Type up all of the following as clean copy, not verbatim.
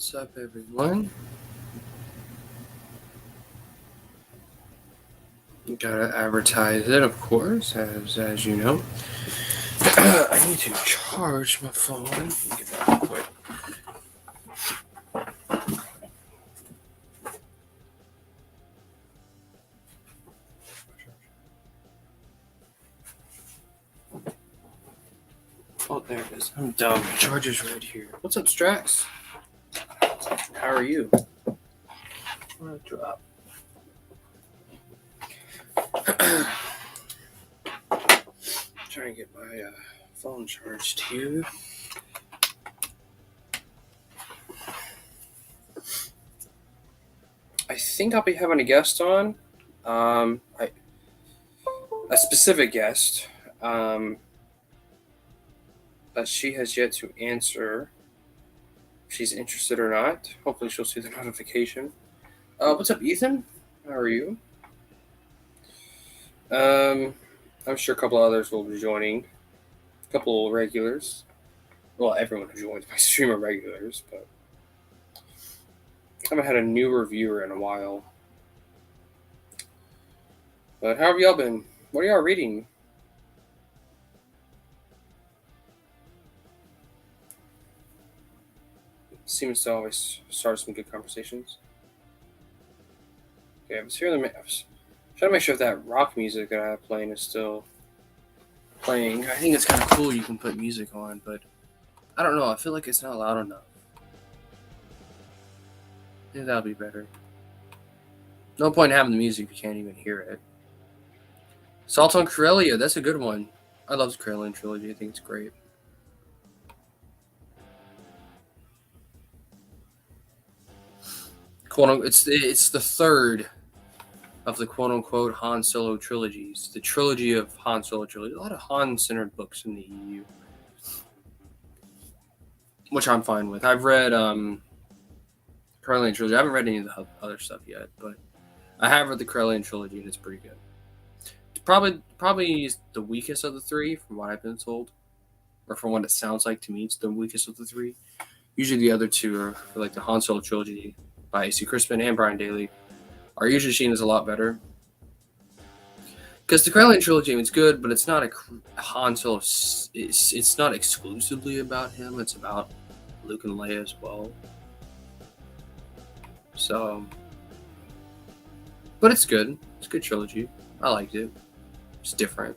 What's up, everyone? Gotta advertise it, of course, as you know. I need to charge my phone. Let me get that real quick. Oh, there it is. I'm dumb. The charger's right here. What's up, Strax? How are you? I'm gonna drop. Trying to get my phone charged here. I think I'll be having a guest on. A specific guest. But she has yet to answer if she's interested or not. Hopefully she'll see the notification. What's up, Ethan? How are you? I'm sure a couple others will be joining. A couple regulars. Well, everyone who joins my stream are regulars, but I haven't had a new reviewer in a while. But how have y'all been? What are y'all reading? Seems to always start some good conversations. Okay, I was hearing the trying to make sure if that rock music that I have playing is still playing. I think it's kind of cool you can put music on, but I don't know. I feel like it's not loud enough. Yeah, that'll be better. No point in having the music if you can't even hear it. Salt on Corellia, that's a good one. I love the Corellian trilogy. I think it's great. It's the third of the quote-unquote Han Solo trilogies. The trilogy of Han Solo trilogy. A lot of Han-centered books in the EU. Which I'm fine with. I've read Corellian trilogy. I haven't read any of the other stuff yet, but I have read the Corellian trilogy and it's pretty good. It's probably the weakest of the three, from what I've been told. Or from what it sounds like to me, it's the weakest of the three. Usually the other two are like the Han Solo trilogy by A.C. Crispin and Brian Daley are usually seen as a lot better. Because the Corellian trilogy, it's good, but it's not a Han Solo. It's not exclusively about him. It's about Luke and Leia as well. So, but it's good. It's a good trilogy. I liked it. It's different.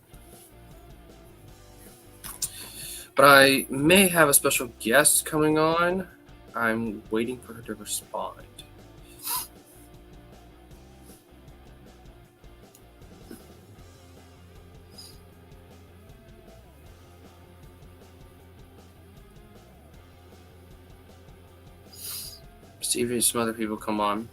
But I may have a special guest coming on. I'm waiting for her to respond. See if some other people come on.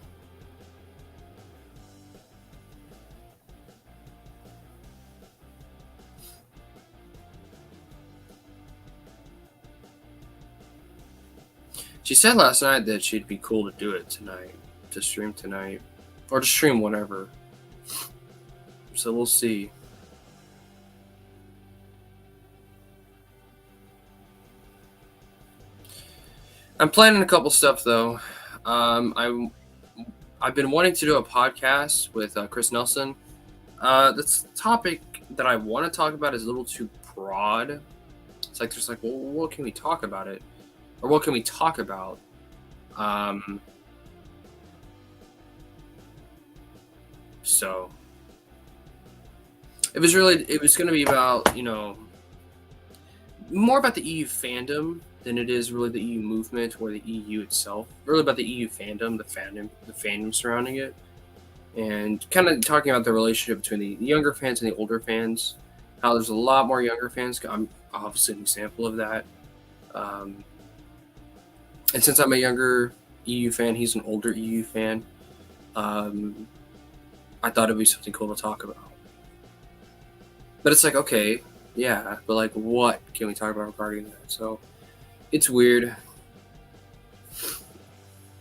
She said last night that she'd be cool to do it tonight, to stream tonight, or to stream whenever. So we'll see. I'm planning a couple stuff though. I've been wanting to do a podcast with Chris Nelson. The topic that I want to talk about is a little too broad. It's like there's like, well, what can we talk about it, or what can we talk about? So it was going to be about, more about the EU fandom than it is really the EU movement or the EU itself. Really about the EU fandom, the fandom surrounding it, and kind of talking about the relationship between the younger fans and the older fans. How there's a lot more younger fans. I'm obviously an example of that. And since I'm a younger EU fan, he's an older EU fan. I thought it'd be something cool to talk about. But it's like, okay, yeah, but like, what can we talk about regarding that? So it's weird,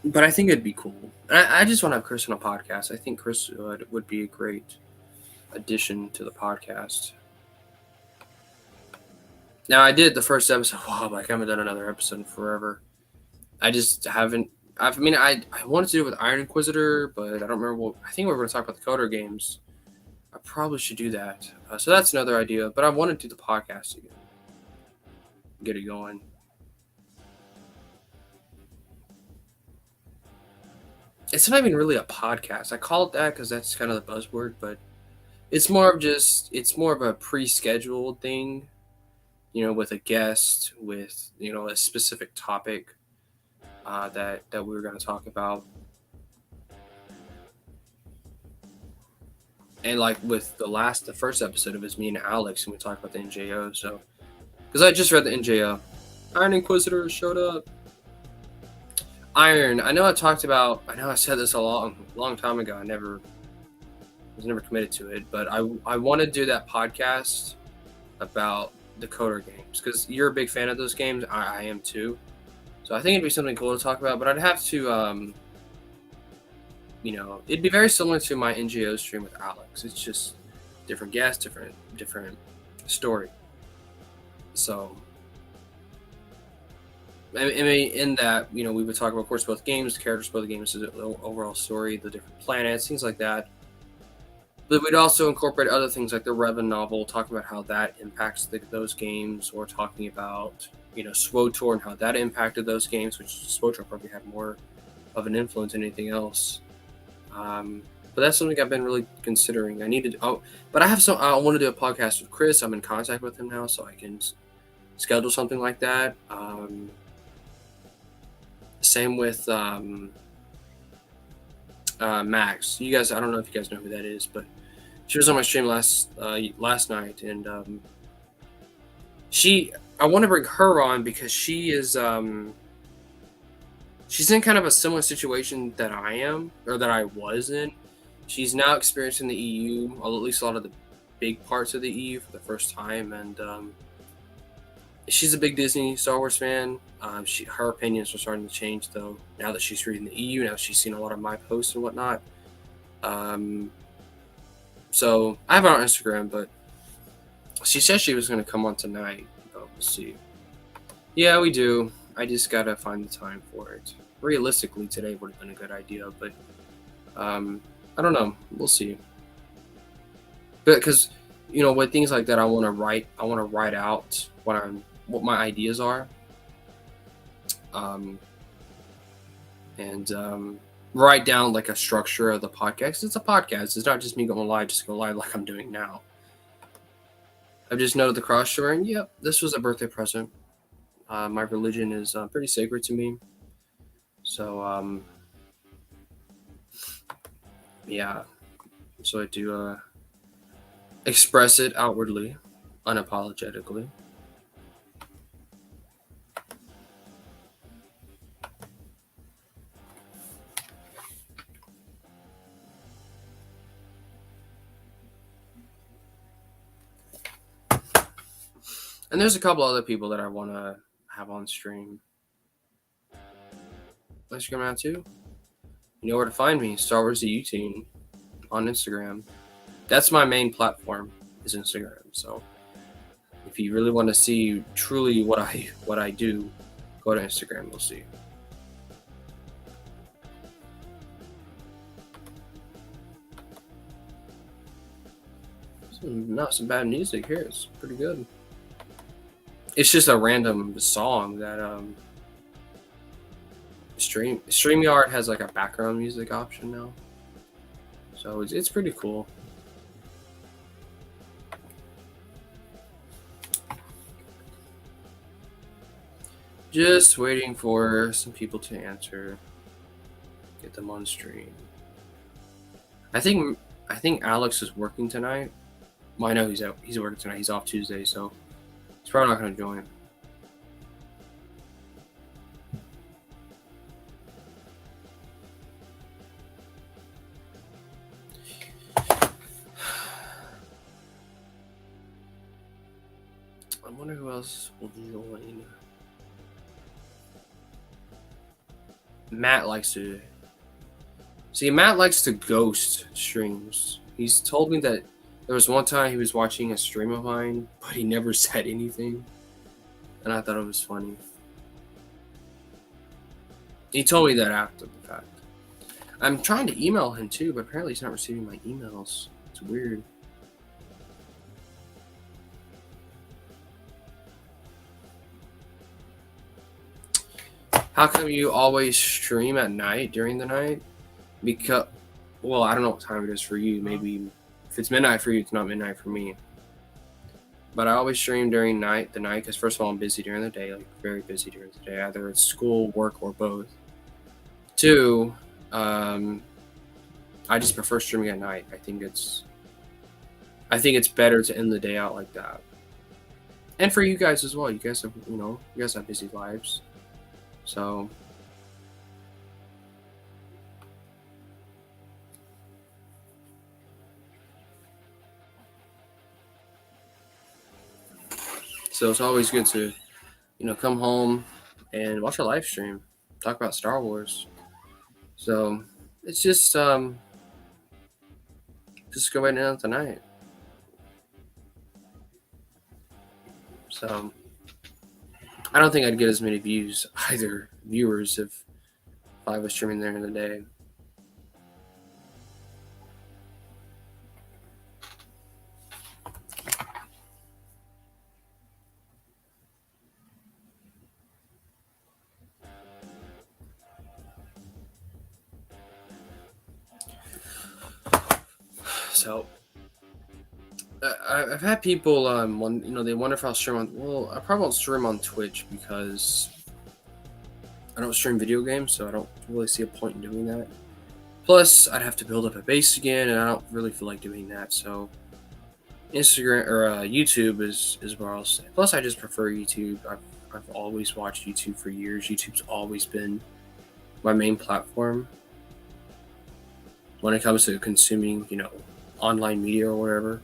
but I think it'd be cool. I just want to have Chris on a podcast. I think Chris would be a great addition to the podcast. Now, I did the first episode. Wow, I haven't done another episode in forever. I just haven't I wanted to do it with Iron Inquisitor, but I don't remember what. I think we were going to talk about the Coder games. I probably should do that. So that's another idea. But I want to do the podcast again. Get it going. It's not even really a podcast. I call it that because that's kind of the buzzword, but it's more of a pre-scheduled thing, with a guest, with a specific topic that we were going to talk about, and like with the first episode of it was me and Alex, and we talked about the NJO. So because I just read the NJO, Iron Inquisitor showed up. Iron. I know I said this a long time ago. I was never committed to it, but I want to do that podcast about the Coder games because you're a big fan of those games. I am too. So I think it'd be something cool to talk about. But I'd have to, it'd be very similar to my NGO stream with Alex. It's just different guests, different story. So I mean, in that, we would talk about, of course, both games, the characters, both games, the overall story, the different planets, things like that. But we'd also incorporate other things like the Revan novel, talking about how that impacts those games, or talking about, SWOTOR and how that impacted those games, which SWOTOR probably had more of an influence than anything else. But that's something I've been really considering. But I want to do a podcast with Chris. I'm in contact with him now, so I can schedule something like that. Same with Max. You guys, I don't know if you guys know who that is, but she was on my stream last night, and I want to bring her on because she is she's in kind of a similar situation that I am, or that I was in. She's now experiencing the EU, or at least a lot of the big parts of the EU for the first time, and she's a big Disney Star Wars fan. Her opinions are starting to change, though, now that she's reading the EU. Now she's seen a lot of my posts and whatnot. So I have her on Instagram, but she said she was going to come on tonight. But we'll see. Yeah, we do. I just got to find the time for it. Realistically, today would have been a good idea, but I don't know. We'll see. But because, with things like that, I want to write out what my ideas are. And write down like a structure of the podcast. It's a podcast. It's not just me going live, just go live like I'm doing now. I've just noted the cross shore, and yep, this was a birthday present. My religion is pretty sacred to me. So, yeah. So I do express it outwardly, unapologetically. And there's a couple other people that I want to have on stream. Instagram now too. You know where to find me. Star Wars the U-Teen on Instagram. That's my main platform, is Instagram. So if you really want to see truly what I do, go to Instagram. We'll see. Some bad music here. It's pretty good. It's just a random song that StreamYard has like a background music option now, so it's pretty cool. Just waiting for some people to answer, get them on stream. I think Alex is working tonight. Well, I know he's working tonight. He's off Tuesday, so he's probably not going to join. I wonder who else will join. Matt likes to ghost streams. He's told me that there was one time he was watching a stream of mine, but he never said anything, and I thought it was funny. He told me that after the fact. I'm trying to email him too, but apparently he's not receiving my emails. It's weird. How come you always stream at night during the night? Because, well, I don't know what time it is for you. Maybe if it's midnight for you, it's not midnight for me. But I always stream during the night, because first of all, I'm busy during the day, like very busy during the day. Either it's school, work, or both. Two, I just prefer streaming at night. I think it's better to end the day out like that. And for you guys as well. You guys have busy lives. So it's always good to, come home and watch a live stream, talk about Star Wars. So it's just go right now tonight. So I don't think I'd get as many viewers if I was streaming there in the day. So I've had people they wonder if I'll stream on. Well, I probably won't stream on Twitch because I don't stream video games, so I don't really see a point in doing that. Plus, I'd have to build up a base again, and I don't really feel like doing that. So Instagram or YouTube is where I'll say. Plus, I just prefer YouTube. I've always watched YouTube for years. YouTube's always been my main platform when it comes to consuming, online media or whatever.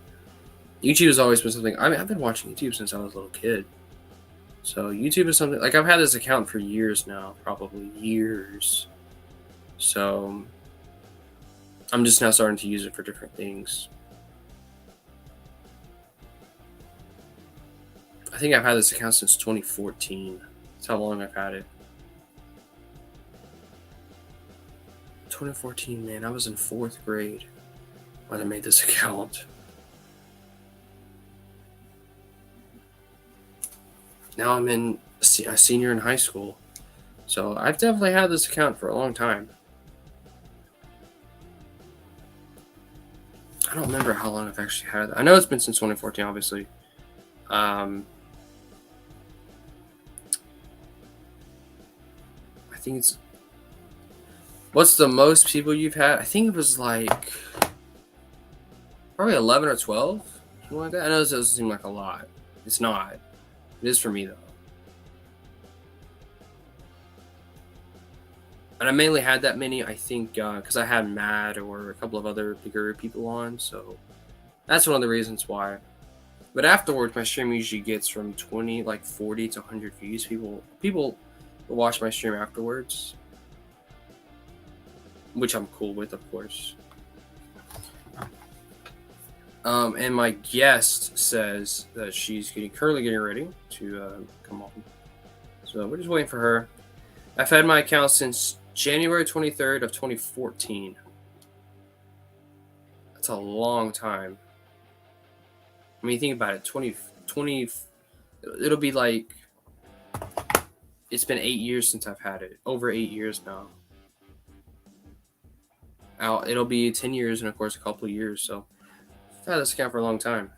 YouTube has always been something. I mean, I've been watching YouTube since I was a little kid. So YouTube is something like I've had this account for years now, probably years. So I'm just now starting to use it for different things. I think I've had this account since 2014. That's how long I've had it. 2014, man. I was in 4th grade when I made this account. Now I'm a senior in high school. So I've definitely had this account for a long time. I don't remember how long I've actually had it. I know it's been since 2014, obviously. I think it's... What's the most people you've had? I think it was like... probably 11 or 12. Something like that. I know this doesn't seem like a lot. It's not. It is for me, though. And I mainly had that many, I think, because I had Matt or a couple of other bigger people on, so that's one of the reasons why. But afterwards, my stream usually gets from 40 to 100 views. People will watch my stream afterwards, which I'm cool with, of course. And my guest says that she's currently getting ready to come on. So we're just waiting for her. I've had my account since January 23rd of 2014. That's a long time. I mean, think about it. 20, it'll be like, it's been 8 years since I've had it. Over 8 years now. It'll be 10 years and, of course, a couple of years. So I've had this account for a long time.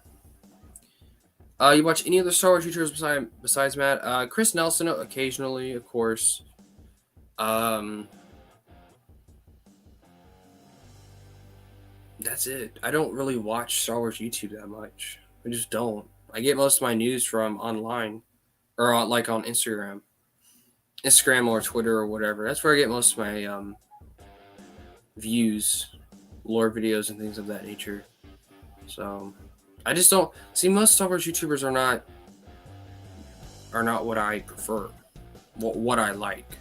You watch any other Star Wars YouTubers besides Matt? Chris Nelson occasionally, of course. That's it. I don't really watch Star Wars YouTube that much. I just don't. I get most of my news from online, or on Instagram or Twitter or whatever. That's where I get most of my views, lore videos, and things of that nature. So I just don't see most Star Wars YouTubers are not what I prefer, what I like.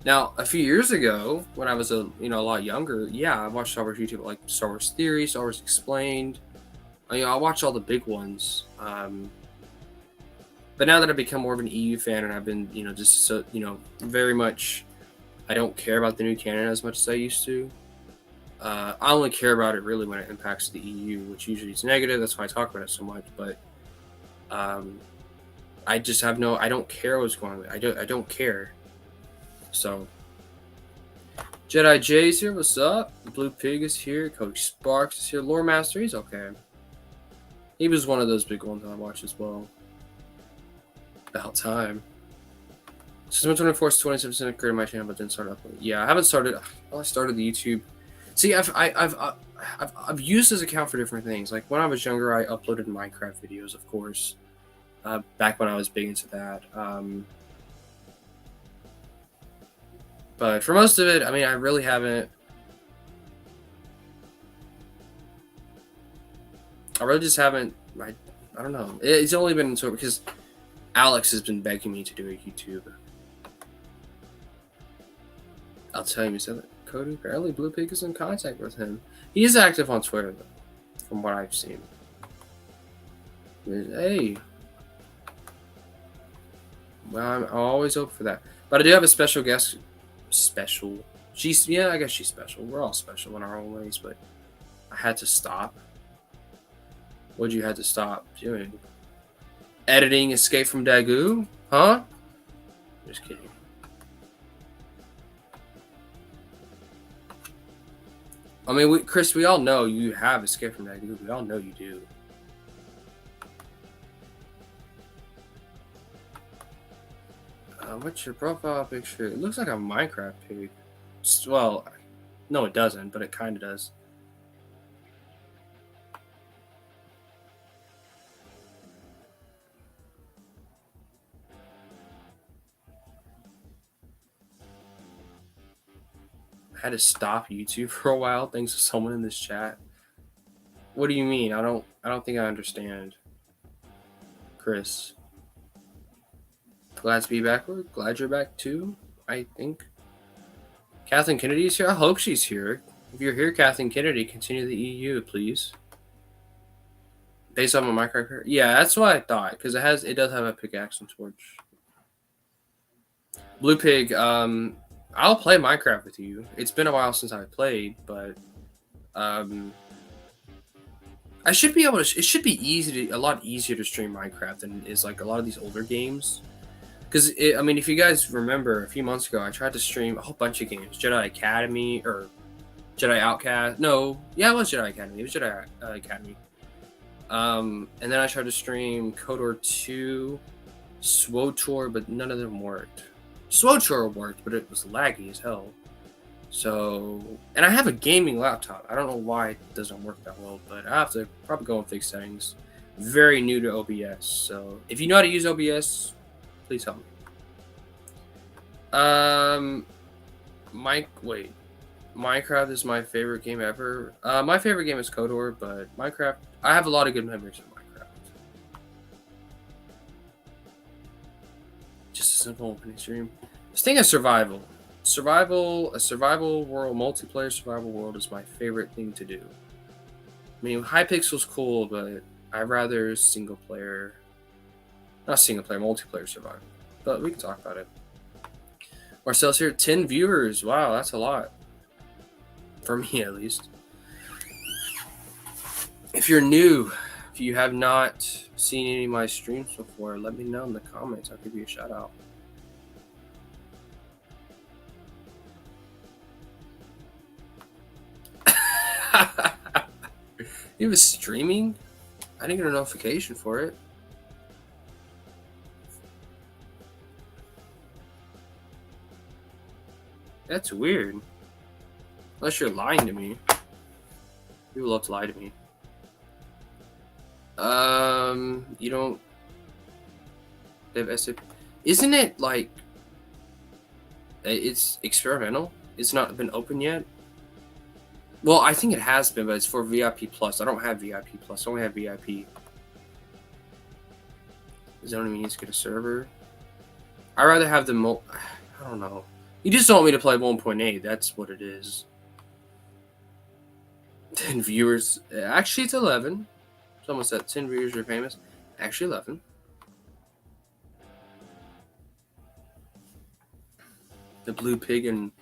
Now, a few years ago, when I was a lot younger, yeah, I watched Star Wars YouTube, like Star Wars Theory, Star Wars Explained. I watched all the big ones. But now that I've become more of an EU fan, and I've been, very much I don't care about the new canon as much as I used to. I only care about it really when it impacts the EU, which usually is negative. That's why I talk about it so much. But I just have no. I don't care what's going on. I don't care. So Jedi J's here. What's up? The Blue Pig is here. Coach Sparks is here. Lore Master. He's okay. He was one of those big ones I watched as well. About time. Since 24 is 27% of created my channel, but didn't start uploading. Yeah, I haven't started. Well, I started the YouTube. See, I've used this account for different things. Like when I was younger, I uploaded Minecraft videos, of course. Back when I was big into that. But for most of it, I mean, I really haven't. I really just haven't. I don't know. It's only been so because Alex has been begging me to do a YouTube. I'll tell you, he said that Cody apparently Blue Pig is in contact with him. He is active on Twitter, though, from what I've seen. Hey. Well, I'm always open for that. But I do have a special guest. Special. Yeah, I guess she's special. We're all special in our own ways, but I had to stop. What'd you have to stop doing? Editing Escape from Dagu? Huh? Just kidding. I mean, Chris, we all know you have Escape from Dagu. We all know you do. What's your profile picture? It looks like a Minecraft pig. Well, no, it doesn't, but it kind of does. I had to stop YouTube for a while thanks to someone in this chat. What do you mean? I don't think I understand. Chris. Glad to be back. Glad you're back too, I think. Kathleen Kennedy's here. I hope she's here. If you're here, Kathleen Kennedy, continue the EU, please. Based on my Minecraft. Yeah, that's what I thought, because it does have a pickaxe and torch. Blue Pig, I'll play Minecraft with you. It's been a while since I played, but I should be able to. It should be a lot easier to stream Minecraft than it is like a lot of these older games. Because I mean, if you guys remember, a few months ago, I tried to stream a whole bunch of games: Jedi Academy or Jedi Outcast. No, yeah, it was Jedi Academy. It was Jedi Academy. And then I tried to stream KOTOR 2, SWOTOR, but none of them worked. SWOTOR worked, but it was laggy as hell. So, and I have a gaming laptop. I don't know why it doesn't work that well, but I have to probably go and fix settings. Very new to OBS, so if you know how to use OBS, please help me. Minecraft is my favorite game ever. My favorite game is KOTOR, but Minecraft, I have a lot of good memories of Minecraft. Just a simple opening stream. This thing is survival. A survival world, multiplayer survival world is my favorite thing to do. I mean, Hypixel's cool, but I'd rather not single player, multiplayer survival. But we can talk about it. Marcel's here, 10 viewers. Wow, that's a lot. For me, at least. If you're new, if you have not seen any of my streams before, let me know in the comments. I'll give you a shout out. He was streaming? I didn't get a notification for it. That's weird. Unless you're lying to me. People love to lie to me. You don't... Isn't it like... It's experimental? It's not been open yet? Well, I think it has been, but it's for VIP Plus. I don't have VIP Plus. I only have VIP. Does that only mean you need to get a server? I'd rather have the I don't know. You just don't want me to play 1.8. That's what it is. 10 viewers. Actually, it's 11. Someone said 10 viewers are famous. Actually, 11. The Blue Pig and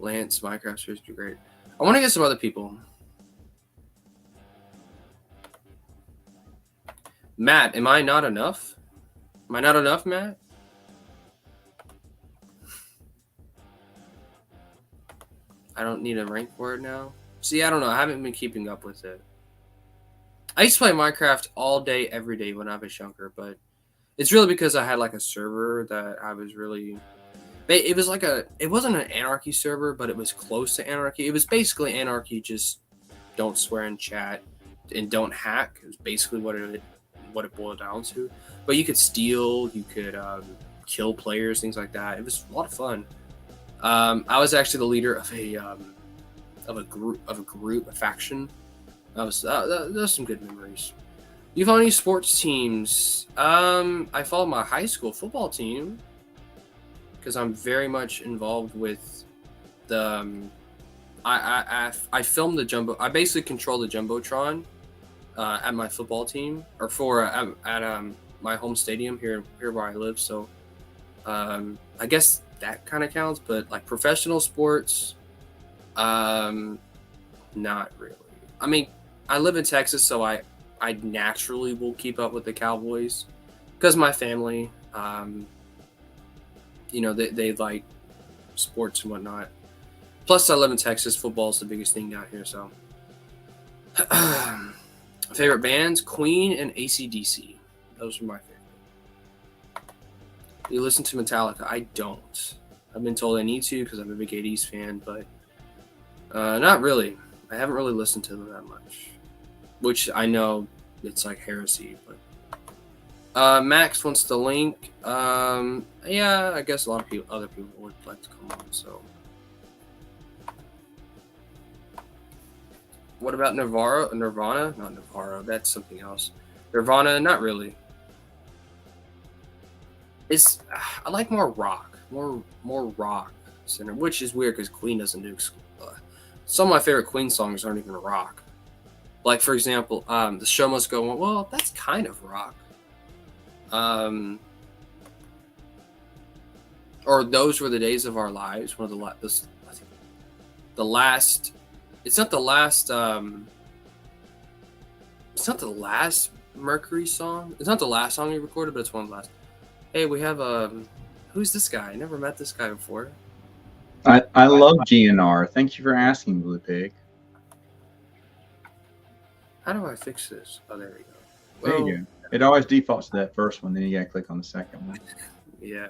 Lance, Minecraft series would be great. I want to get some other people. Matt, am I not enough? Am I not enough, Matt? I don't need a rank for it now. See, I don't know. I haven't been keeping up with it. I used to play Minecraft all day, every day when I was younger, but it's really because I had like a server that I was really. It was like it wasn't an anarchy server, but it was close to anarchy. It was basically anarchy, just don't swear in chat and don't hack. It was basically what it boiled down to. But you could steal, you could kill players, things like that. It was a lot of fun. I was actually the leader of a faction. Those some good memories. Do you follow any sports teams? I follow my high school football team because I'm very much involved with the. I filmed the jumbo. I basically control the jumbotron at my football team or at my home stadium here where I live. So I guess that kind of counts, but like professional sports, not really. I mean, I live in Texas, so I naturally will keep up with the Cowboys because my family, they like sports and whatnot. Plus, I live in Texas. Football is the biggest thing down here. So, favorite bands: Queen and AC/DC. Those are my favorite. You listen to Metallica? I don't. I've been told I need to because I'm a big 80s fan, but not really. I haven't really listened to them that much, which I know it's like heresy. But Max wants the link. Yeah, I guess a lot of other people would like to come on. So, what about Nirvana? Not Nirvana. That's something else. Nirvana? Not really. I like more rock, more rock center, which is weird because Queen doesn't do. Some of my favorite Queen songs aren't even rock. Like for example, "The Show Must Go On." Well, that's kind of rock. Or "Those Were the Days of Our Lives." One of the last. It's not the last. It's not the last Mercury song. It's not the last song he recorded, but it's one of the last. Hey, we have who's this guy? I never met this guy before. I love GNR. Thank you for asking, Blue Pig. How do I fix this? Oh, there we go. There you go. It always defaults to that first one, then you gotta click on the second one. Yeah.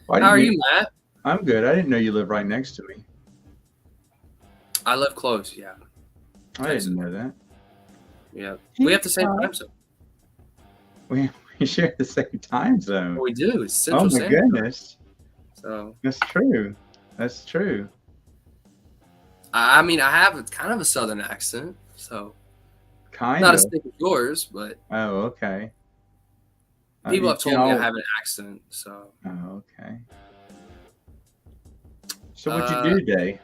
How are you, Matt? I'm good. I didn't know you lived right next to me. I live close, yeah. I didn't know that. Yeah. We have the same time zone. We share the same time zone. We do. It's Central Oh my goodness. So that's true. That's true. I mean, I have kind of a southern accent, so kind not of. as thick as yours, but oh, okay. People have told me I have an accent, so. Oh, okay. So what'd you do today?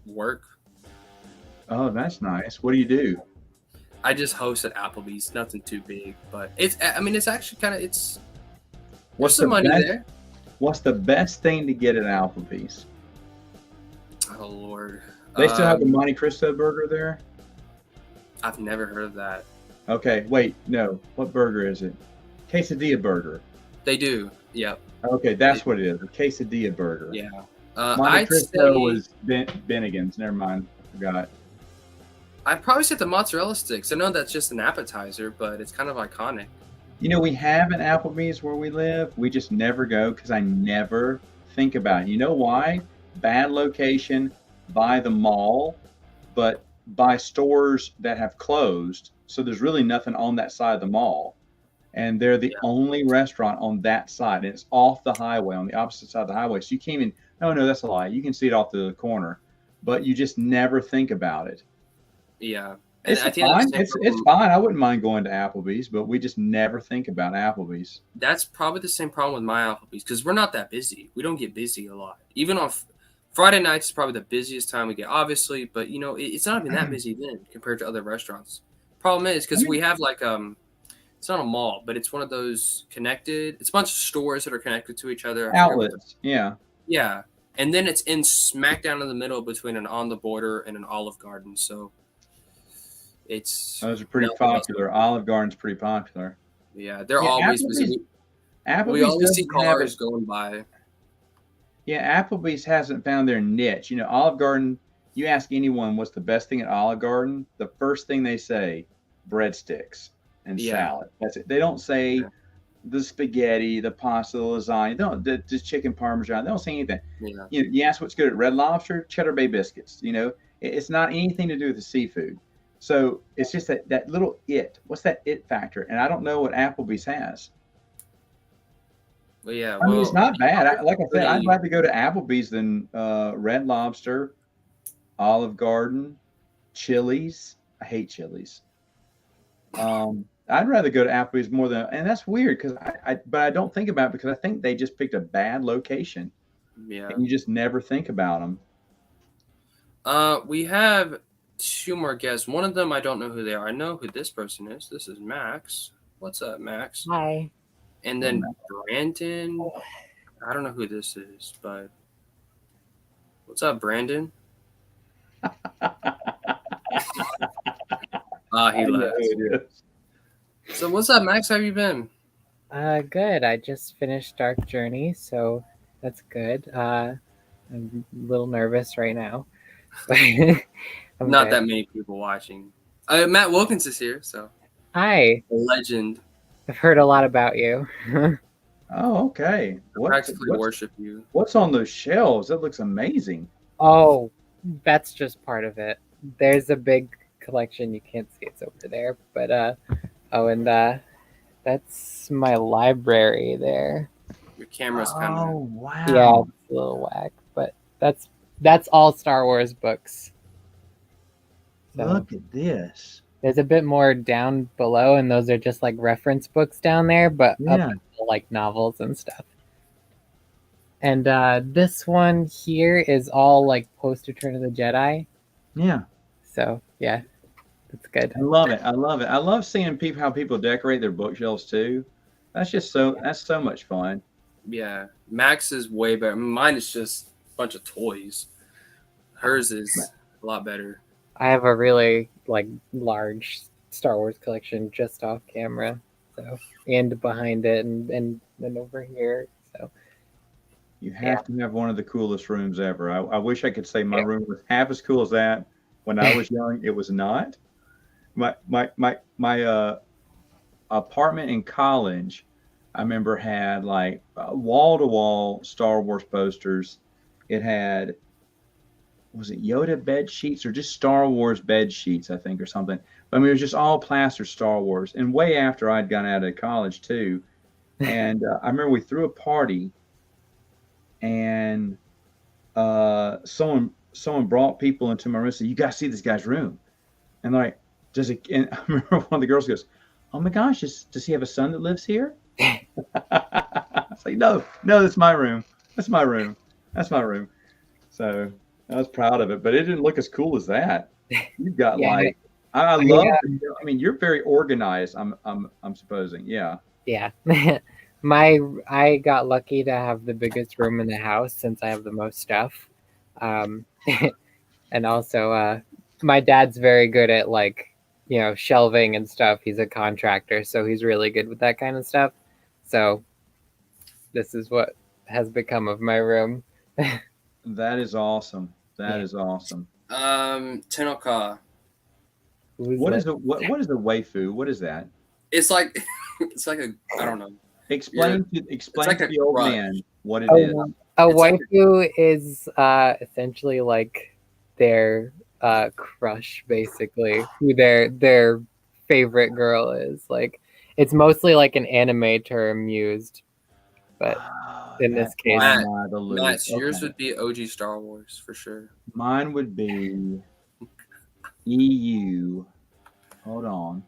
Work. Oh, that's nice. What do you do? I just host at Applebee's. Nothing too big, but it's. I mean, it's actually kind of. What's some money there? What's the best thing to get at Applebee's? Oh Lord. They still have the Monte Cristo burger there? I've never heard of that. Okay, wait, no. What burger is it? Quesadilla Burger. They do. Yep. Okay, that's what it is. A Quesadilla Burger. Yeah. Monte Cristo was Bennigan's. Never mind. I forgot. I'd probably say the mozzarella sticks. I know that's just an appetizer, but it's kind of iconic. You know, we have an Applebee's where we live. We just never go because I never think about it. You know why? Bad location by the mall, but by stores that have closed. So there's really nothing on that side of the mall. And they're the only restaurant on that side. And it's off the highway, on the opposite side of the highway. So you can't even, no, that's a lie. You can see it off the corner, but you just never think about it. Yeah. It's fine. It's fine. I wouldn't mind going to Applebee's, but we just never think about Applebee's. That's probably the same problem with my Applebee's because we're not that busy. We don't get busy a lot. Even on Friday nights is probably the busiest time we get, obviously, but you know it's not even that busy then compared to other restaurants. Problem is because we have like it's not a mall, but it's one of those connected. It's a bunch of stores that are connected to each other. Outlets. Yeah. Yeah. and then it's in smack down in the middle between an On the Border and an Olive Garden. So it's Those are pretty nothing else. popular. Olive Garden's pretty popular. Yeah, they're Yeah, always busy. We Applebee's always see doesn't have cars it. going by. Yeah, Applebee's hasn't found their niche. You know, Olive Garden, you ask anyone what's the best thing at Olive Garden, the first thing they say, breadsticks and Yeah. salad. That's it. They don't say Yeah. the spaghetti, the pasta, the lasagna. They don't, just chicken parmesan. They don't say anything. Yeah. You ask what's good at Red Lobster, Cheddar Bay biscuits. You know, it's not anything to do with the seafood. So it's just that little it. What's that it factor? And I don't know what Applebee's has. But yeah, I mean, it's not bad. Like I said, I'd pretty- rather go to Applebee's than Red Lobster, Olive Garden, Chili's. I hate Chili's. I'd rather go to Applebee's more than, and that's weird because but I don't think about it because I think they just picked a bad location, Yeah. and you just never think about them. We have 2 more guests. One of them, I don't know who they are. I know who this person is. This is Max. What's up, Max? Hi. And then Brandon. I don't know who this is, but what's up, Brandon? He left. So what's up, Max? How have you been? Good. I just finished Dark Journey, so that's good. I'm a little nervous right now. But I'm Not good. that many people watching. Matt Wilkins is here, so Hi. a legend. I've heard a lot about you. Oh, okay. Practically worship you. What's on those shelves? That looks amazing. Oh, that's just part of it. There's a big collection. You can't see it's over there, but that's my library there. Your camera's kind of. Oh, wow. Yeah, it's a little whack, but that's all Star Wars books. So Look at this. there's a bit more down below, and those are just like reference books down there, but up Yeah. until, like novels and stuff. And this one here is all like post Return of the Jedi. Yeah. So yeah, it's good. I love it. I love it. I love seeing how people decorate their bookshelves too. That's so much fun. Yeah, Max is way better. Mine is just a bunch of toys. Hers is a lot better. I have a really like large Star Wars collection just off camera, so and behind it and over here. So You have to have one of the coolest rooms ever. I wish I could say my room was half as cool as that. When I was young, it was not. My apartment in college, I remember had like wall-to-wall Star Wars posters. It had, was it Yoda bed sheets or just Star Wars bed sheets, I think, or something. But I mean, it was just all plaster Star Wars. And way after I'd gone out of college too. And I remember we threw a party, and someone brought people into my room and said, "You got to see this guy's room." And they're like, does it? And I remember one of the girls goes, "Oh my gosh, does he have a son that lives here?" It's like, no, that's my room. That's my room. That's my room. So I was proud of it, but it didn't look as cool as that. You've got like, I love. I mean, you're very organized. I'm supposing. Yeah. yeah. I got lucky to have the biggest room in the house since I have the most stuff. And also my dad's very good at like, shelving and stuff. He's a contractor, so he's really good with that kind of stuff. So this is what has become of my room. That is awesome. That is awesome. Tenoka. What is a waifu? What is that? It's like I don't know. Explain to the old man what it is. A It's like waifu is essentially like their crush, basically, who their favorite girl is. Like, it's mostly like an anime term used, but in this case, Matt, yours would be OG Star Wars for sure. Mine would be EU. Hold on.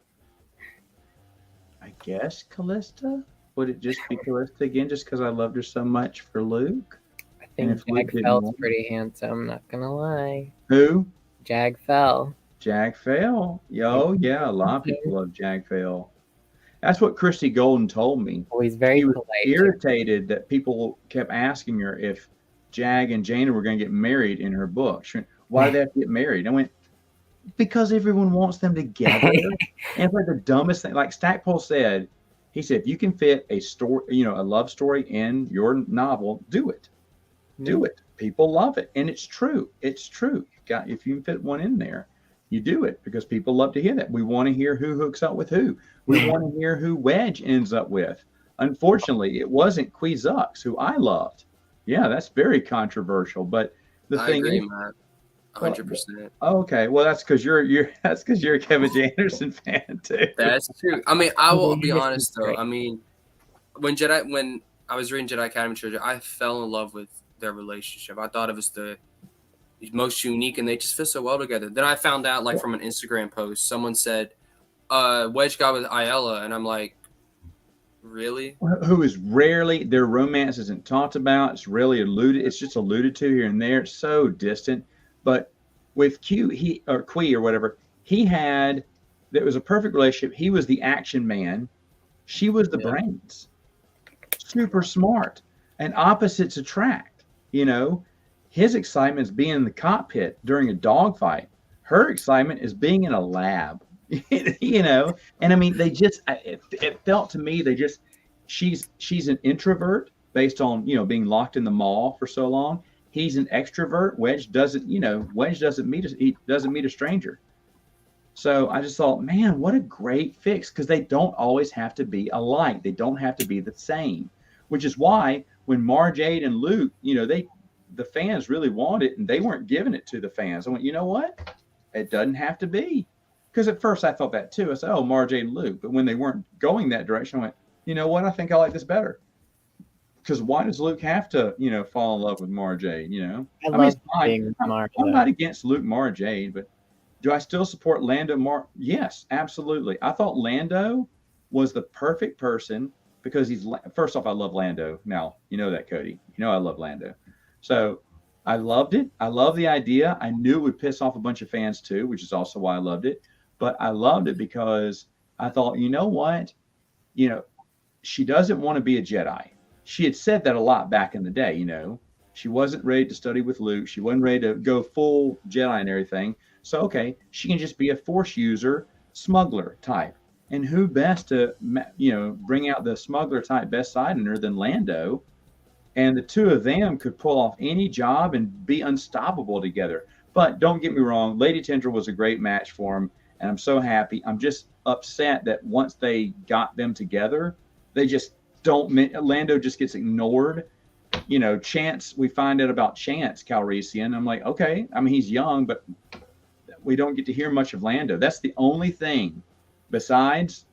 I guess Callista? Would it just be Callista again, just because I loved her so much for Luke? I think if Luke Jag didn't Fell's want- pretty handsome, not gonna lie. Who? Jag Fell. Jack Fell. Yo, yeah, a lot of people love Jack Fell. That's what Christy Golden told me. Oh, he's very She was polite. irritated that people kept asking her if Jag and Jaina were going to get married in her book. She went, why do they have to get married? I went, because everyone wants them together. And it's like the dumbest thing. Like Stackpole said, he said, if you can fit a story, a love story in your novel, do it. Do it. People love it. And it's true. It's true. If you can fit one in there, you do it because people love to hear that. We want to hear who hooks up with who. We want to hear who Wedge ends up with. Unfortunately, it wasn't Quizux, who I loved. Yeah, that's very controversial. But the thing agree, is, Matt. 100%. Okay, well that's because you're a Kevin J. Anderson fan too. That's true. I mean, I will be honest though. I mean, when I was reading Jedi Academy trilogy, I fell in love with their relationship. I thought it was the most unique, and they just fit so well together. Then I found out, like from an Instagram post, someone said, "Wedge got with Ayala," and I'm like, really? Who is rarely, their romance isn't talked about. It's really alluded. It's just alluded to here and there. It's so distant. But with Qui or whatever, there was a perfect relationship. He was the action man. She was the brains. Super smart. And opposites attract. His excitement is being in the cockpit during a dogfight. Her excitement is being in a lab. And I mean, it felt to me, she's an introvert based on, being locked in the mall for so long. He's an extrovert. Wedge doesn't meet a stranger. So I just thought, man, what a great fix, because they don't always have to be alike. They don't have to be the same, which is why when Mara Jade and Luke, the fans really want it, and they weren't giving it to the fans. I went, you know what? It doesn't have to be. Because at first I thought that too. I said, oh, Mara Jade and Luke. But when they weren't going that direction, I went, you know what? I think I like this better. Because why does Luke have to, fall in love with Mara Jade? I'm not against Luke, Mara Jade, but do I still support Lando? Yes, absolutely. I thought Lando was the perfect person because first off, I love Lando. Now, you know that, Cody. I love Lando. So I loved it. I love the idea. I knew it would piss off a bunch of fans too, which is also why I loved it. But I loved it because I thought, you know what? She doesn't want to be a Jedi. She had said that a lot back in the day, She wasn't ready to study with Luke. She wasn't ready to go full Jedi and everything. So, okay, she can just be a Force user, smuggler type. And who best to, bring out the smuggler type best side in her than Lando? And the two of them could pull off any job and be unstoppable together. But don't get me wrong, Lady Tendril was a great match for him, and I'm so happy. I'm just upset that once they got them together, they just Lando just gets ignored. Chance, we find out about Chance Calrissian. I'm like, okay, I mean, he's young, but we don't get to hear much of Lando. That's the only thing besides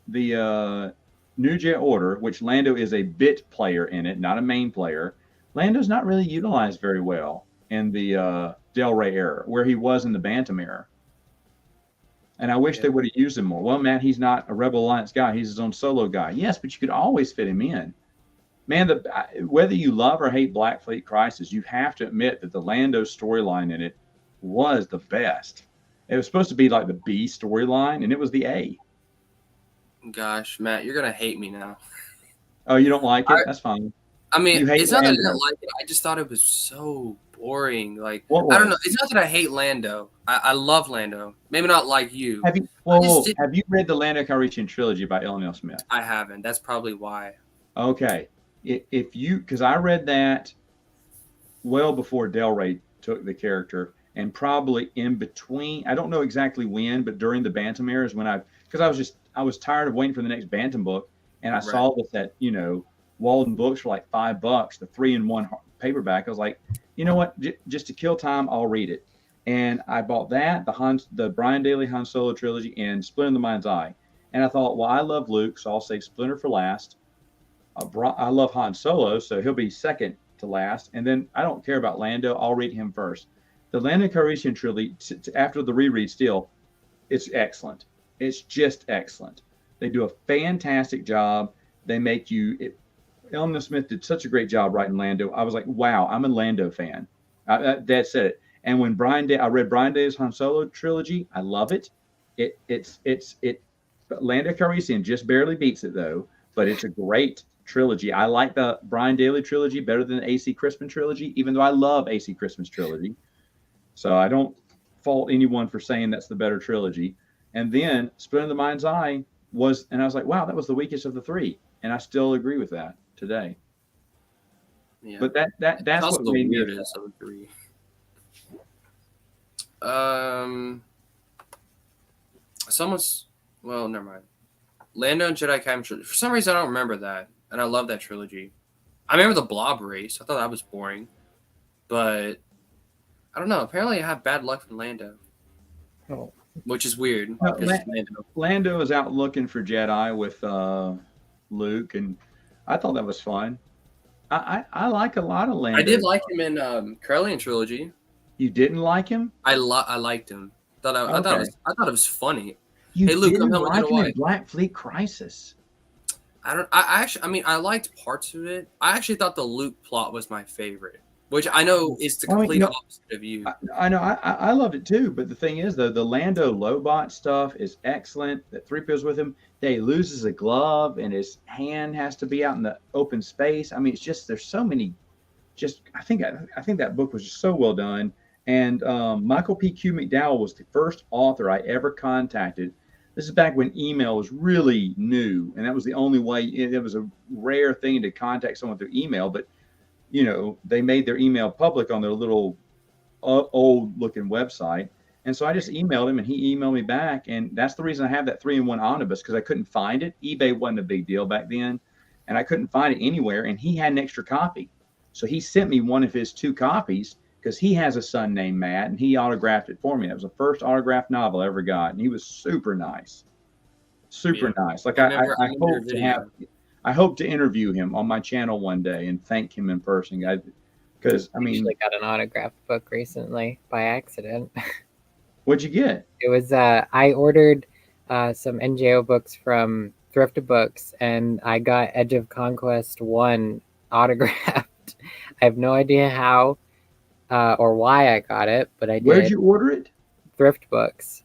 the New Jedi Order, which Lando is a bit player in it, not a main player. Lando's not really utilized very well in the Del Rey era, where he was in the Bantam era. And I wish they would have used him more. Well, Matt, he's not a Rebel Alliance guy. He's his own solo guy. Yes, but you could always fit him in. Man, whether you love or hate Black Fleet Crisis, you have to admit that the Lando storyline in it was the best. It was supposed to be like the B storyline, and it was the A. Gosh, Matt, you're going to hate me now. Oh, you don't like it? That's fine. I mean, it's not that I didn't like it. I just thought it was so boring. Like, I don't know. It's not that I hate Lando. I love Lando. Maybe not like you. Have you read the Lando Calrissian trilogy by L. Smith? I haven't. That's probably why. Okay. Because I read that well before Del Rey took the character, and probably in between, I don't know exactly when, but during the Bantam era is when because I was tired of waiting for the next Bantam book, and I saw this at, Walden Books for like $5, the 3-in-1 paperback. I was like, you know what? Just to kill time, I'll read it. And I bought that, the Brian Daley Han Solo trilogy, and Splinter in the Mind's Eye. And I thought, well, I love Luke, so I'll save Splinter for last. I love Han Solo, so he'll be second to last. And then I don't care about Lando. I'll read him first. The Lando Calrissian trilogy, after the reread still, it's excellent. It's just excellent. They do a fantastic job. They make you... Elmina Smith did such a great job writing Lando. I was like, wow, I'm a Lando fan. Dad said it. And when I read Brian Day's Han Solo trilogy, I love it. Lando Calrissian just barely beats it though, but it's a great trilogy. I like the Brian Daley trilogy better than the AC Crispin trilogy, even though I love AC Crispin's trilogy. So I don't fault anyone for saying that's the better trilogy. And then Split in the Mind's Eye was, and I was like, wow, that was the weakest of the three. And I still agree with that today. Yeah. But that's also what the made me weirdest of the three. Someone's well, never mind. Lando and Jedi Academy trilogy. For some reason, I don't remember that, and I love that trilogy. I remember the Blob race. I thought that was boring, but I don't know. Apparently, I have bad luck from Lando, which is weird. Well, Lando. Lando is out looking for Jedi with Luke, and I thought that was fun. I like a lot of Lando. I did like him in Corellian trilogy. You didn't like him? I liked him. I thought it was funny. You Hey, Luke, didn't come help me like get a him in wife. Black Fleet Crisis. I liked parts of it. I actually thought the Luke plot was my favorite, which I know is the complete opposite of you. I know. I loved it too. But the thing is, though, the Lando Lobot stuff is excellent. That 3PO's with him. He loses a glove and his hand has to be out in the open space. I mean, it's just, there's so many. I think that book was just so well done. And Michael P. Q. McDowell was the first author I ever contacted. This is back when email was really new, and that was the only way. It was a rare thing to contact someone through email, but you know, they made their email public on their little old-looking website. And so I just emailed him, and he emailed me back, and that's the reason I have that 3-in-1 omnibus, because I couldn't find it. eBay wasn't a big deal back then, and I couldn't find it anywhere, and he had an extra copy. So he sent me one of his 2 copies, because he has a son named Matt, and he autographed it for me. It was the first autographed novel I ever got, and he was super nice. Nice. Like I hope to interview him on my channel one day and thank him in person. Because I mean, I got an autographed book recently by accident. What'd you get? It was I ordered some NJO books from Thrift Books, and I got Edge of Conquest 1 autographed. I have no idea how or why I got it, but I did. Where'd you order it? Thrift Books.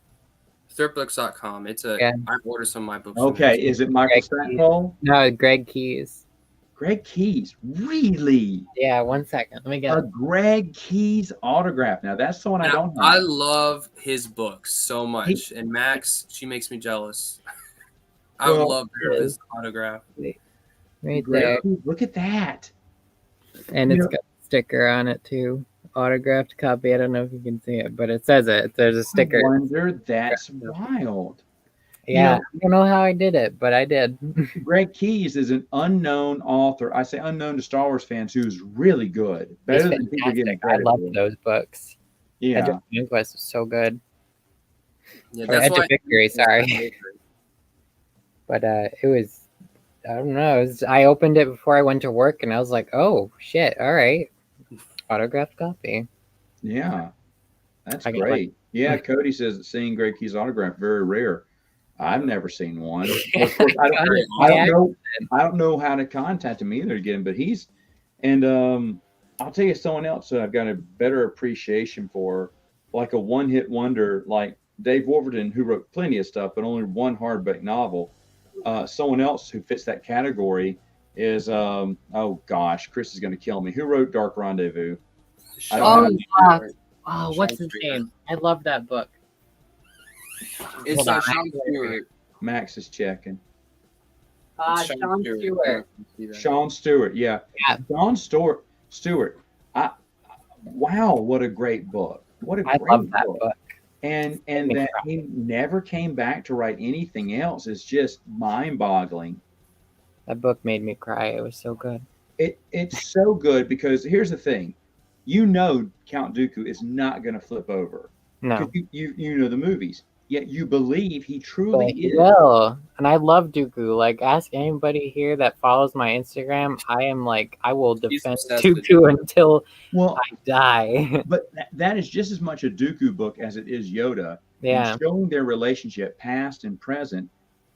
Thriftbooks.com. I ordered some of my books. Okay, is it Michael Stackpole? No, Greg Keyes. Greg Keyes, really? Yeah, 1 second. Let me get a Greg Keyes autograph. Now that's the one I don't have. I love his books so much, and Max, she makes me jealous. I would love to have his autograph. Right there. Look at that. And it's got a sticker on it too. Autographed copy. I don't know if you can see it, but it says it. There's a sticker. I wonder, that's wild. Yeah, I don't know how I did it, but I did. Greg Keyes is an unknown author. I say unknown to Star Wars fans, who's really good. Better than people getting credit. I love those books. Yeah. Edge of Conquest was so good. Yeah, that's Edge of Victory, sorry. But it was, I don't know. I opened it before I went to work, and I was like, oh, shit, all right. Autographed copy. Yeah, that's great. Yeah, Cody says that seeing Greg Keyes autograph very rare. I've never seen one. Of course, I don't know how to contact him either to get him, but he's, and I'll tell you someone else that I've got a better appreciation for, like a one-hit wonder, like Dave Wolverton, who wrote plenty of stuff, but only one hardback novel. Someone else who fits that category is oh gosh, Chris is going to kill me. Who wrote Dark Rendezvous? What's his name? I love that book. It's Sean Stewart. Max is checking. Sean Stewart. Sean Stewart, yeah. Sean Stewart. Wow, what a great book. What a great book. And that he never came back to write anything else is just mind-boggling. That book made me cry. It was so good. It's so good because here's the thing. You know Count Dooku is not going to flip over. No. You know the movies. Yet you believe he truly is. Will. And I love Dooku. Like, ask anybody here that follows my Instagram. I will defend Dooku until I die. But that is just as much a Dooku book as it is Yoda. Yeah. And showing their relationship, past and present,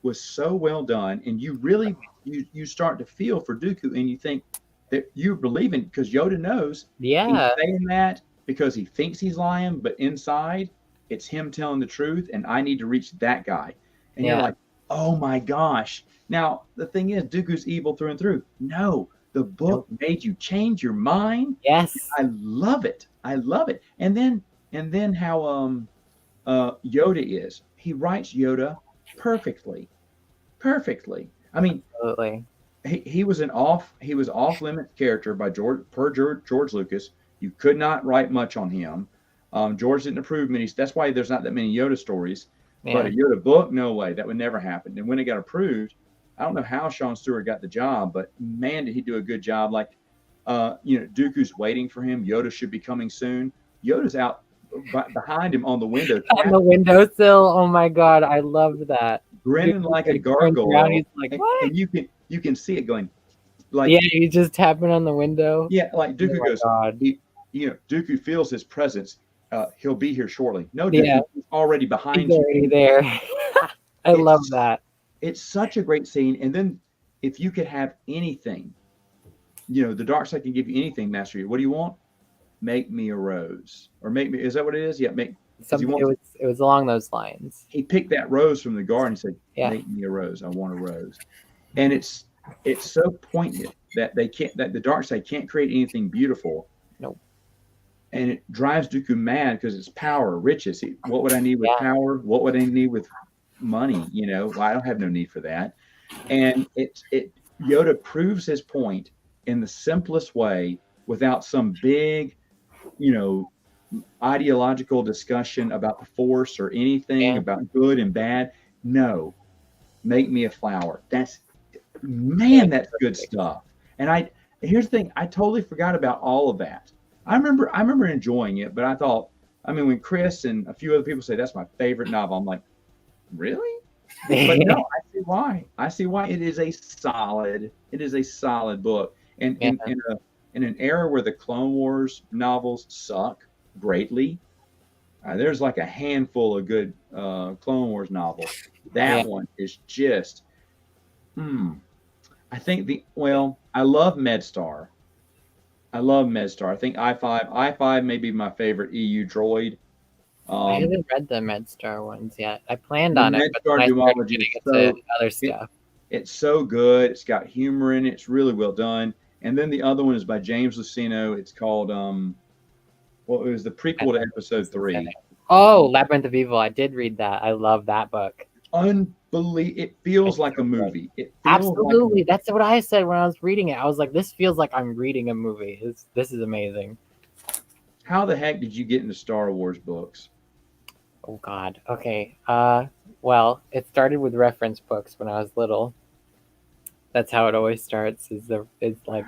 was so well done. And you really, you start to feel for Dooku, and you think that you're believing, because Yoda knows. Yeah. He's saying that because he thinks he's lying, but inside, it's him telling the truth, and I need to reach that guy. And you're like, oh my gosh, Now, the thing is, Dooku's evil through and through. No, the book made you change your mind. Yes. I love it. I love it. And then how Yoda is. He writes Yoda perfectly. Perfectly. I mean, Absolutely. he was off limits character by George Lucas. You could not write much on him. George didn't approve many. That's why there's not that many Yoda stories. But a Yeah. Yoda book, no way, that would never happen. And when it got approved, I don't know how Sean Stewart got the job, but man, did he do a good job. Like, Dooku's waiting for him. Yoda should be coming soon. Yoda's out behind him on the window, On the windowsill. Oh my god, I loved that. grinning Dude, like a he turns around, gargoyle. he's like, And, what? and you can see it going, like, Yeah, he's just tapping on the window. yeah, like Dooku Oh my goes, god. Dooku feels his presence. He'll be here shortly. No, Dooku, Yeah. he's already behind He's you. already there. I love that. It's such a great scene. And then if you could have anything, the dark side can give you anything, Master Yoda. What do you want? Make me a rose. Or make me, is that what it is? Yeah, It was along those lines. he picked that rose from the garden. He said, Yeah. make me a rose. I want a rose. And it's so poignant that the dark side can't create anything beautiful. Nope. And it drives Dooku mad because it's power, riches. What would I need with power? What would I need with money? Well, I don't have no need for that. And Yoda proves his point in the simplest way without some big, ideological discussion about the Force or anything about good and bad. No, make me a flower. That's good stuff. And here's the thing, I totally forgot about all of that. I remember enjoying it, but I thought, when Chris and a few other people say that's my favorite novel, I'm like, really? But no, I see why it is a solid book. And in an era where the Clone Wars novels suck greatly, there's like a handful of good Clone Wars novels. That one is just, I think I love MedStar. I think I5 may be my favorite EU droid. I haven't read the MedStar ones yet. I planned on it, but then I MedStar started duology getting is into other stuff. It's so good. It's got humor in it. It's really well done. And then the other one is by James Luceno. It's called it was the prequel to Episode 3. Oh, Labyrinth of Evil. I did read that. I love that book. Unbelievable. It feels like a movie. Absolutely. That's what I said when I was reading it. I was like, this feels like I'm reading a movie. This is amazing. How the heck did you get into Star Wars books? Oh God. Okay. Well, it started with reference books when I was little. That's how it always starts. It's like,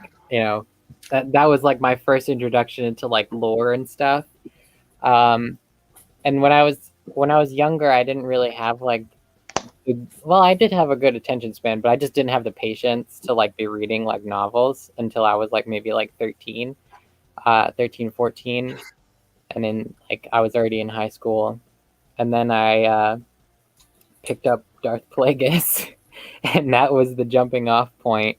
that was like my first introduction into like lore and stuff. And when I was younger, I didn't really have like, I did have a good attention span, but I just didn't have the patience to like be reading like novels until I was like maybe like 13, 14. And then like I was already in high school. And then I picked up Darth Plagueis, and that was the jumping off point.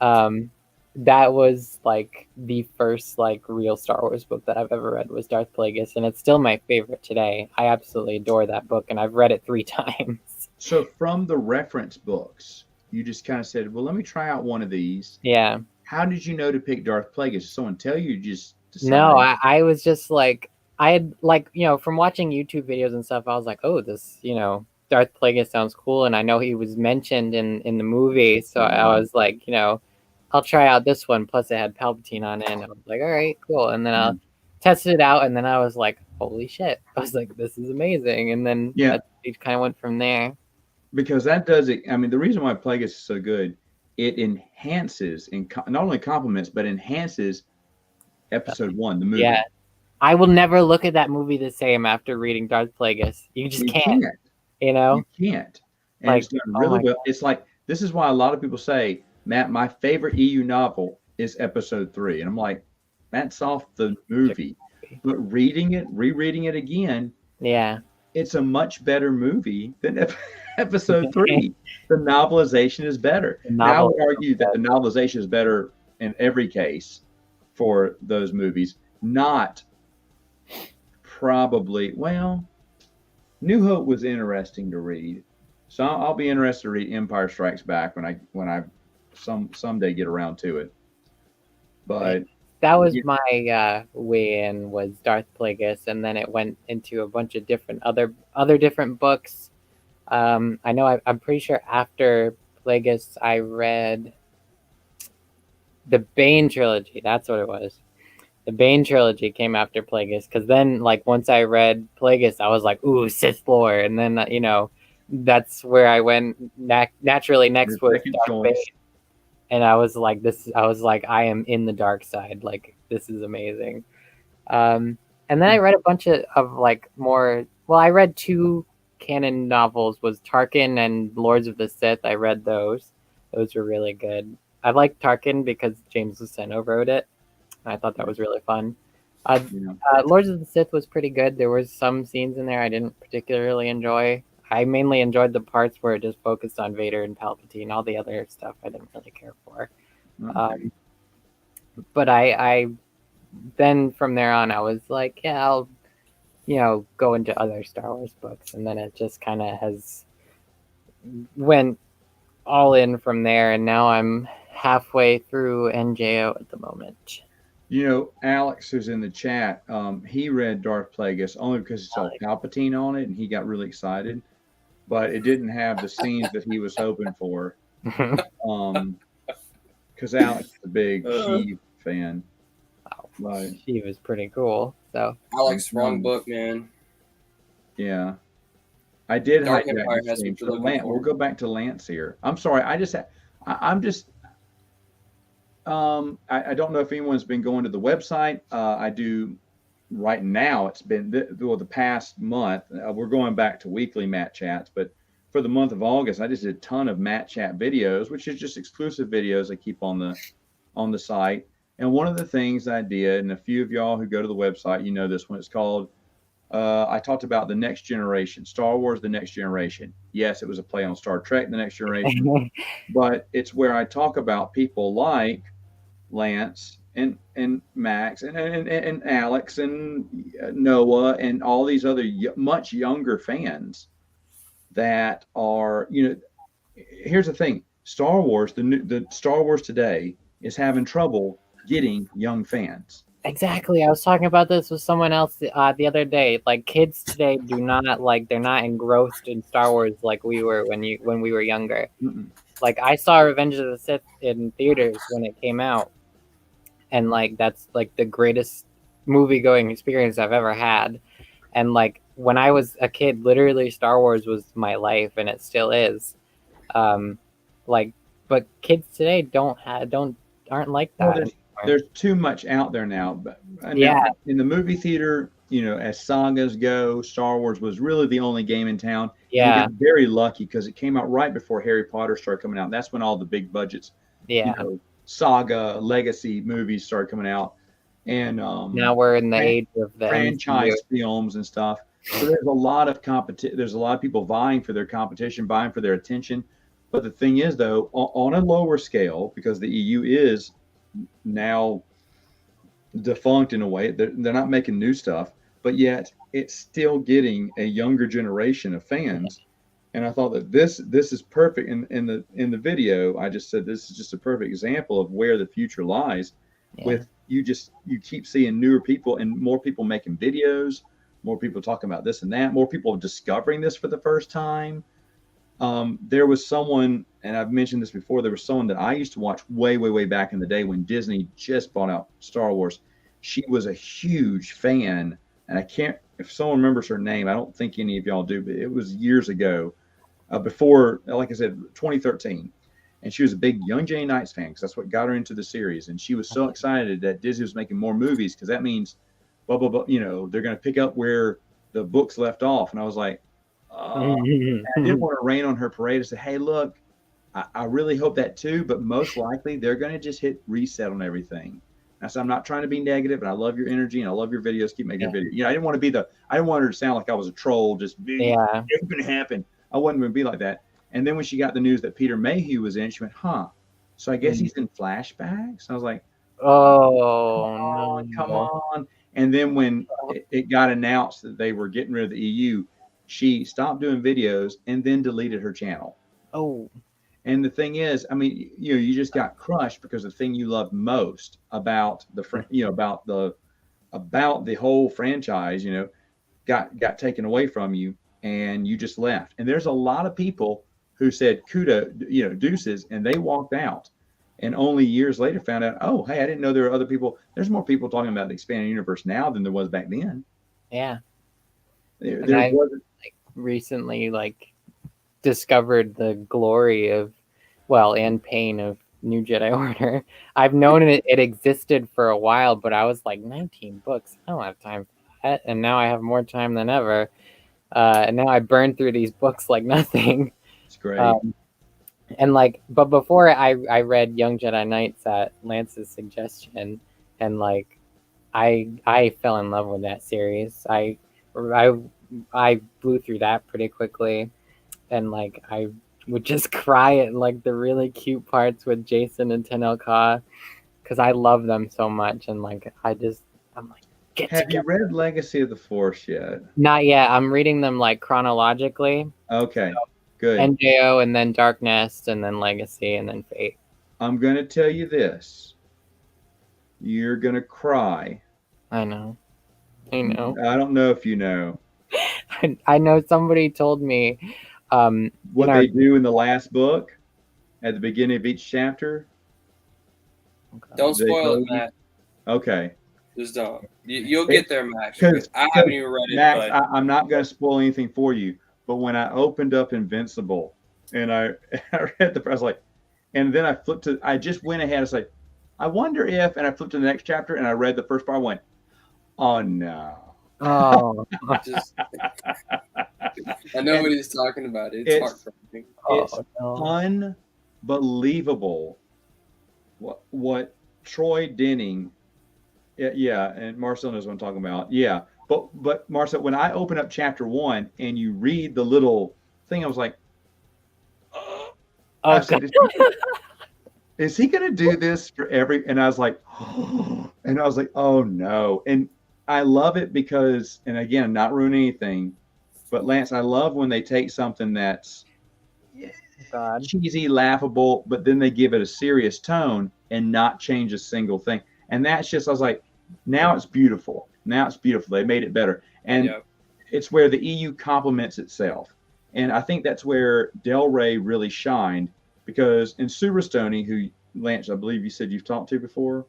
That was like the first like real Star Wars book that I've ever read was Darth Plagueis, and it's still my favorite today. I absolutely adore that book, and I've read it 3 times. So from the reference books, you just kind of said, well, let me try out one of these. Yeah. How did you know to pick Darth Plagueis? Did someone tell you? Just decided? No, I was just like, I had like, from watching YouTube videos and stuff, I was like, oh, this, Darth Plagueis sounds cool. And I know he was mentioned in the movie. So I was like, I'll try out this one. Plus it had Palpatine on it. And I was like, all right, cool. And then I tested it out. And then I was like, holy shit. I was like, this is amazing. And then it kind of went from there. Because that does it. The reason why Plagueis is so good, it enhances and not only complements, but enhances Episode 1, the movie. Yeah. I will never look at that movie the same after reading Darth Plagueis. You just can't. You can't. And it's done really well. God. It's like, this is why a lot of people say, Matt, my favorite EU novel is Episode 3. And I'm like, that's off the movie. But rereading it again, it's a much better movie than Episode 3. The novelization is better. Now I would argue that the novelization is better in every case for those movies. Not probably, New Hope was interesting to read. So I'll be interested to read Empire Strikes Back when I someday get around to it. But that was yeah, my way in, was Darth Plagueis, and then it went into a bunch of different other different books. I know I'm pretty sure after Plagueis I read the Bane trilogy. That's what it was. The Bane trilogy came after Plagueis, because then, like, once I read Plagueis, I was like, ooh, Sith lore, and then that's where I went. Naturally, your next was second Darth Bane, choice. and I was like, this. I was like, I am in the dark side. Like, this is amazing. And then I read a bunch of like more. Well, I read two canon novels. Was Tarkin and Lords of the Sith. I read those. Those were really good. I liked Tarkin because James Luceno wrote it. I thought that was really fun. You know, Lords of the Sith was pretty good. There was some scenes in there I didn't particularly enjoy. I mainly enjoyed the parts where it just focused on Vader and Palpatine. All the other stuff I didn't really care for. okay. But I then from there on I was like, yeah, I'll go into other Star Wars books, and then it just kind of has went all in from there, and now I'm halfway through NJO at the moment. Alex, who's in the chat, he read Darth Plagueis only because he saw Palpatine on it and he got really excited, but it didn't have the scenes that he was hoping for. Because Alex is a big Sheev fan. But She was pretty cool. So Alex, wrong book, man. yeah, I did Dark hijack Empire the has stream. what you're So looking Lance, for. we'll go back to Lance here. I'm sorry, I'm just I don't know if anyone's been going to the website. I do right now. It's been the past month. We're going back to weekly Matt chats, but for the month of August, I just did a ton of Matt chat videos, which is just exclusive videos I keep on the site. And one of the things I did, and a few of y'all who go to the website, you know this one. It's called. I talked about the next generation, Star Wars, the next generation. Yes, it was a play on Star Trek, the next generation, but it's where I talk about people like Lance and Max and Alex and Noah and all these other much younger fans that are, here's the thing. Star Wars, the Star Wars today is having trouble getting young fans. exactly, I was talking about this with someone else the other day. Like, kids today do not, like, they're not engrossed in Star Wars like we were when we were younger. Mm-mm. Like, I saw Revenge of the Sith in theaters when it came out, and like that's like the greatest movie going experience I've ever had. And like when I was a kid, literally Star Wars was my life, and it still is. Um, like, but kids today aren't like Well, that anymore. there's too much out there now. But now Yeah, in the movie theater, as sagas go, Star Wars was really the only game in town. And we yeah, got very lucky because it came out right before Harry Potter started coming out. And that's when all the big budgets, yeah. saga legacy movies started coming out, and Now we're in the fran- age of the MCU. franchise films and stuff. So there's a lot of competition. There's a lot of people vying for their competition, vying for their attention. But the thing is, though, on a lower scale, because the EU is now defunct in a way. They're not making new stuff, but yet it's still getting a younger generation of fans. And I thought that this is perfect. In the video, I just said this is just a perfect example of where the future lies. Yeah. With you keep seeing newer people and more people making videos, more people talking about this and that, more people discovering this for the first time. There was someone, and I've mentioned this before, there was someone that I used to watch way, way, way back in the day when Disney just bought out Star Wars. She was a huge fan, and I can't, if someone remembers her name, I don't think any of y'all do, but it was years ago, before, like I said, 2013. And she was a big Young Jane Knights fan because that's what got her into the series. And she was so excited that Disney was making more movies because that means, blah, blah, blah, they're going to pick up where the books left off. And I was like, I didn't want to rain on her parade and say, hey, look, I really hope that too, but most likely they're going to just hit reset on everything. And I said, I'm not trying to be negative, and I love your energy and I love your videos. Keep making videos. I didn't want her to sound like I was a troll. Just it's going to happen. I wasn't going to be like that. And then when she got the news that Peter Mayhew was in, she went, huh? So I guess he's in flashbacks. I was like, oh, come on. And then when it got announced that they were getting rid of the EU, she stopped doing videos and then deleted her channel. Oh, And the thing is, I mean, you just got crushed because the thing you love most about about the whole franchise, got taken away from you, and you just left. And there's a lot of people who said deuces, and they walked out, and only years later found out, oh, hey, I didn't know there were other people. There's more people talking about the expanded universe now than there was back then. yeah. There I wasn't. recently discovered the glory of, and pain of New Jedi Order. I've known it existed for a while, but I was like, 19 books. I don't have time for that. And now I have more time than ever. And now I burn through these books like nothing. It's great. And but before I read Young Jedi Knights at Lance's suggestion, and I fell in love with that series. I blew through that pretty quickly, and I would just cry at the really cute parts with Jason and Tenel Ka, because I love them so much, and I'm like, get Have together. you read Legacy of the Force yet? Not yet. I'm reading them chronologically. Okay, good. NJO, and then Dark Nest, and then Legacy, and then Fate. I'm going to tell you this. You're going to cry. I know. I know. I don't know if you know. I know somebody told me what they do in the last book at the beginning of each chapter. Don't spoil it, Matt. Okay. Just don't. You'll get there, Max. I haven't even read it. Max, but... I'm not going to spoil anything for you. But when I opened up Invincible and I read the, I was like, and then I just went ahead and said, I wonder if, and I flipped to the next chapter and I read the first part. I went, oh no. Oh. I know what he's talking about. It's heartbreaking. It's unbelievable what Troy Denning, and Marcel knows what I'm talking about. Yeah, but Marcel, when I open up chapter 1 and you read the little thing, I was like, I said, is he going to do this for every? And I was like, oh no. And I love it because, and again, not ruin anything, but Lance, I love when they take something that's cheesy, laughable, but then they give it a serious tone and not change a single thing. And that's just, I was like, now it's beautiful. Now it's beautiful. They made it better. And it's where the EU complements itself. And I think that's where Del Rey really shined, because in Sue Rustoni, who, Lance, I believe you said you've talked to before?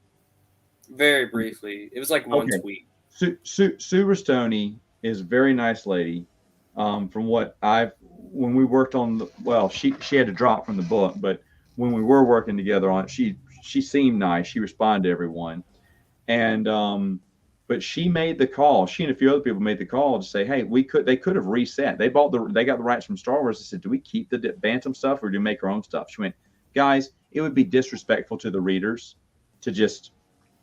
Very briefly. It was like one tweet. Sue Rustoni is a very nice lady. From what when we worked on she had to drop from the book, but when we were working together on it, she seemed nice. She responded to everyone. And but she made the call. She and a few other people made the call to say, hey, they could have reset. They got the rights from Star Wars. They said, do we keep the Bantam stuff or do we make our own stuff? She went, guys, it would be disrespectful to the readers to just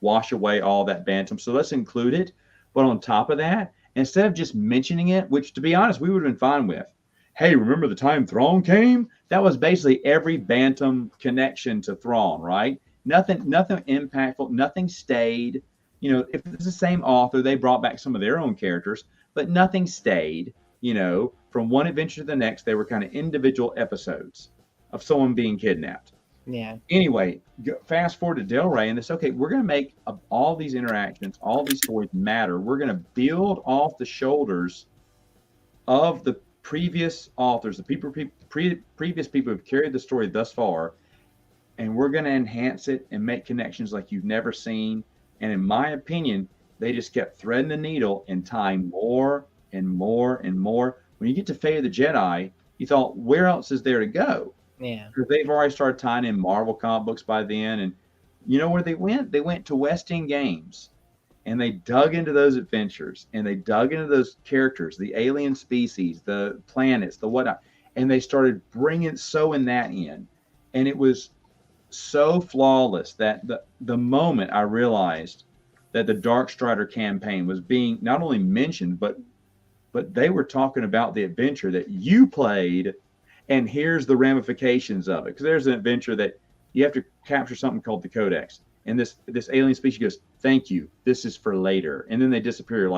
wash away all that Bantam. So let's include it. But on top of that, instead of just mentioning it, which to be honest, we would have been fine with. Hey, remember the time Thrawn came? That was basically every Bantam connection to Thrawn, right? Nothing impactful, nothing stayed. If it's the same author, they brought back some of their own characters, but nothing stayed. From one adventure to the next, they were kind of individual episodes of someone being kidnapped. Yeah. Anyway, fast forward to Del Rey, and it's okay. We're going to make all these interactions, all these stories matter. We're going to build off the shoulders of the previous authors, the previous people who've carried the story thus far, and we're going to enhance it and make connections like you've never seen. And in my opinion, they just kept threading the needle and tying more and more and more. When you get to Fate of the Jedi, you thought, where else is there to go? Yeah. Because they've already started tying in Marvel comic books by then. And you know where they went? They went to West End Games. And they dug into those adventures. And they dug into those characters, the alien species, the planets, the whatnot. And they started sewing that in. And it was so flawless that the moment I realized that the Dark Strider campaign was being not only mentioned, but they were talking about the adventure that you played, and here's the ramifications of it. Because there's an adventure that you have to capture something called the Codex, and this alien species goes, "Thank you, this is for later," and then they disappear.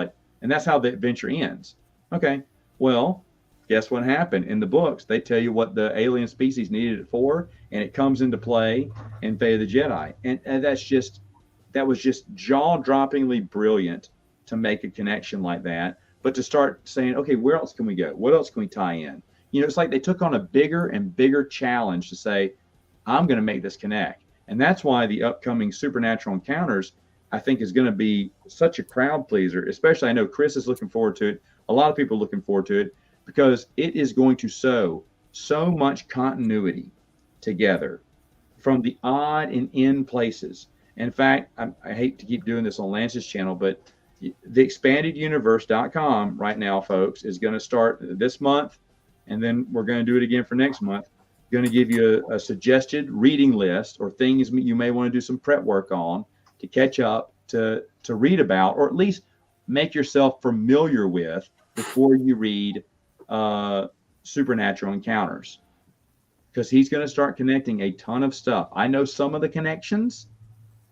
And that's how the adventure ends. Okay, well, guess what happened? In the books, they tell you what the alien species needed it for, and it comes into play in Fate of the Jedi. And that was just jaw-droppingly brilliant to make a connection like that. But to start saying, okay, where else can we go? What else can we tie in? It's like they took on a bigger and bigger challenge to say, I'm going to make this connect. And that's why the upcoming Supernatural Encounters, I think, is going to be such a crowd pleaser, especially I know Chris is looking forward to it. A lot of people are looking forward to it because it is going to sow so much continuity together from the odd and in places. In fact, I hate to keep doing this on Lance's channel, but the expandeduniverse.com right now, folks, is going to start this month, and then we're going to do it again for next month. Going to give you a suggested reading list or things you may want to do some prep work on to catch up, to read about, or at least make yourself familiar with before you read Supernatural Encounters. Because he's going to start connecting a ton of stuff. I know some of the connections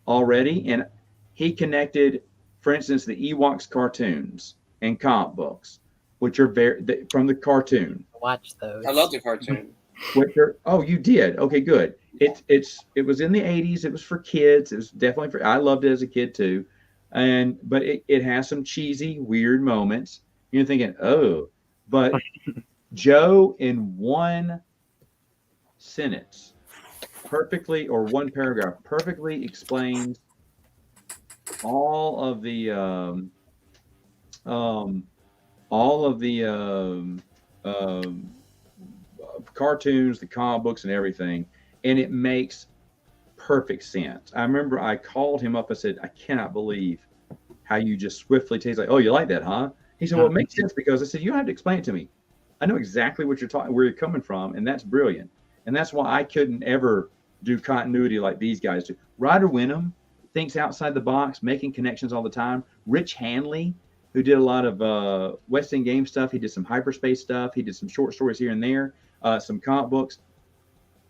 already, and he connected, for instance, the Ewoks cartoons and comic books, which are from the cartoon. Watch those. I love the cartoon. Oh, you did? Okay, good. It was in the 80s. It was for kids. It was definitely I loved it as a kid too. But it has some cheesy, weird moments. You're thinking, oh, but Joe in one sentence perfectly, or one paragraph perfectly explains all of the cartoons, the comic books, and everything, and it makes perfect sense. I remember I called him up. I said, I cannot believe how you just swiftly taste like, oh, you like that, huh? He said, well, it makes sense because I said, you don't have to explain it to me. I know exactly what you're talking, where you're coming from, and that's brilliant. And that's why I couldn't ever do continuity like these guys do. Ryder Wenham thinks outside the box, making connections all the time. Rich Hanley, who did a lot of West End game stuff. He did some hyperspace stuff. He did some short stories here and there, some comic books.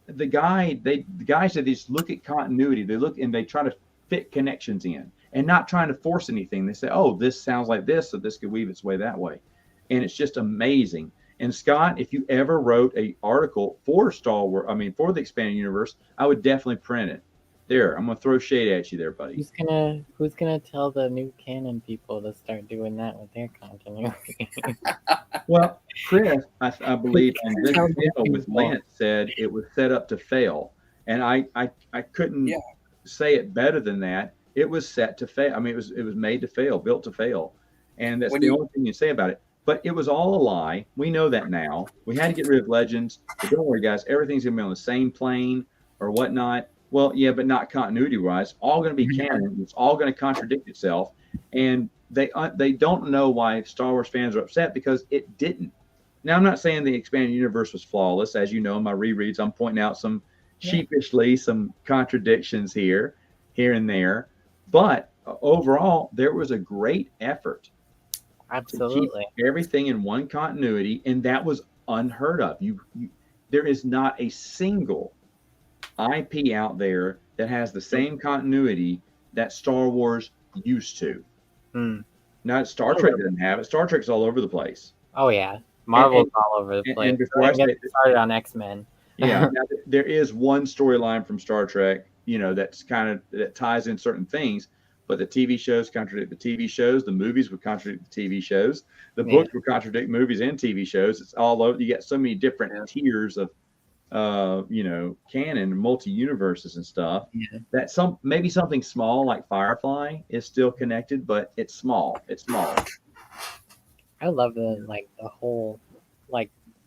The guys that just look at continuity. They look and they try to fit connections in, and not trying to force anything. They say, oh, this sounds like this, so this could weave its way that way. And it's just amazing. And Scott, if you ever wrote an article for Star Wars, for the Expanded Universe, I would definitely print it. There, I'm gonna throw shade at you there, buddy. Who's gonna tell the new canon people to start doing that with their continuity? Well, Chris, I believe on this channel with Lance said it was set up to fail, and I couldn't say it better than that. It was set to fail. It was made to fail, built to fail, and that's the only thing you say about it. But it was all a lie. We know that now. We had to get rid of Legends. But don't worry, guys. Everything's going to be on the same plane or whatnot. Well, yeah, but not continuity-wise. All going to be canon. It's all going to contradict itself. And they don't know why Star Wars fans are upset, because it didn't. Now, I'm not saying the Expanded Universe was flawless. As you know, in my rereads, I'm pointing out some sheepishly some contradictions here and there. But overall, there was a great effort. Absolutely. To keep everything in one continuity, and that was unheard of. There is not a single IP out there that has the same continuity that Star Wars used to. Now, Star Trek doesn't have it. Star Trek's all over the place. Oh yeah, Marvel's all over the place. And before I get started on X-Men. Yeah, now, there is one storyline from Star Trek, that's that ties in certain things. But the TV shows contradict the TV shows. The movies would contradict the TV shows. The books would contradict movies and TV shows. It's all over. You get so many different tiers of, canon, multi-universes and stuff. Yeah. That maybe something small like Firefly is still connected, but it's small. It's small. I love the whole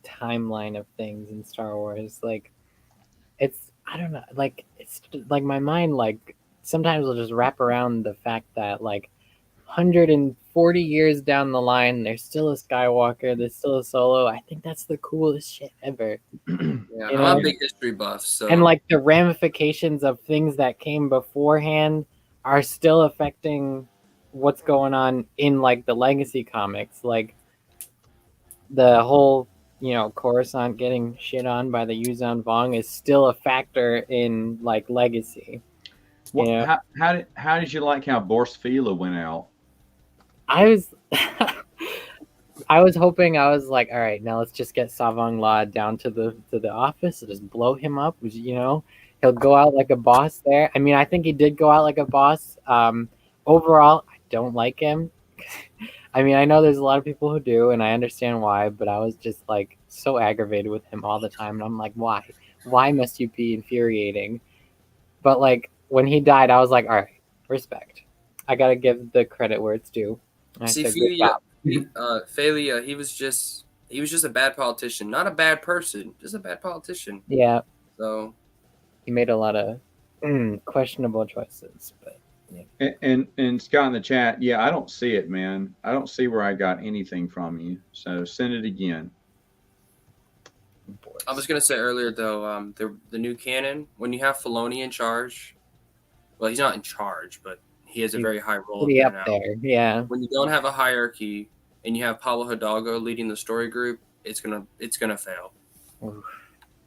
timeline of things in Star Wars. It's my mind sometimes will just wrap around the fact that 140 years down the line, there's still a Skywalker, there's still a Solo. I think that's the coolest shit ever. Yeah, I'm a big history buff, so and the ramifications of things that came beforehand are still affecting what's going on in the legacy comics, the whole Coruscant getting shit on by the Yuzan Vong is still a factor in legacy. Well, how did you like how Borsfila went out? I I was hoping, I was like, all right, now let's just get Savang La down to the office and just blow him up. You know, he'll go out like a boss there. I mean, I think he did go out like a boss. Overall, I don't like him. I mean, I know there's a lot of people who do, and I understand why, but I was just like so aggravated with him all the time, and I'm like, why? Why must you be infuriating? But like when he died, I was like, all right, respect. I gotta give the credit where it's due. And I See, said, good job. Phelia, he was just a bad politician, not a bad person, just a bad politician. Yeah, So he made a lot of questionable choices, but And Scott in the chat, yeah, I don't see it, man. I don't see where I got anything from you. So send it again. I was gonna say earlier though, the new canon, when you have Filoni in charge, well, he's not in charge, but he has a very high role pretty there up now. there. Yeah, When you don't have a hierarchy and you have Pablo Hidalgo leading the story group, it's gonna fail. Oof.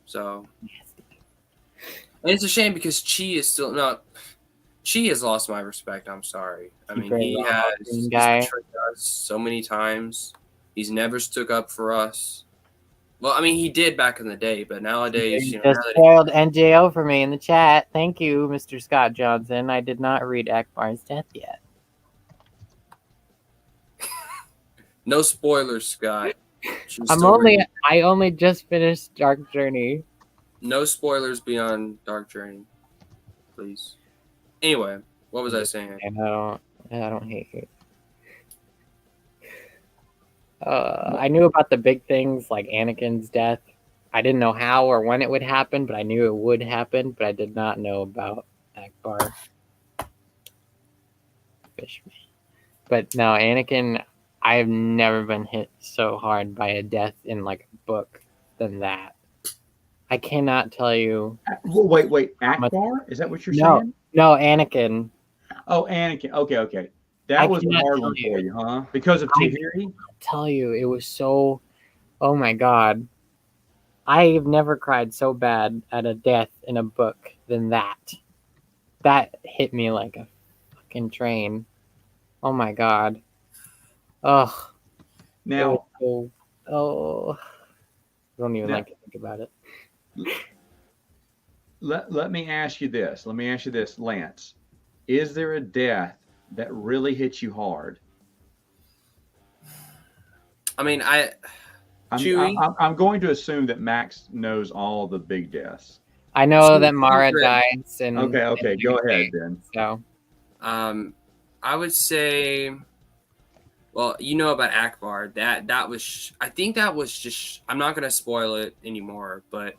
So, and it's a shame because Chi has lost my respect. I'm sorry. I mean, he's betrayed us so many times. He's never stood up for us. Well, I mean, he did back in the day, but nowadays, you just spoiled NJO for me in the chat. Thank you, Mr. Scott Johnson. I did not read Akbar's death yet. No spoilers, Scott. I only just finished Dark Journey. No spoilers beyond Dark Journey, please. Anyway, what was I saying? I don't hate you. I knew about the big things like Anakin's death. I didn't know how or when it would happen, but I knew it would happen. But I did not know about Akbar. Fish me. But no, Anakin. I've never been hit so hard by a death in like a book than that. I cannot tell you. Wait, Akbar? Is that what you're saying? No, Anakin. Oh, Anakin. Okay. That was a hard one for you, huh? Because of Tahiri? Tell you, it was so. Oh my god. I've never cried so bad at a death in a book than that. That hit me like a fucking train. Oh my god. Ugh. Now, I don't even like to think about it. Let me ask you this. Lance. Is there a death that really hits you hard? I mean, I'm going to assume that Max knows all the big deaths. I know that Mara dies. Okay. Go ahead then. So, I would say, well, you know about Akbar. That was, I think that was just. I'm not gonna spoil it anymore, but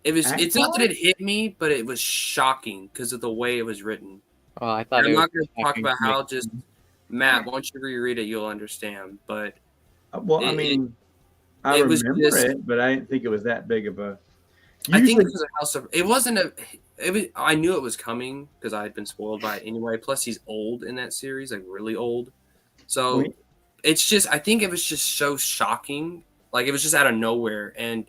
it was. Akbar? It's not that it hit me, but it was shocking because of the way it was written. Well, I thought I'm not gonna talk about how. Just Matt, once you reread it, you'll understand. But well, I mean, I remember it, but I didn't think it was that big of a. I think it was a house of. It wasn't a. It was. I knew it was coming because I had been spoiled by it anyway. Plus, he's old in that series, like really old. So it's just. I think it was just so shocking. Like it was just out of nowhere, and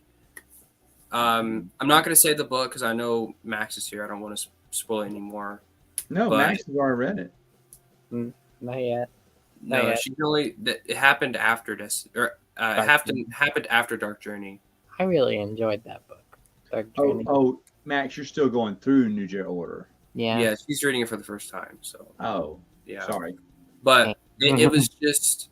I'm not going to say the book because I know Max is here. I don't want to spoil anymore. No, Max has already read it. Not yet. No, she only. It happened after this, or happened after Dark Journey. I really enjoyed that book. Dark Journey. Oh, Max, you're still going through New Jedi Order. Yeah. Yeah, she's reading it for the first time. So. Oh. Yeah. Sorry. But it was just.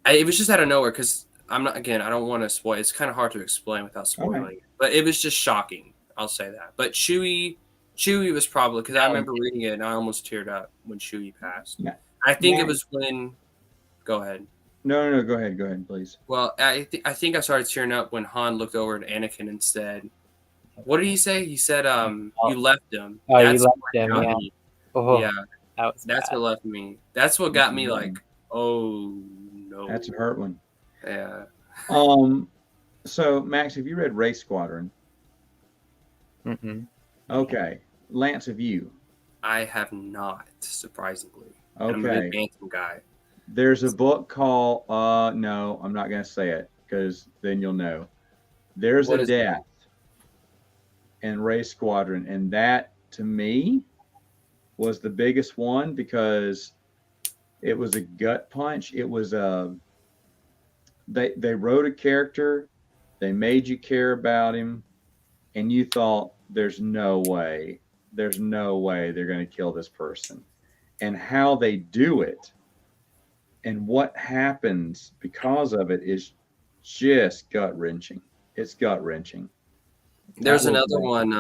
It was just out of nowhere because I'm not. Again, I don't want to spoil. It's kind of hard to explain without spoiling it. But it was just shocking. I'll say that. But Chewie was probably because I remember reading it and I almost teared up when Chewie passed. Yeah. I think it was when. Go ahead. No. Go ahead, please. Well, I think I started tearing up when Han looked over at Anakin and said, "What did he say?" He said, "You left him." Oh, you left him. Yeah. Oh, yeah. That's what left me. That's what got me like, oh no. That's a hurt one. Yeah. So Max, have you read Race Squadron? Mm-hmm. Okay. Lance, have you? I have not, surprisingly. Okay. I'm a big Phantom guy. There's a book called no, I'm not gonna say it because then you'll know. There's a death in Race Squadron, and that to me was the biggest one because it was a gut punch. It was they wrote a character, they made you care about him, and you thought, there's no way they're going to kill this person. And how they do it and what happens because of it is just gut wrenching. It's gut wrenching. There's another one.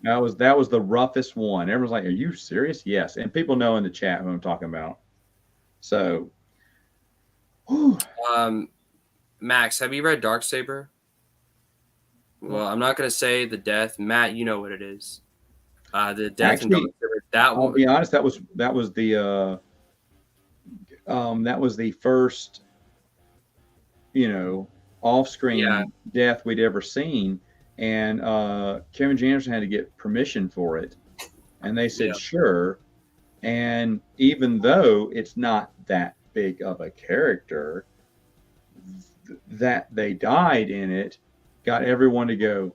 That was the roughest one. Everyone's like, "Are you serious?" Yes, and people know in the chat who I'm talking about. So, Max, have you read Darksaber? Well, I'm not going to say the death. Matt, you know what it is. The death in Darksaber. I'll be honest. That was the first, off-screen death we'd ever seen, and Kevin Janderson had to get permission for it, and they said sure. And even though it's not that big of a character, that they died in it got everyone to go.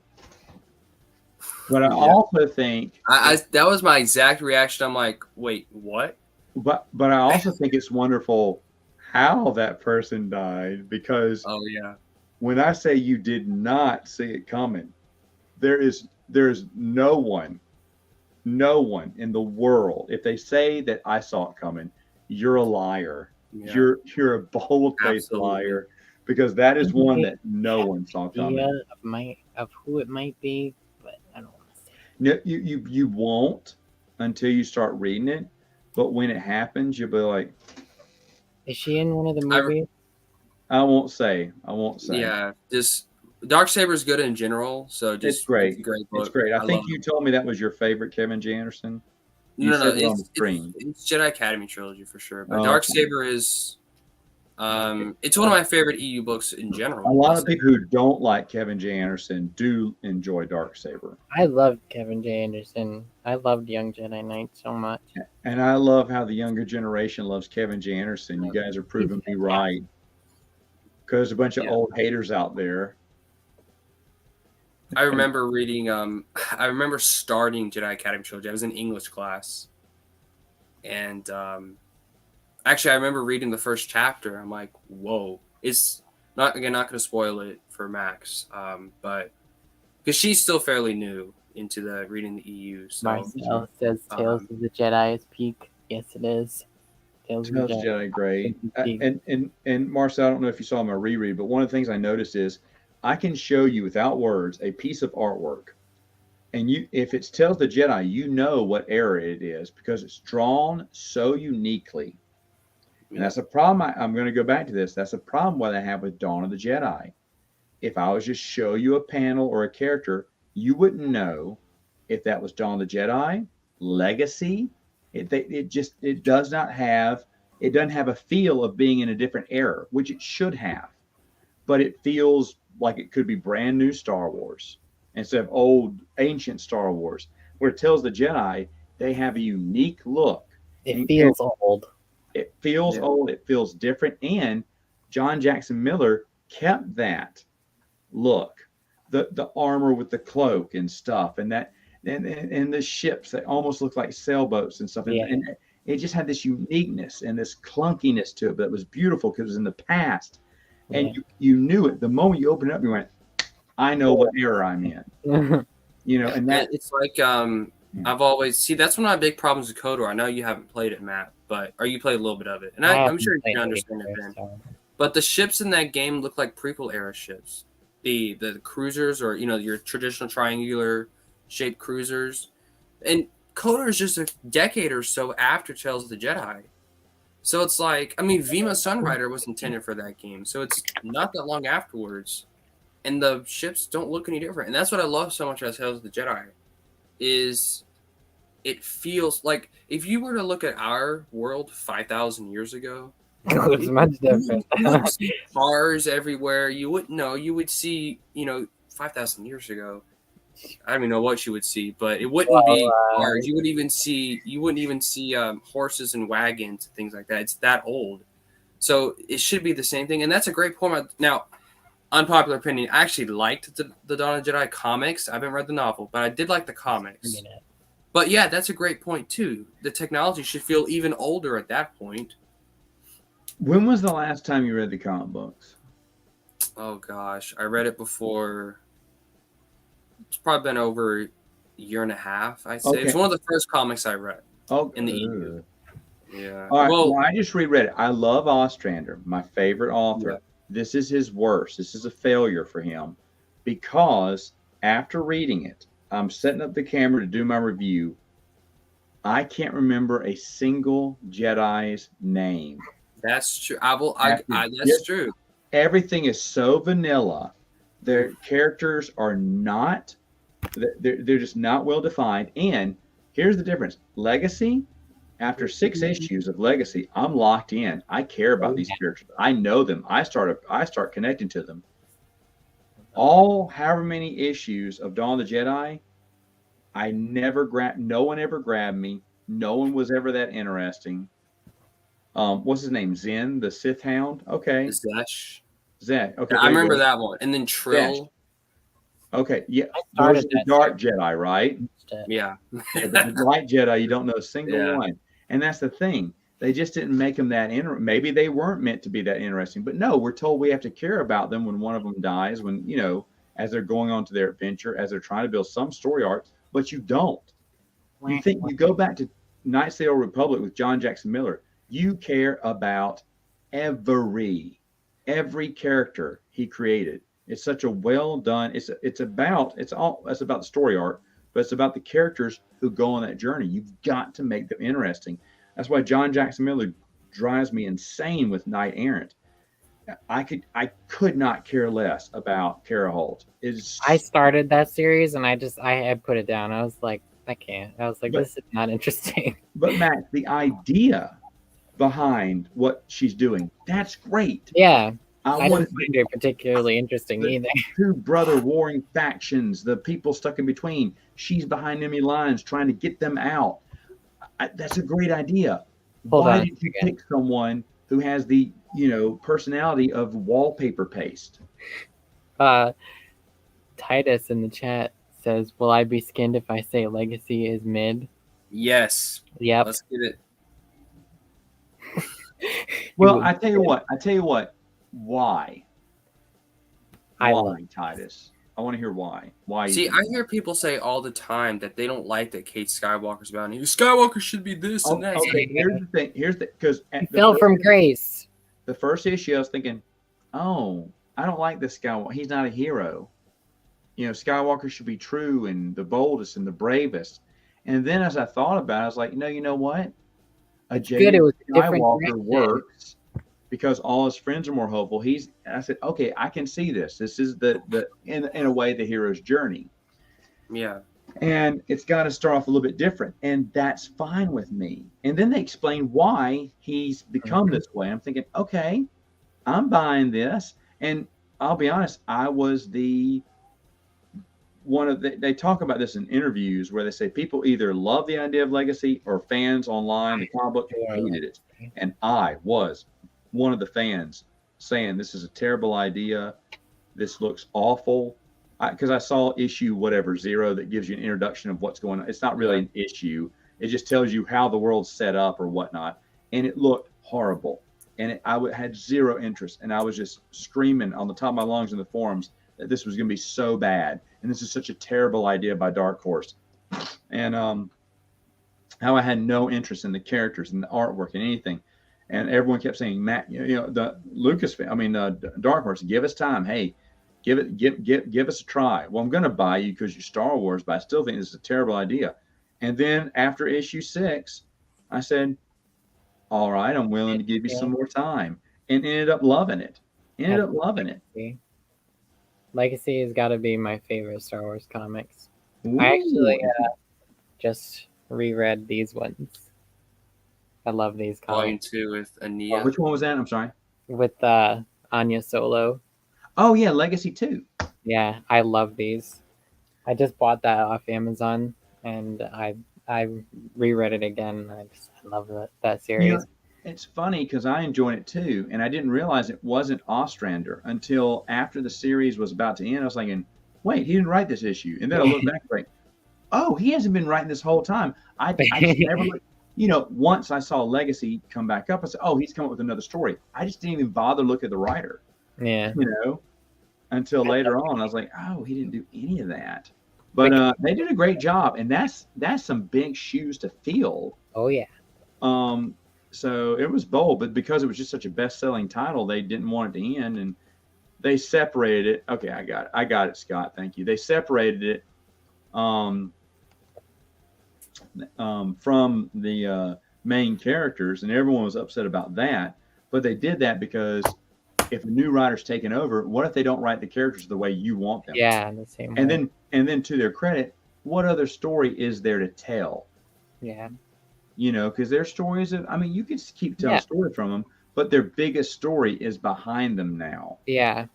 But I also think that was my exact reaction. I'm like, wait, what? But I also think it's wonderful how that person died, because when I say you did not see it coming, there's no one in the world. If they say that I saw it coming, you're a liar. Yeah. You're a bold-faced liar, because that is one that no one saw coming. Of who it might be, but I don't want to say. No, you won't until you start reading it. But when it happens, you'll be like, "Is she in one of the movies?" I won't say. Yeah, just Darksaber is good in general. So just it's great. It's a great book. It's great. I think you told me that was your favorite Kevin Janderson. No, it's Jedi Academy trilogy for sure. But Darksaber is, it's one of my favorite EU books in general. A lot of people who don't like Kevin J. Anderson do enjoy Darksaber. I loved Kevin J. Anderson. I loved Young Jedi Knight so much. And I love how the younger generation loves Kevin J. Anderson. You guys are proving me right. Because there's a bunch of old haters out there. I remember reading, I remember starting Jedi Academy trilogy. I was in English class. And actually, I remember reading the first chapter. I'm like, whoa. It's not going to spoil it for Max. But because she's still fairly new into reading the EU. So, Marcel says Tales of the Jedi is peak. Yes, it is. Tales of the Jedi, great. And Marcel, I don't know if you saw my reread, but one of the things I noticed is I can show you without words a piece of artwork. And if it's Tales of the Jedi, you know what era it is because it's drawn so uniquely. And that's a problem. I'm going to go back to this. That's a problem what I have with Dawn of the Jedi. If I was just show you a panel or a character, you wouldn't know if that was Dawn of the Jedi, Legacy. It doesn't have a feel of being in a different era, which it should have. But it feels like it could be brand new Star Wars instead of old ancient Star Wars. Where Tales of the Jedi, they have a unique look. It feels old. It feels old. It feels different. And John Jackson Miller kept that look, the armor with the cloak and stuff, and that, and the ships that almost look like sailboats and stuff. And it just had this uniqueness and this clunkiness to it, but it was beautiful because it was in the past. And you knew it. The moment you opened it up, you went, I know what era I'm in. And that it's like I've always that's one of my big problems with KOTOR. I know you haven't played it, Matt, or you played a little bit of it, and I'm sure you can understand it then. But the ships in that game look like prequel era ships. The cruisers, or your traditional triangular shaped cruisers, and KOTOR is just a decade or so after Tales of the Jedi. So it's like, Vima Sunrider was intended for that game, so it's not that long afterwards, and the ships don't look any different. And that's what I love so much about Tales of the Jedi, is it feels like if you were to look at our world 5,000 years ago, it was much different. You would see cars everywhere. You wouldn't know. You would see, 5,000 years ago, I don't even know what you would see, but it wouldn't be cars. You wouldn't even see horses and wagons and things like that. It's that old. So it should be the same thing. And that's a great point. Now, unpopular opinion, I actually liked the Dawn of the Jedi comics. I haven't read the novel, but I did like the comics. But yeah, that's a great point too. The technology should feel even older at that point. When was the last time you read the comic books? Oh gosh, I read it before. It's probably been over a year and a half, I'd say. Okay. It's one of the first comics I read Oh, in the EU. Yeah. all right. Well, Well, I just reread it. I love Ostrander, my favorite author. yeah. This is his worst. This is a failure for him because after reading it, I'm setting up the camera to do my review. I can't remember a single Jedi's name. That's true. I will. After That's true. everything is so vanilla. Their characters are not. They're just not well defined. And here's the difference: Legacy. After 6 issues of Legacy, I'm locked in. I care about these characters. I know them. I start connecting to them. All however many issues of Dawn of the Jedi, I never grabbed. No one ever grabbed me. No one was ever that interesting. What's his name? Zen, the Sith Hound. Okay, Zesh. Zach. Okay, I there you remember go. that one. And then Trill. Okay, yeah, I those started are the that Dark Jedi, right? Yeah. The Light Jedi, you don't know a single Yeah. one, and that's the thing. They just didn't make them that maybe they weren't meant to be that interesting, but no, we're told we have to care about them when one of them dies, when as they're going on to their adventure, as they're trying to build some story arc, but you don't. You think you go back to Knights of the Old Republic with John Jackson Miller, you care about every character he created. It's such a well done. It's about the story arc, but it's about the characters who go on that journey. You've got to make them interesting. That's why John Jackson Miller drives me insane with Knight Errant. I could not care less about Kara Holt. I started that series and I put it down. I was like, I can't. I was like, this is not interesting. But Max, the idea behind what she's doing, that's great. Yeah. I don't find it particularly interesting either. Two brother warring factions, the people stuck in between. She's behind enemy lines trying to get them out. That's a great idea. Why did you pick someone who has the personality of wallpaper paste? Titus in the chat says, "Will I be skinned if I say Legacy is mid?" Yes. Yep. Let's get it. Well, I tell you what. Why? Why, Titus? I want to hear why. Why? See, I hear people say all the time that they don't like that Kate Skywalker's bounty. Skywalker should be this and that. Okay, here's the thing. Because he fell from grace. The first issue, I was thinking, oh, I don't like this Skywalker. He's not a hero. Skywalker should be true and the boldest and the bravest. And then as I thought about it, I was like, no, you know what? Skywalker works because all his friends are more hopeful. I said, okay, I can see this. This is in a way the hero's journey. Yeah. And it's got to start off a little bit different, and that's fine with me. And then they explain why he's become this way. I'm thinking, okay, I'm buying this. And I'll be honest, I was they talk about this in interviews where they say people either love the idea of Legacy or fans online, the comic book hated it. And I was one of the fans saying this is a terrible idea. This looks awful. Because I saw issue 0 that gives you an introduction of what's going on. It's not really an issue. It just tells you how the world's set up or whatnot. And it looked horrible. And I had zero interest. And I was just screaming on the top of my lungs in the forums that this was going to be so bad. And this is such a terrible idea by Dark Horse. And how I had no interest in the characters and the artwork and anything. And everyone kept saying, Matt, Dark Horse, give us time. Hey, give us a try. Well, I'm going to buy you because you're Star Wars, but I still think this is a terrible idea. And then after issue 6, I said, all right, I'm willing to give you some more time, and ended up loving it. Legacy has got to be my favorite Star Wars comics. Ooh. I actually just reread these ones. I love these comics. Volume 2 with Ania. Which one was that? I'm sorry. With Anya Solo. Oh yeah, Legacy 2. Yeah, I love these. I just bought that off Amazon, and I reread it again. I love that series. It's funny because I enjoyed it too, and I didn't realize it wasn't Ostrander until after the series was about to end. I was thinking, wait, he didn't write this issue, and then I looked back like, oh, he hasn't been writing this whole time. I just never looked. Once I saw Legacy come back up, I said, oh, he's come up with another story. I just didn't even bother look at the writer. Yeah. until later on. I was like, oh, he didn't do any of that. But they did a great job, and that's some big shoes to fill. Oh yeah. So it was bold, but because it was just such a best-selling title, they didn't want it to end, and they separated it. Okay, I got it, Scott. Thank you. They separated it from the main characters, and everyone was upset about that. But they did that because if a new writer's taken over, what if they don't write the characters the way you want them? Yeah, the same way. And then to their credit, what other story is there to tell? Yeah. You know, because their stories you could keep telling stories from them, but their biggest story is behind them now. Yeah.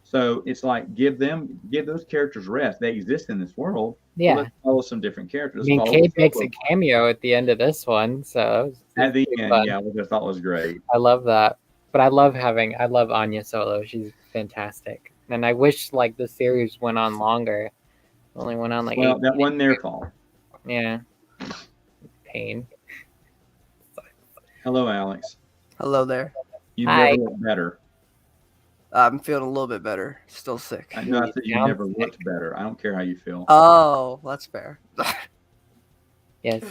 So it's like give those characters rest. They exist in this world. Yeah. Let's follow some different characters. I mean, Kate makes a cameo at the end of this one, so at the end, fun. Yeah, which I thought was great. I love that. But I love Anya Solo. She's fantastic. And I wish like the series went on longer. Only went on like that wasn't their fault. Yeah. Pain. Hello, Alex. Hello there. You never looked better. I'm feeling a little bit better. Still sick. I know. I said you never looked better. I don't care how you feel. Oh, that's fair. Yes,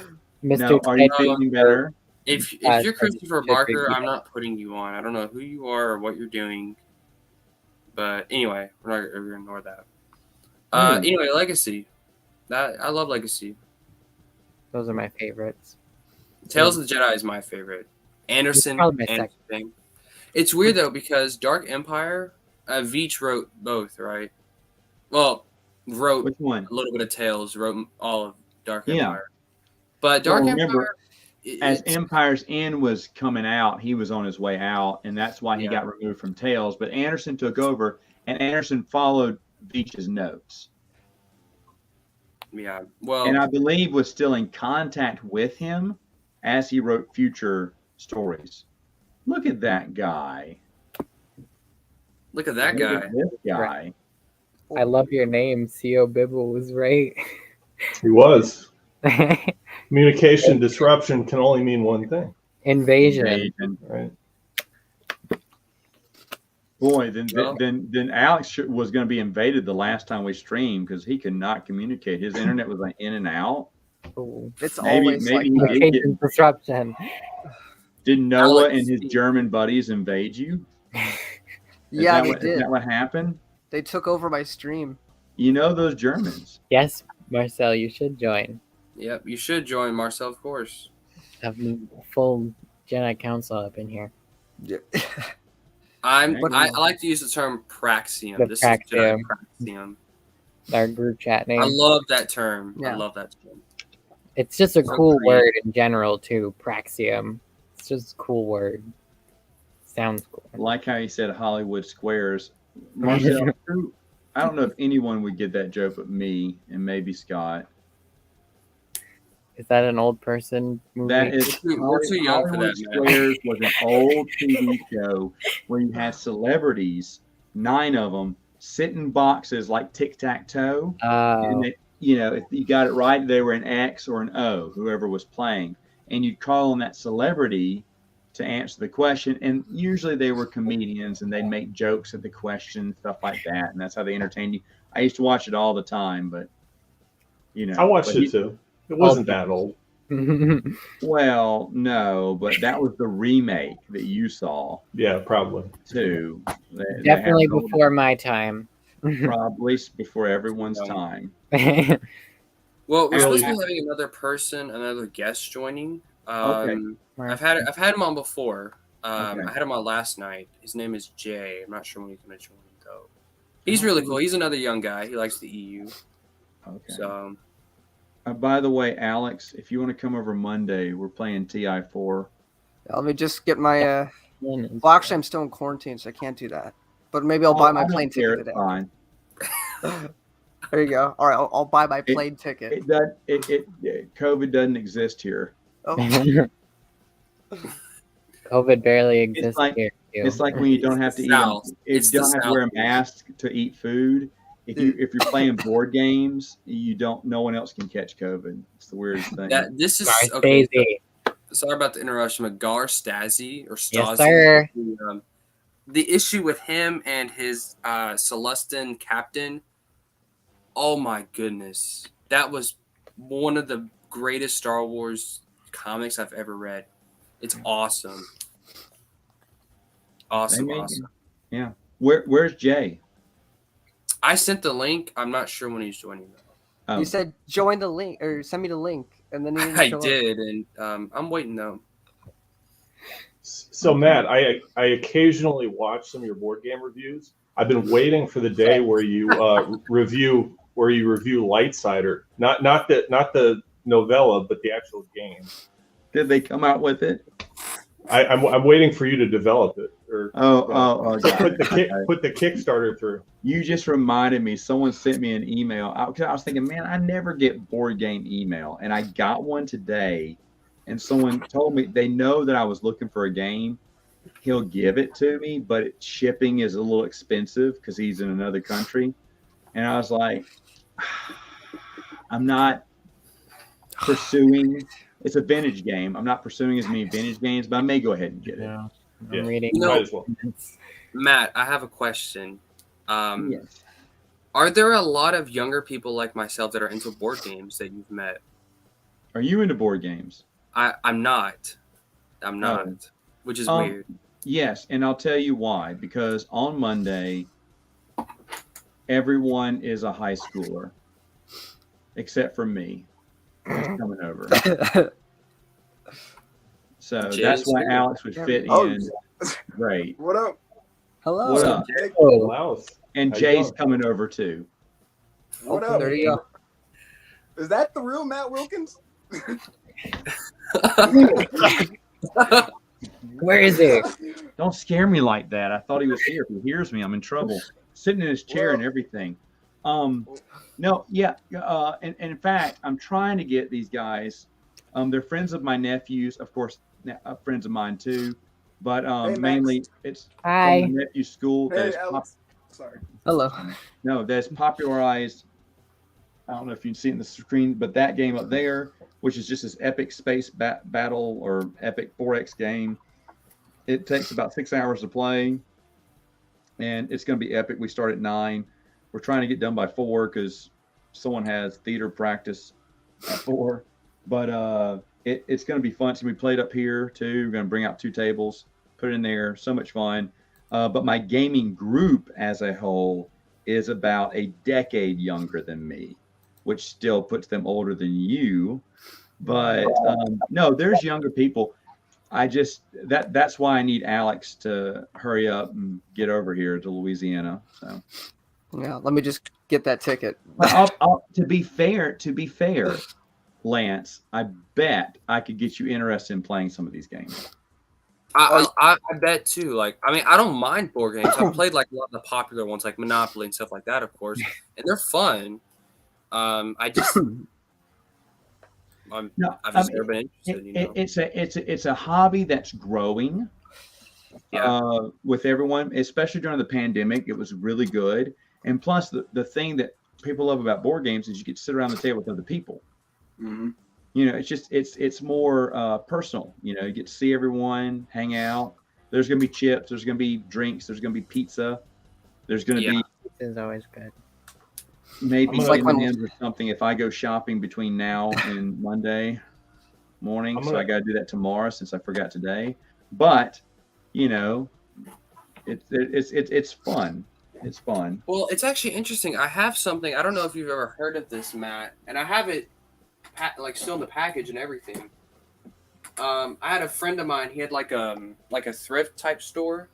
Mr. No, are you feeling better? If you're Christopher Barker, I'm not putting you on. I don't know who you are or what you're doing. But anyway, we're going to ignore that. Anyway, Legacy. I love Legacy. Those are my favorites. Tales of the Jedi is my favorite. Anderson. It's weird though because Dark Empire, Veach wrote both, right? Well, wrote Which one? A little bit of Tales, wrote all of Dark Empire. But Dark Empire, as Empire's End was coming out, he was on his way out, and that's why he got removed from Tales. But Anderson took over, and Anderson followed Veach's notes. Yeah, well, and I believe was still in contact with him as he wrote future stories. Look at that guy. Look at that guy. This guy. I love your name. C.O. Bibble was right. He was. Communication disruption can only mean one thing. Invasion. Right. Boy, then Alex was going to be invaded the last time we streamed because he could not communicate. His internet was like in and out. Ooh. It's always like communication disruption. Did Noah and his German buddies invade you? Yeah, they did. Is that what happened? They took over my stream. You know those Germans. Yes, Marcel, you should join. Yep, you should join, Marcel, of course. Have full Jedi Council up in here. Yeah. I like to use the term Praxium. This is Jedi Praxium. Our group chat name. I love that term. Yeah. I love that term. It's just a cool word in general, too. Praxium. It's just a cool word. Sounds cool. I like how you said Hollywood Squares. Marcel, I don't know if anyone would get that joke but me and maybe Scott. Is that an old person movie? That is we're too young for that. Squares was an old TV show where you had celebrities, 9 of them, sit in boxes like tic-tac-toe. And they, if you got it right, they were an X or an O, whoever was playing. And you'd call on that celebrity to answer the question. And usually they were comedians and they'd make jokes at the question, stuff like that. And that's how they entertained you. I used to watch it all the time, but, I watched it too. It wasn't that old. Well, no, but that was the remake that you saw. Yeah, probably. Too. Definitely before my time. Probably before everyone's time. Well, we're supposed to be having another guest joining. Okay. I've had him on before. Okay. I had him on last night. His name is Jay. I'm not sure when he's going to join though. He's really cool. He's another young guy. He likes the EU. Okay. So. By the way, Alex, if you want to come over Monday, we're playing TI4. Let me just get my. Well, actually, I'm still in quarantine, so I can't do that. But maybe I'll buy my plane ticket today. Fine. There you go. All right, I'll buy my plane ticket. COVID doesn't exist here. Oh. COVID barely exists here. It's like when you don't have to eat. You don't have to wear a mask to eat food. If you're playing board games, no one else can catch COVID. It's the weirdest thing. This is okay. Sorry about the interruption. Gar Stasi or Stasi. Yes, sir. the issue with him and his Celestin captain. Oh my goodness, that was one of the greatest Star Wars comics I've ever read. It's awesome. Awesome. Yeah. Where's Jay? I sent the link. I'm not sure when he's joining though. Oh. You said join the link or send me the link, and then I did, and I'm waiting though. So Matt, I occasionally watch some of your board game reviews. I've been waiting for the day where you review Lightsider, not the novella, but the actual game. Did they come out with it? I'm waiting for you to develop it. Or put the Kickstarter through. You just reminded me. Someone sent me an email. I was thinking, man, I never get board game email, and I got one today. And someone told me they know that I was looking for a game. He'll give it to me, but shipping is a little expensive because he's in another country. And I was like, I'm not pursuing. It's a vintage game. I'm not pursuing as many vintage games, but I may go ahead and get it. Yeah. Yeah. I'm reading. Might as well. Matt, I have a question. Yes. Are there a lot of younger people like myself that are into board games that you've met? Are you into board games? I'm not. Oh. Which is weird. Yes, and I'll tell you why. Because on Monday, everyone is a high schooler, except for me, who's coming over. So that's why Alex would fit in. Great. What up? Hello. What up? Laos. And How you Jay's doing? coming over too. What up? There you go. Is that the real Matt Wilkins? Where is it? Don't scare me like that. I thought he was here. If he hears me, I'm in trouble. Sitting in his chair and everything. No, yeah. And in fact, I'm trying to get these guys. They're friends of my nephews, of course, friends of mine too. But Hey, mainly it's Hi. from my nephew's school. Hey, Alex. Sorry. Hello. That's popularized. I don't know if you can see it in the screen, but that game up there, which is just this epic space battle or epic 4X game, it takes about 6 hours to play, and it's going to be epic. We start at 9. We're trying to get done by 4 because someone has theater practice at 4. But it's going to be fun. It's going to be played up here too. We're going to bring out 2 tables, put it in there. So much fun. But my gaming group as a whole is about a decade younger than me, which still puts them older than you. But no, there's younger people. That's why I need Alex to hurry up and get over here to Louisiana. So Yeah, let me just get that ticket. to be fair, Lance, I bet I could get you interested in playing some of these games. I bet too. Like, I mean, I don't mind board games. I've played like a lot of the popular ones, like Monopoly and stuff like that, of course, and they're fun. I've just never been interested. It's a hobby that's growing. With everyone, especially during the pandemic, it was really good. And plus, the thing that people love about board games is you get to sit around the table with other people. Mm-hmm. You know, it's more personal. You know, you get to see everyone, hang out. There's going to be chips. There's going to be drinks. There's going to be pizza. There's going to be. This is always good. Maybe like M&Ms or something if I go shopping between now and Monday morning. So I got to do that tomorrow since I forgot today. But you know, it's fun. It's fun. Well, it's actually interesting. I have something. I don't know if you've ever heard of this, Matt, and I have it like still in the package and everything. I had a friend of mine. He had like a thrift type store.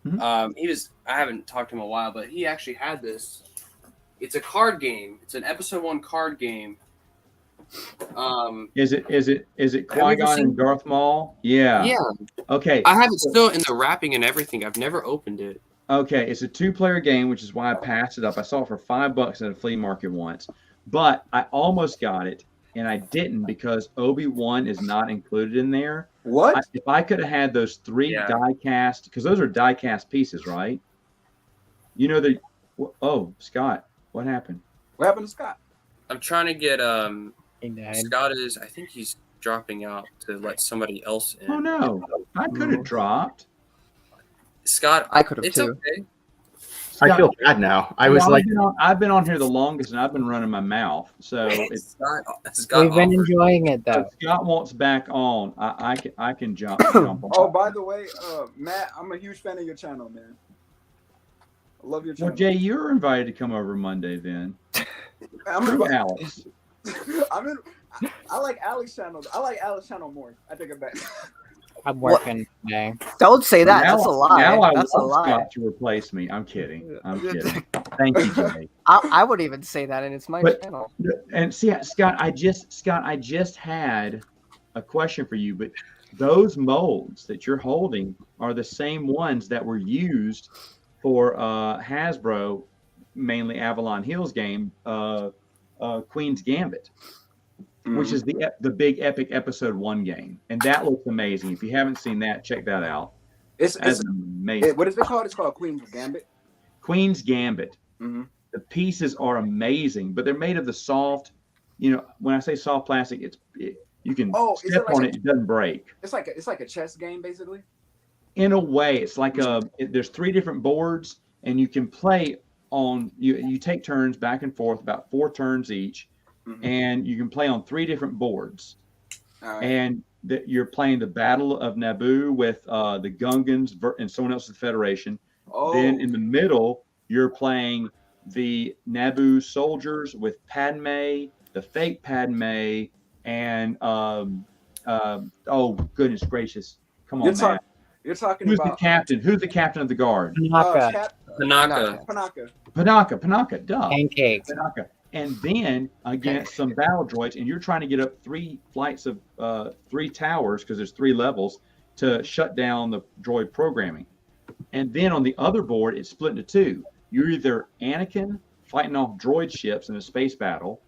Mm-hmm. I haven't talked to him in a while, but he actually had this. It's a card game. It's an episode 1 card game. Is it Qui-Gon and Darth Maul? Yeah. Yeah. Okay. I have it still in the wrapping and everything. I've never opened it. Okay, it's a 2-player game, which is why I passed it up. I saw it for $5 at a flea market once, but I almost got it, and I didn't because Obi-Wan is not included in there. What? If I could have had those 3 die-cast, because those are die-cast pieces, right? You know the. Oh, Scott, what happened? What happened to Scott? I'm trying to get He died. Scott is. I think he's dropping out to let somebody else in. Oh no, I could have dropped. Scott, I could have it's too. okay. I feel bad now. I was like, I've been on here the longest, and I've been running my mouth. So it's Scott We've been offered. enjoying it though. if Scott wants back on. I can jump. Oh, by the way, Matt, I'm a huge fan of your channel, man. I love your channel. Well, Jay, you're invited to come over Monday then. I'm Who in, Alex? I like Alex's channel. I like Alex's channel more. I take it back. I'm working today. Don't say that. Now- That's a lie. Now I That's a want lie. Scott to replace me. I'm kidding. I'm kidding. Thank you, Jay. I would even say that, and it's my But- channel. And see, Scott, I just had a question for you, but those molds that you're holding are the same ones that were used for Hasbro, mainly Avalon Hill's game, Queen's Gambit, which is the big epic episode 1 game, and that looks amazing. If you haven't seen that, check that out. It's amazing. what is it called? It's called Queen's Gambit. Queen's Gambit. Mm-hmm. The pieces are amazing, but they're made of the soft. You know, when I say soft plastic, you can is step it like on it; it doesn't break. It's like a chess game, basically. In a way, it's like there's 3 different boards, and you can play on. You take turns back and forth, about 4 turns each, and you can play on 3 different boards. Right. And you're playing the Battle of Naboo with the Gungans and someone else in the Federation. Oh. Then in the middle, you're playing the Naboo soldiers with Padme, the fake Padme, and oh goodness gracious, come on, man. You're talking Who's about the captain? Who's the captain of the guard? Panaka. Panaka, duh. Pancakes. Panaka. And then against some battle droids, and you're trying to get up 3 flights of 3 towers, because there's 3 levels, to shut down the droid programming. And then on the other board, it's split into 2. You're either Anakin fighting off droid ships in a space battle,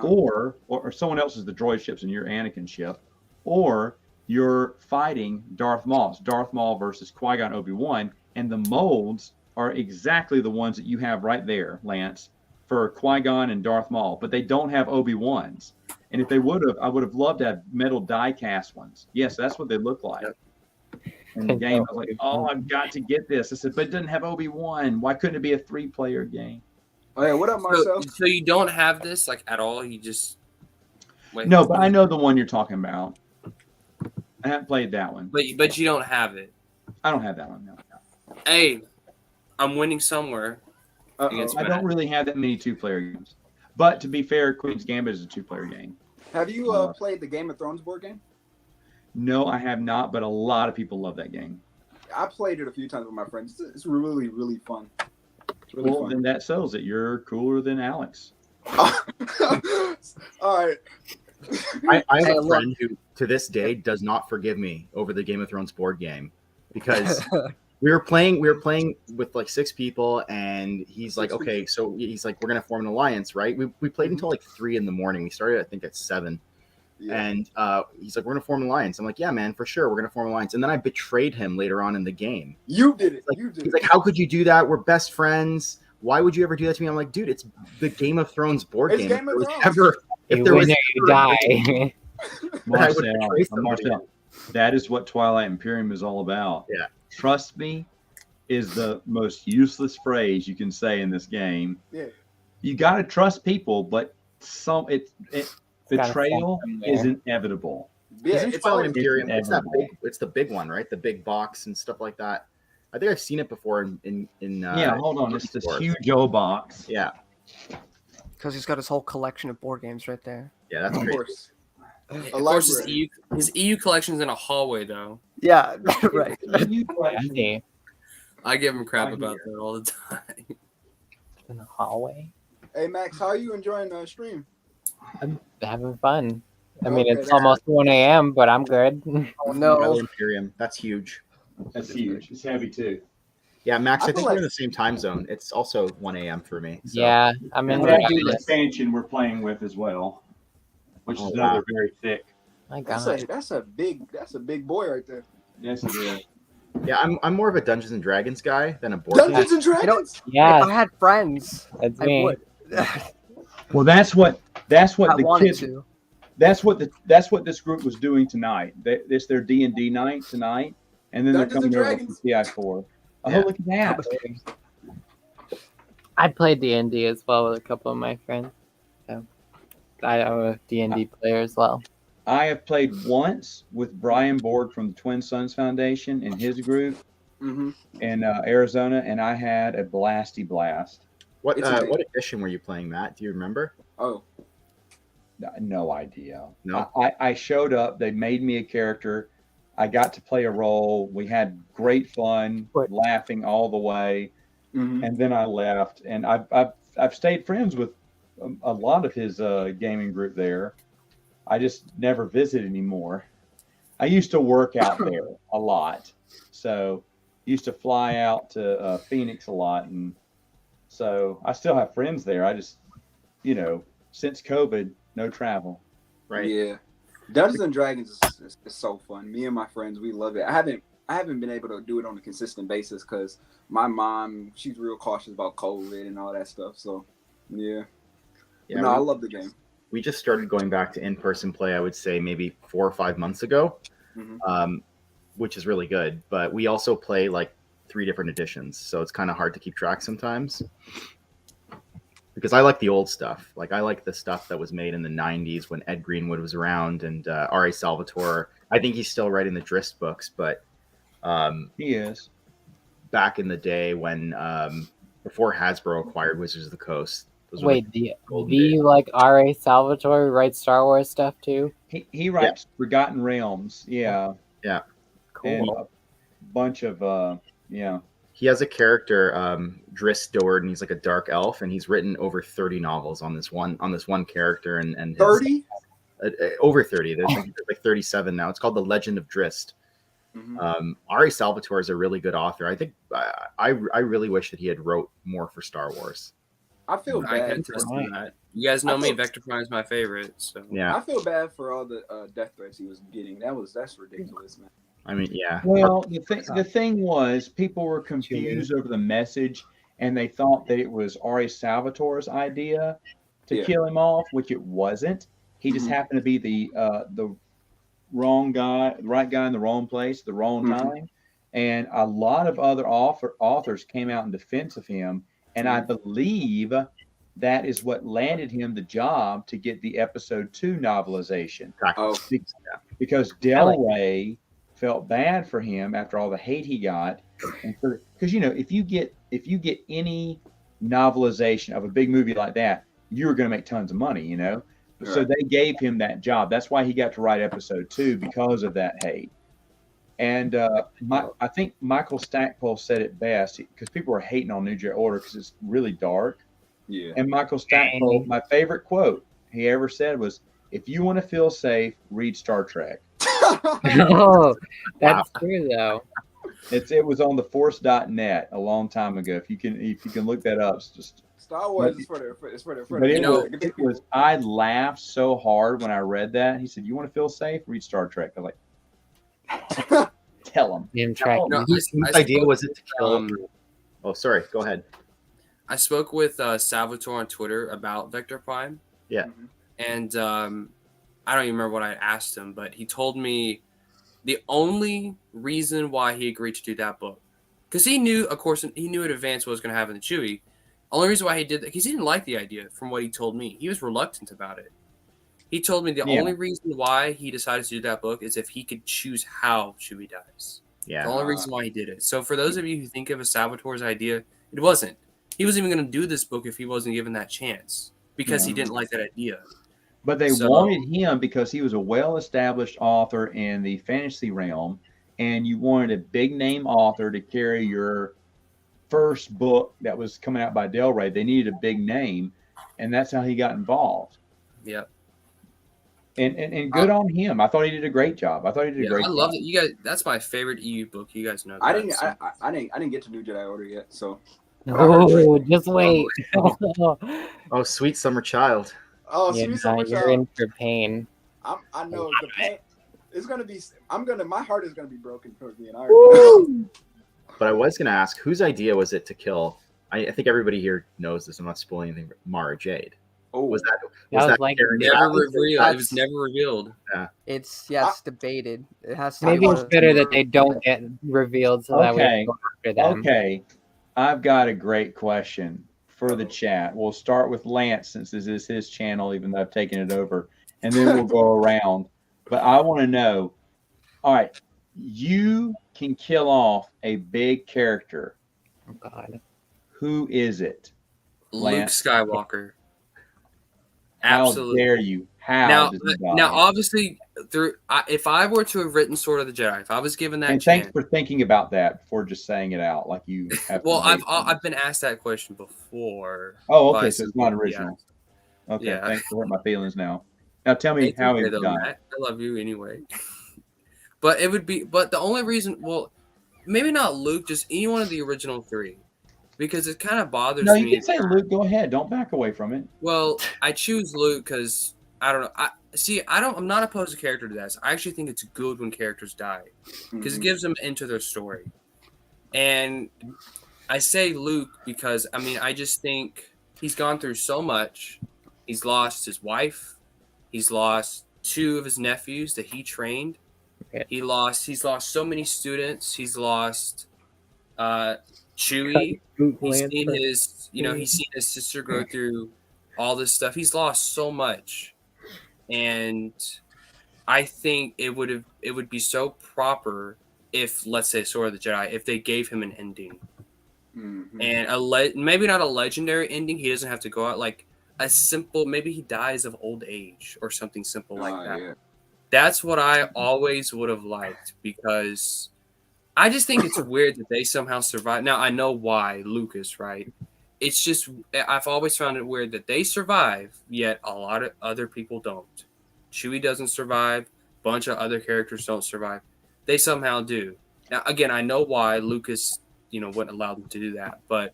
or someone else is the droid ships and you're Anakin ship, or you're fighting Darth Maul. It's Darth Maul versus Qui-Gon, Obi-Wan, and the molds are exactly the ones that you have right there, Lance, for Qui-Gon and Darth Maul, but they don't have Obi-Wan's. And if they would have, I would have loved to have metal die-cast ones. Yes, that's what they look like. Yep. In the game, I was like, oh, I've got to get this. I said, but it doesn't have Obi-Wan. Why couldn't it be a 3-player game? Oh, yeah, what up, Marcel? So you don't have this like at all? You just wait. No, but I know the one you're talking about. I haven't played that one. But you don't have it. I don't have that one. No. Hey, I'm winning somewhere. Against I Matt. don't really have that many 2-player games. But to be fair, Queen's Gambit is a 2-player game. Have you played the Game of Thrones board game? No, I have not, but a lot of people love that game. I played it a few times with my friends. It's really, really fun. It's really Well, fun. then that settles it. You're cooler than Alex. All right. I have Hey, a look. friend who, to this day, does not forgive me over the Game of Thrones board game because we were playing with like 6 people, and he's like, okay, so he's like, we're gonna form an alliance, right? We played until like 3 in the morning. We started, I think, at 7. Yeah. And he's like, we're gonna form an alliance. I'm like, yeah, man, for sure, we're gonna form an alliance. And then I betrayed him later on in the game. You did it. Like, You did he's it. like, how could you do that? We're best friends. Why would you ever do that to me? I'm like, dude, it's the Game of Thrones board It's game. Game of You there was win or you die. Marcel, that is what Twilight Imperium is all about. Yeah. Trust me is the most useless phrase you can say in this game. Yeah. You got to trust people, but betrayal something is there. inevitable. Yeah, Isn't it's Twilight always, Imperium? It's that inevitable. big. It's the big one, right? The big box and stuff like that. I think I've seen it before in Yeah, hold on. It's this War. huge old box. Yeah, Because he's got his whole collection of board games right there. yeah, that's of great. course. Of course, his EU collection's in a hallway though. Yeah, right. Empty. I give him crap I about hear. that all the time. In the hallway. Hey, Max, how are you enjoying the stream? I'm having fun. I mean, Okay. it's almost 1 a.m., but I'm good. Oh, no. Twilight Imperium. That's huge. That's huge. It's heavy too. Yeah, Max. I I feel think we're like- in the same time zone. It's also 1 a.m. for me. So. Yeah, I'm in And the that's the expansion we're playing with as well, which Oh, is another wow. very thick. My That's God. a big boy right there. Yes, it is. Yeah, I'm more of a Dungeons and Dragons guy than a board game. Dungeons and Dragons. Yeah, If I had friends, that's I me. would. Well, that's what I the wanted kids. to. That's what this group was doing tonight. It's their D&D night tonight, and then Dungeons they're and coming over Dragons. from TI4. Oh, Yeah. look at that. I played D&D as well with a couple of my friends. So I'm a D&D player as well. I have played once with Brian Borg from the Twin Sons Foundation and his group Mm-hmm. in Arizona, and I had a blasty blast. What It's amazing. what edition were you playing, Matt? Do you remember? Oh, No idea. No? I showed up. They made me a character. I got to play a role. We had great fun, What? laughing all the way, mm-hmm. and then I left. And I've stayed friends with a lot of his gaming group there. I just never visit anymore. I used to work out there a lot, so used to fly out to Phoenix a lot, and so I still have friends there. I just, since COVID, no travel. Right. Yeah, Dungeons and Dragons is so fun. Me and my friends, we love it. I haven't been able to do it on a consistent basis because my mom, she's real cautious about COVID and all that stuff. So, yeah. Yeah, No, I love the game. We just started going back to in-person play, I would say maybe 4 or 5 months ago, which is really good. But we also play like 3 different editions, so it's kind of hard to keep track sometimes. Because I like the old stuff. Like I like the stuff that was made in the 90s when Ed Greenwood was around and R.A. Salvatore. I think he's still writing the Drist books, but He is. back in the day when before Hasbro acquired Wizards of the Coast. Those were Wait, like do golden you days. like R.A. Salvatore who writes Star Wars stuff too? He writes Forgotten Realms, yeah, Cool. and a bunch of He has a character, Driss Dord, and he's like a dark elf, and he's written over 30 novels on this one character, and his, 30? Over 30. There's like 37 now. It's called The Legend of Drist. Mm-hmm. Ari Salvatore is a really good author. I think I really wish that he had wrote more for Star Wars. I feel I can bad. attest to that. You guys know me. Vector Prime is my favorite. So Yeah, I feel bad for all the death threats he was getting. That's ridiculous, man. I mean, yeah. Well, the thing was, people were confused over the message, and they thought that it was Ari Salvatore's idea to kill him off, which it wasn't. He just happened to be the wrong guy, the right guy in the wrong place, the wrong time. And a lot of other authors came out in defense of him, and I believe that is what landed him the job to get the episode 2 novelization. Oh, Because Del Rey felt bad for him after all the hate he got, and because if you get any novelization of a big movie like that, you're going to make tons of money, So they gave him that job. That's why he got to write episode 2, because of that hate. And I think Michael Stackpole said it best, because people were hating on New Jedi Order because it's really dark. yeah. And Michael Stackpole, my favorite quote he ever said was, "If you want to feel safe, read Star Trek." Oh, that's true though. It was on theforce.net a long time ago. If you can look that up, it's just Star Wars is for the But it was. I laughed so hard when I read that. He said, "You want to feel safe? Read Star Trek." I was like, "Tell him." No, Whose idea was it to kill? Oh, sorry. Go ahead. I spoke with Salvatore on Twitter about Vector Prime. Yeah. And I don't even remember what I asked him, but he told me the only reason why he agreed to do that book, because he knew, of course, he knew in advance what was going to happen to Chewie. Only reason why he did that, because he didn't like the idea, from what he told me. He was reluctant about it. He told me the only reason why he decided to do that book is if he could choose how Chewie dies. Yeah. The only reason why he did it. So for those of you who think of a Salvatore's idea, it wasn't. He wasn't even going to do this book if he wasn't given that chance, because he didn't like that idea. But they wanted him because he was a well-established author in the fantasy realm, and you wanted a big-name author to carry your first book that was coming out by Del Rey. They needed a big name, and that's how he got involved. Yep. And good on him. I thought he did a great job. I love it. You guys, that's my favorite EU book. You guys know that. I didn't get to New Jedi Order yet, so. Oh, just wait. Oh, sweet summer child. Oh, sweet summer you're child. in for pain. I know the pain. It's gonna be. My heart is gonna be broken towards the end. But I was gonna ask, whose idea was it to kill? I think everybody here knows this. I'm not spoiling anything. But Mara Jade. Oh, Was that was like Karen Never Travis? revealed. It was That's- never revealed. It's debated. It has to maybe be it's better that they don't get revealed so that we Okay. can go after them. Okay, I've got a great question for the chat. We'll start with Lance since this is his channel, even though I've taken it over, and then we'll go around. But I want to know, all right, you can kill off a big character. Oh God. Who is it? Luke Lance. Skywalker. How Absolutely. dare you? How Now, does he die? now, obviously, if I were to have written Sword of the Jedi, if I was given that and chance, thanks for thinking about that before just saying it out like you have. well, to I've been asked that question before. Oh, by okay, so it's not somebody, original. Okay, Yeah. thanks for hurting my feelings now. Now tell me It's how okay he though, died. Matt. I love you anyway. But it would be, but the only reason, well, maybe not Luke, just any one of the original three, because it kind of bothers No, me. you can say Luke. Go ahead. Don't back away from it. Well, I choose Luke because I don't know. I'm not opposed to character deaths. I actually think it's good when characters die because it gives them into their story. And I say Luke because I just think he's gone through so much. He's lost his wife. He's lost 2 of his nephews that he trained. Okay. He's lost so many students. He's lost Chewie. He's seen his sister go through all this stuff. He's lost so much. And I think it would be so proper if, let's say, Sword of the Jedi, if they gave him an ending. And maybe not a legendary ending. He doesn't have to go out like a simple, maybe he dies of old age or something simple like that. Yeah. That's what I always would have liked because I just think it's weird that they somehow survive. Now, I know why, Lucas, right? It's just, I've always found it weird that they survive, yet a lot of other people don't. Chewie doesn't survive. A bunch of other characters don't survive. They somehow do. Now, again, I know why Lucas, wouldn't allow them to do that. But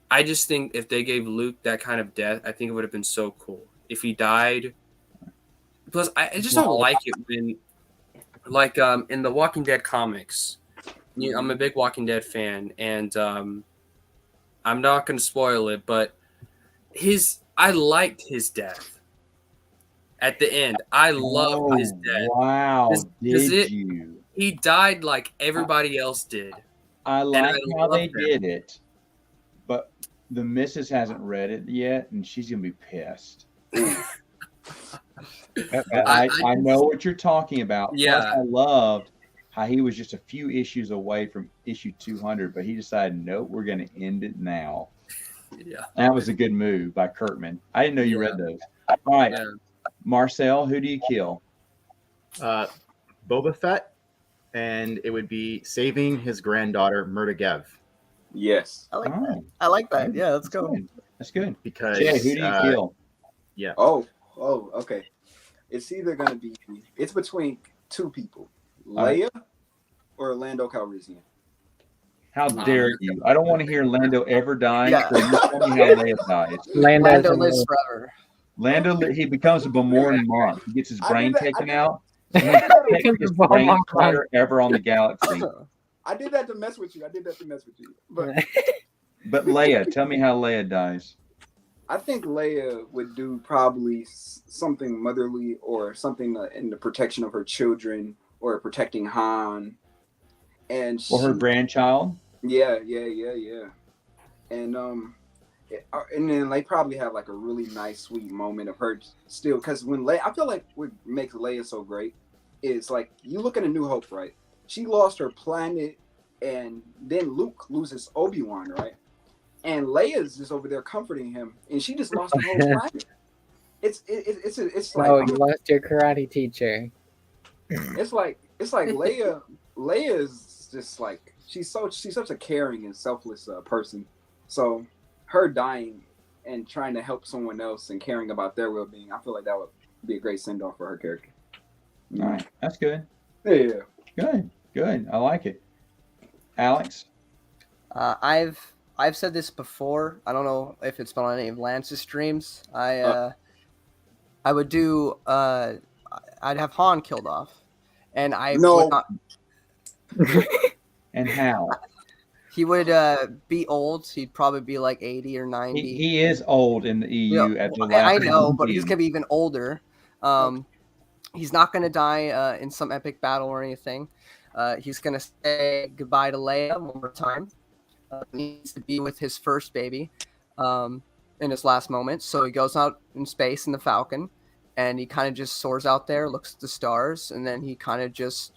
I just think if they gave Luke that kind of death, I think it would have been so cool. If he died... Plus, I just don't like it when, like, in the Walking Dead comics, I'm a big Walking Dead fan, and I'm not going to spoil it, but I liked his death. At the end, I loved his death. Wow, did you? you? He died like everybody else did. I like how they loved did it, but the missus hasn't read it yet, and she's going to be pissed. I know what you're talking about. Yeah. Plus, I loved how he was just a few issues away from issue 200, but he decided, nope, we're going to end it now. Yeah. That was a good move by Kurtman. I didn't know you read those. All right. Yeah. Marcel, who do you kill? Boba Fett, and it would be saving his granddaughter, Murtagev. Yes. I like that. I like that. Yeah, let's go. That's good. Because Jay, who do you kill? Yeah. Oh, okay. It's either gonna be between 2 people, Leia or Lando Calrissian. How dare you? I don't want to hear Lando ever die. Yeah. So you tell me how Leia dies. Lando lives forever. Lando, he becomes a Bemorn monk. He gets his brain taken out. He's the biggest Bemorn brain monk. cutter ever on the galaxy. I did that to mess with you. But But Leia, tell me how Leia dies. I think Leia would do probably something motherly or something in the protection of her children or protecting Han. And Or her grandchild. Yeah. And then they probably have like a really nice, sweet moment of her still. Because when Leia, I feel like what makes Leia so great is like you look at A New Hope, right? She lost her planet, and then Luke loses Obi-Wan, right? And Leia's just over there comforting him, and she just lost her whole planet. It's like, oh, you lost your karate teacher. It's like Leia. Leia is just like she's such a caring and selfless person. So her dying and trying to help someone else and caring about their well-being, I feel like that would be a great send-off for her character. All right, that's good. Yeah. Good. I like it. Alex? I've said this before. I don't know if it's been on any of Lance's streams. I would do. I'd have Han killed off, and I would not. And how? He would be old. He'd probably be like 80 or 90. He is old in the EU Yeah, at the I last. know, but he's gonna be even older. He's not gonna die in some epic battle or anything. He's gonna say goodbye to Leia one more time. He needs to be with his first baby in his last moments. So he goes out in space in the Falcon, and he kind of just soars out there, looks at the stars, and then he kind of just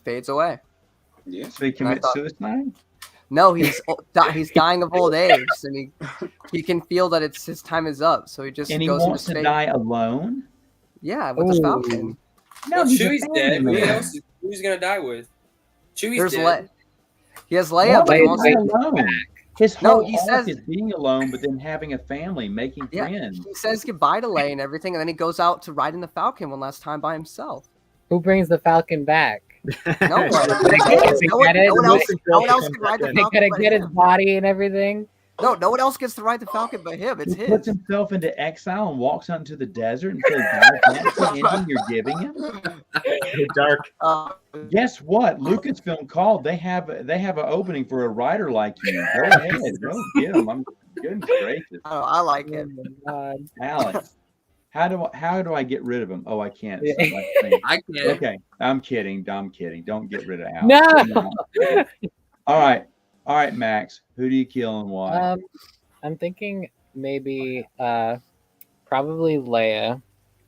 fades away. Yeah. So he commits suicide? No, he's dying of old age, and he can feel that his time is up. So he just And he goes into wants to space. die alone? Yeah, with the Falcon. No, Well, he's a Chewie's family dead. Who man. else? Who's gonna die with? Chewie's There's dead. He has Leia, Why but he is wants he to. alone? His No, whole he arc says- is being alone, but then having a family, making Yeah, friends. he says goodbye to Leia and everything, and then he goes out to ride in the Falcon one last time by himself. Who brings the Falcon back? No one. They No one get it. else can ride the They Falcon gotta but get his him. body and everything. No one else gets to ride the Falcon but him. It's He puts his. himself into exile and walks out into the desert and says, "God, that's the ending you're giving him." Dark. Guess what? Lucasfilm called. They have an opening for a writer like you. Go ahead, go get him. I'm goodness gracious, I like it. Oh my God. Alex. How do I get rid of him? Oh, I can't. Yeah. I can't. Okay, I'm kidding. Don't get rid of Alex. No. All right, Max. Who do you kill and why? I'm thinking maybe probably Leia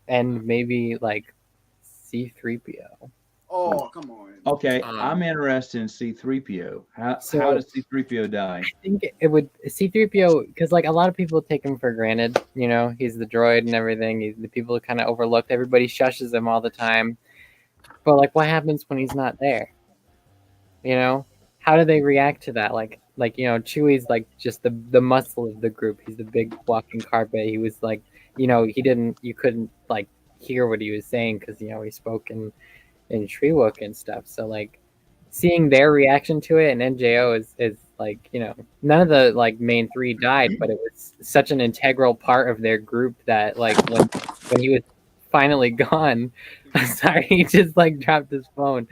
and maybe like C-3PO. Oh, come on. Okay, I'm interested in C-3PO. How does C-3PO die? I think it would C-3PO because like a lot of people take him for granted. You know, he's the droid and everything. The people kind of overlooked. Everybody shushes him all the time. But like, what happens when he's not there? You know, how do they react to that? Like you know, Chewie's like just the muscle of the group. He's the big walking carpet. He was like, you know, you couldn't like hear what he was saying because you know he spoke in Treewook and stuff. So like seeing their reaction to it, and NJO is like, you know, none of the like main three died, but it was such an integral part of their group that like when he was finally gone, I'm sorry, he just like dropped his phone.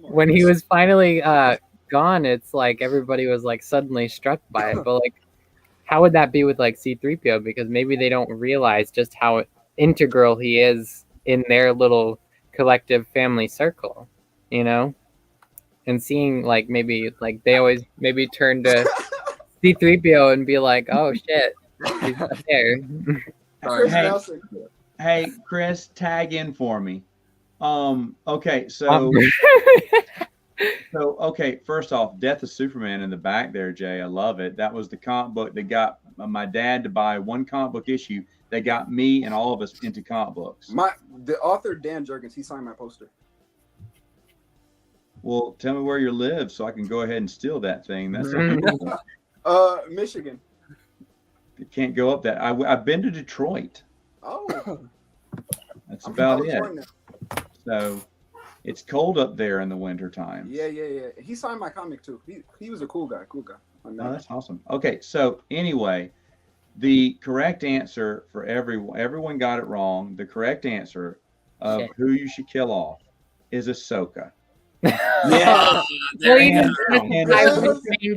When he was finally gone, it's like everybody was like suddenly struck by it. But like, how would that be with like C-3PO? Because maybe they don't realize just how integral he is in their little collective family circle, you know? And seeing like maybe like they always maybe turn to C-3PO and be like, oh shit, he's not there. Hey, Chris, tag in for me. Okay, so okay, first off, Death of Superman in the back there, Jay. I love it. That was the comic book that got my dad to buy one comic book issue that got me and all of us into comic books. The author Dan Jurgens, he signed my poster. Well, tell me where you live so I can go ahead and steal that thing. That's Michigan. You can't go up that. I've been to Detroit. Oh, that's about it. So it's cold up there in the winter time. Yeah. He signed my comic too. He was a cool guy. Oh, that's awesome. Okay, so anyway, the correct answer for everyone got it wrong. The correct answer of who you should kill off is Ahsoka. Yeah.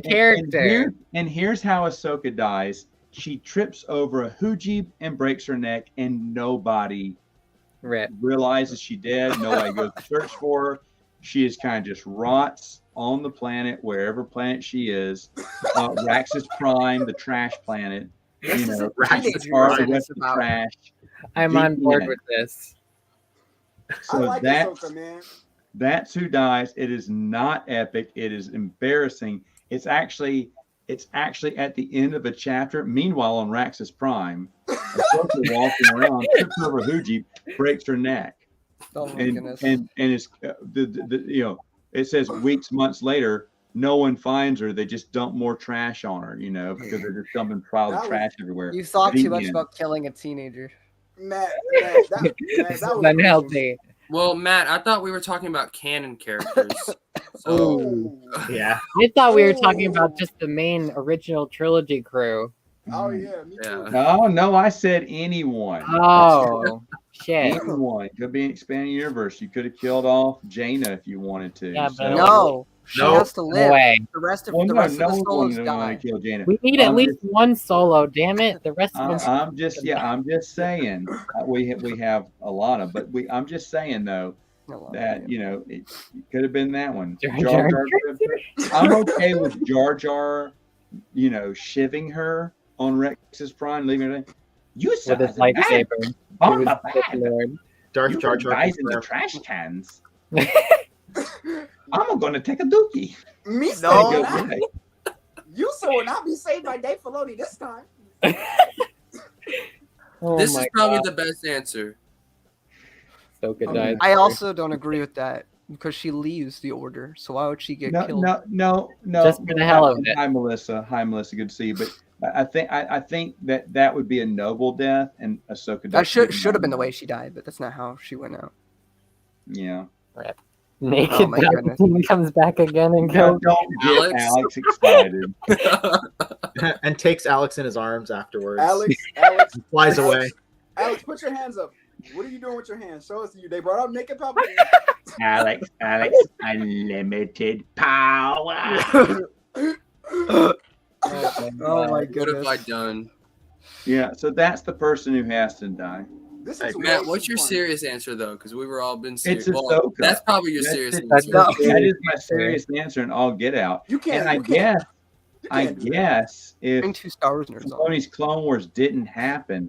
Character. And here's how Ahsoka dies. She trips over a Hujib and breaks her neck, and nobody realizes she's dead. Nobody goes to search for her. She is kind of just rots on the planet, wherever planet she is. Raxus Prime, the trash planet. You know, the rest of the trash. I'm on board with this. So I like Ahsoka, man. That's who dies. It is not epic. It is embarrassing. It's actually at the end of a chapter. Meanwhile, on Raxus Prime, Ahsoka walking around, trips over Hujib, breaks her neck. Oh my goodness. And it's you know, it says months later, no one finds her. They just dump more trash on her, you know, because they're just dumping piles of trash everywhere. You thought too much about killing a teenager. Matt, that was unhealthy. Well, Matt, I thought we were talking about canon characters. So, yeah. I thought we were talking about just the main original trilogy crew. Oh yeah, me too. No, I said anyone. Oh, shit. Anyone. Could be an expanding universe. You could have killed off Jaina if you wanted to. Yeah, but No. She No has to live. way. The rest of Well, the no, rest of no the one's solos going to want die. to kill Jaina. We need at I'm least one solo. Damn it! The rest of I'm, them. I'm just saying we have a lot of, but I'm just saying though that it could have been that one. Jar Jar Jar. Jar. I'm okay with Jar Jar, shivving her on Rex's Prime, leaving her. You With son his of a man. lightsaber. Oh, He was my Sith bad. Lord. Darth You Jar put Jar guys in the confirmed. trash cans. I'm gonna take a dookie. Me No. saying Go that. away. You so will not be saved by Dave Filoni this time. Oh This my is probably God. the best answer. Ahsoka dies. I also don't agree with that because she leaves the order. So why would she get killed? No. Just for the hell of it. Hi, Melissa. Good to see you. But I think that would be a noble death, and Ahsoka. That should have been the way she died, but that's not how she went out. Yeah. Naked Oh my goodness. Palpatine comes back again and Don't goes. get Alex excited. And takes Alex in his arms afterwards. Alex, Flies away. Alex, put your hands up. What are you doing with your hands? Show us you. They brought up naked Palpatine. Alex, unlimited power. Oh my What goodness. have I done? Yeah, so that's the person who has to die. This Hey, is Matt, way what's too your fun. serious answer though? Because we were all been serious. It's Ahsoka. That's probably your That's serious it. answer. That is my serious answer, and I'll get out. You can't. And I you can't- I do that. guess if Bring 2 Star Wars nerds on. Filoni's Clone Wars didn't happen,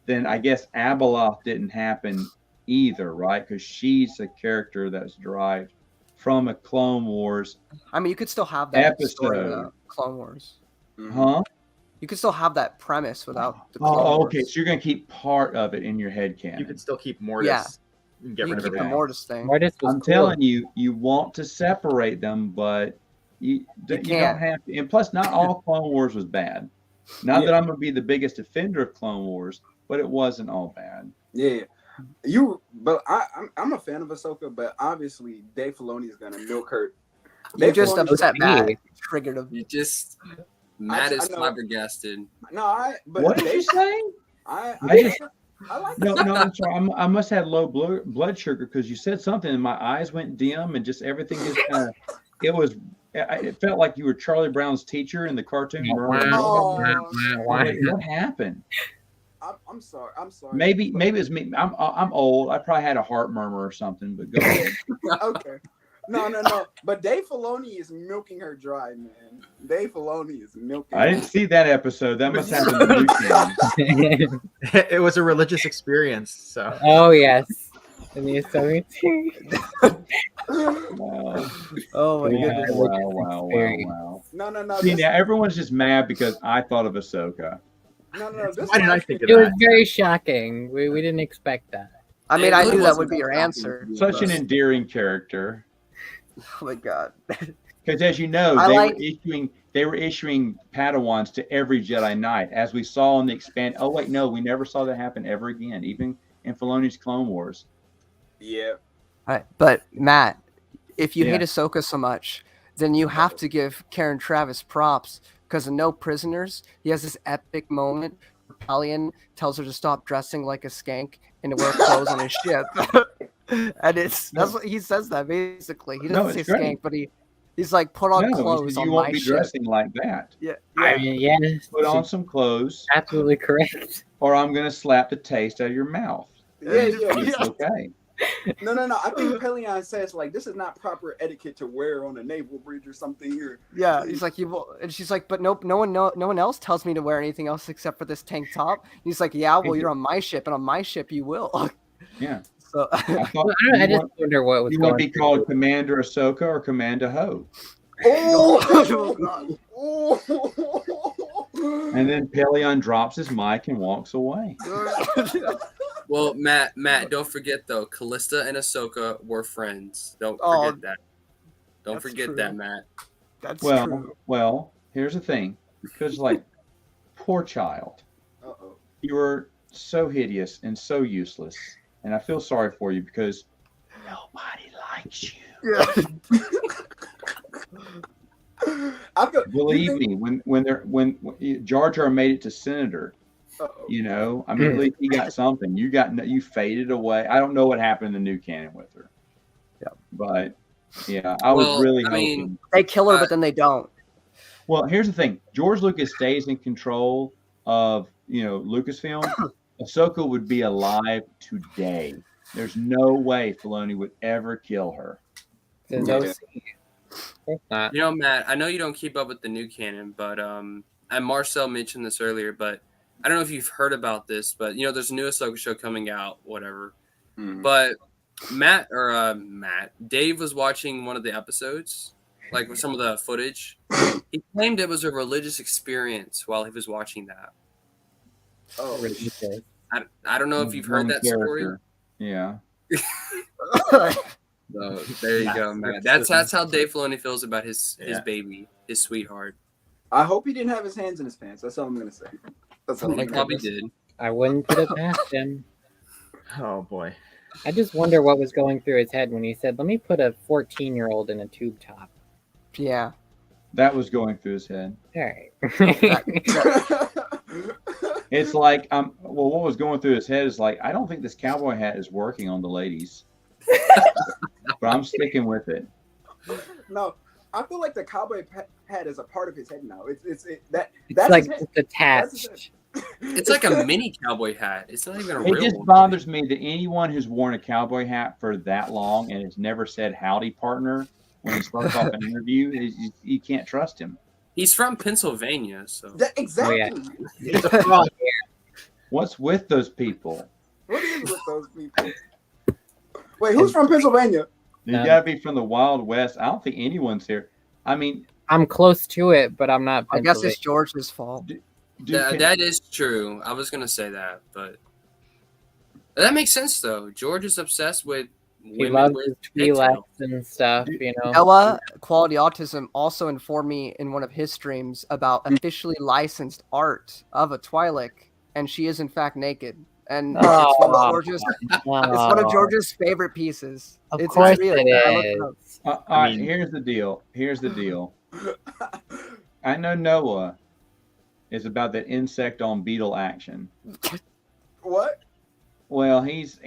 then I guess Abeloth didn't happen either, right? Because she's a character that's derived from a Clone Wars. I mean, you could still have that story in Episode. Clone Wars. Huh? You could still have that premise without the Clone Oh, Wars. okay. So you're going to keep part of it in your head canon. You can still keep Mortis. Yeah. And get You rid keep of the everything. Mortis thing. Mortis was I'm cool. telling you, you want to separate them, but you don't can't. have to. And plus, not all Clone Wars was bad. Not that I'm going to be the biggest defender of Clone Wars, but it wasn't all bad. Yeah. I'm a fan of Ahsoka, but obviously Dave Filoni is gonna milk her. You Dave just Filoni's- upset Matt. me. Triggered him. You just Matt is I know. flabbergasted. But What did you Dave, say? I like No, I'm sorry. I must have low blood sugar because you said something and my eyes went dim and just everything just kind of. It felt like you were Charlie Brown's teacher in the cartoon. Oh, What happened? I'm sorry. Maybe it's me. I'm old. I probably had a heart murmur or something. But go ahead. Okay. No. But Dave Filoni is milking her dry, man. Dave Filoni is milking. I didn't see that episode. That must have been the new It was a religious experience. So Oh yes. And the Ahsoka. Wow. Oh my Yeah, goodness. wow. No. See, now everyone's just mad because I thought of Ahsoka. No. This why did one I think of It was that? very shocking. We didn't expect that. I mean, It I really knew that wasn't would be your that answer. Such an endearing character. Oh my god. Because as you know, I they were issuing Padawans to every Jedi Knight, as we saw in the expand. Oh wait, no, we never saw that happen ever again, even in Filoni's Clone Wars. Yeah. Right. But Matt, if you Yeah. hate Ahsoka so much, then you have to give Karen Travis props because in No Prisoners, he has this epic moment where Pallian tells her to stop dressing like a skank and to wear clothes on his ship. And that's what he says that basically. He No, doesn't it's say great. skank, but he's like, put on No, clothes you on won't my be ship. dressing like that. Yeah. I mean, yes. Put on some clothes, Absolutely correct. or I'm going to slap the taste out of your mouth. Yeah. It's okay. No. I think Pelion says like this is not proper etiquette to wear on a naval bridge or something here. Yeah, he's like, and she's like, but no one else tells me to wear anything else except for this tank top. And he's like, yeah, well, you're on my ship, and on my ship you will. Yeah. So I thought I you just want, wonder what was you want going to be called Commander Ahsoka or Commander Ho. And then Pelion drops his mic and walks away. Well, Matt, don't forget though, Callista and Ahsoka were friends. Don't Oh, forget that. Don't that's forget true. that, Matt. That's true. Well, here's the thing. Because, like, poor child. Uh-oh. You were so hideous and so useless. And I feel sorry for you because nobody likes you. Yeah. Believe me, when Jar Jar made it to Senator, you know, I mean, at least he got something. You faded away. I don't know what happened in the new canon with her. Yeah. But Yeah, I was Well, really I mean- hoping. They kill her, but then they don't. Well, here's the thing: George Lucas stays in control of Lucasfilm. Ahsoka would be alive today. There's no way Filoni would ever kill her. There's Yeah. no scene. Of course not. You know, Matt, I know you don't keep up with the new canon, but and Marcel mentioned this earlier, but I don't know if you've heard about this, but there's a new Ahsoka show coming out, whatever. Mhm. But Dave was watching one of the episodes, like with some of the footage. He claimed it was a religious experience while he was watching that. Oh, Ridiculous. I don't know if you've heard One that story. character. Yeah. So there you go, Matt. That's how Dave Filoni feels about his baby, his sweetheart. I hope he didn't have his hands in his pants. That's all I'm gonna say. That's all I'm He gonna probably say. did. I wouldn't put it past him. Oh boy. I just wonder what was going through his head when he said, "Let me put a 14-year-old in a tube top." Yeah. That was going through his head. All right. It's like, well, what was going through his head is like, I don't think this cowboy hat is working on the ladies, but I'm sticking with it. No, I feel like the cowboy hat is a part of his head now. That's like his head. just attached. It's like a mini cowboy hat. It's not even a It real just one. bothers me that anyone who's worn a cowboy hat for that long and has never said howdy, partner, when he starts off an interview, you can't trust him. He's from Pennsylvania, so Exactly. It's a fraud. What's with those people? What is with those people? Wait, who's from Pennsylvania? You gotta be from the Wild West. I don't think anyone's here. I mean, I'm close to it, but I'm not. I guess it's George's fault. that is true. I was gonna say that, but that makes sense though. George is obsessed with He women loves with his pigtails. Twi'leks and stuff, Noah, Quality Autism, also informed me in one of his streams about officially licensed art of a Twi'lek, and she is in fact naked. And it's one of George's, it's one of George's favorite pieces. Of It's course real. it I looked it up. is. all right, here's the deal. I know Noah is about that insect on beetle action. What? Well, he's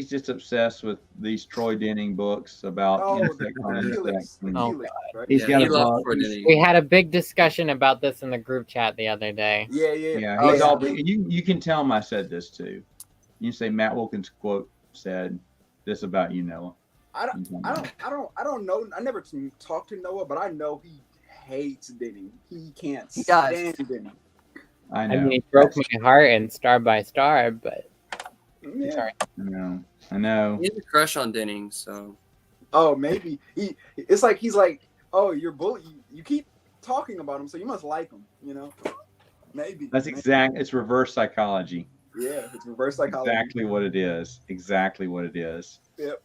just obsessed with these Troy Denning books about insect on insects. And Helix, right? He's got he a loves blog. Troy We had a big discussion about this in the group chat the other day. Yeah. Yeah, Oh, he's yeah. all. You can tell him I said this too. You say Matt Wilkins quote said this about you, Noah. I don't know. I never talked to Noah, but I know he hates Denny. He can't He does. stand Denny. I know. I mean, he broke my heart in Star by Star, but Yeah. sorry. I know. He has a crush on Denning, so Oh, maybe he's like, oh, you're bully. You keep talking about him, so you must like him. Maybe. That's exact. It's reverse psychology. Yeah, it's reverse psychology. Exactly what it is. Exactly what it is. Yep.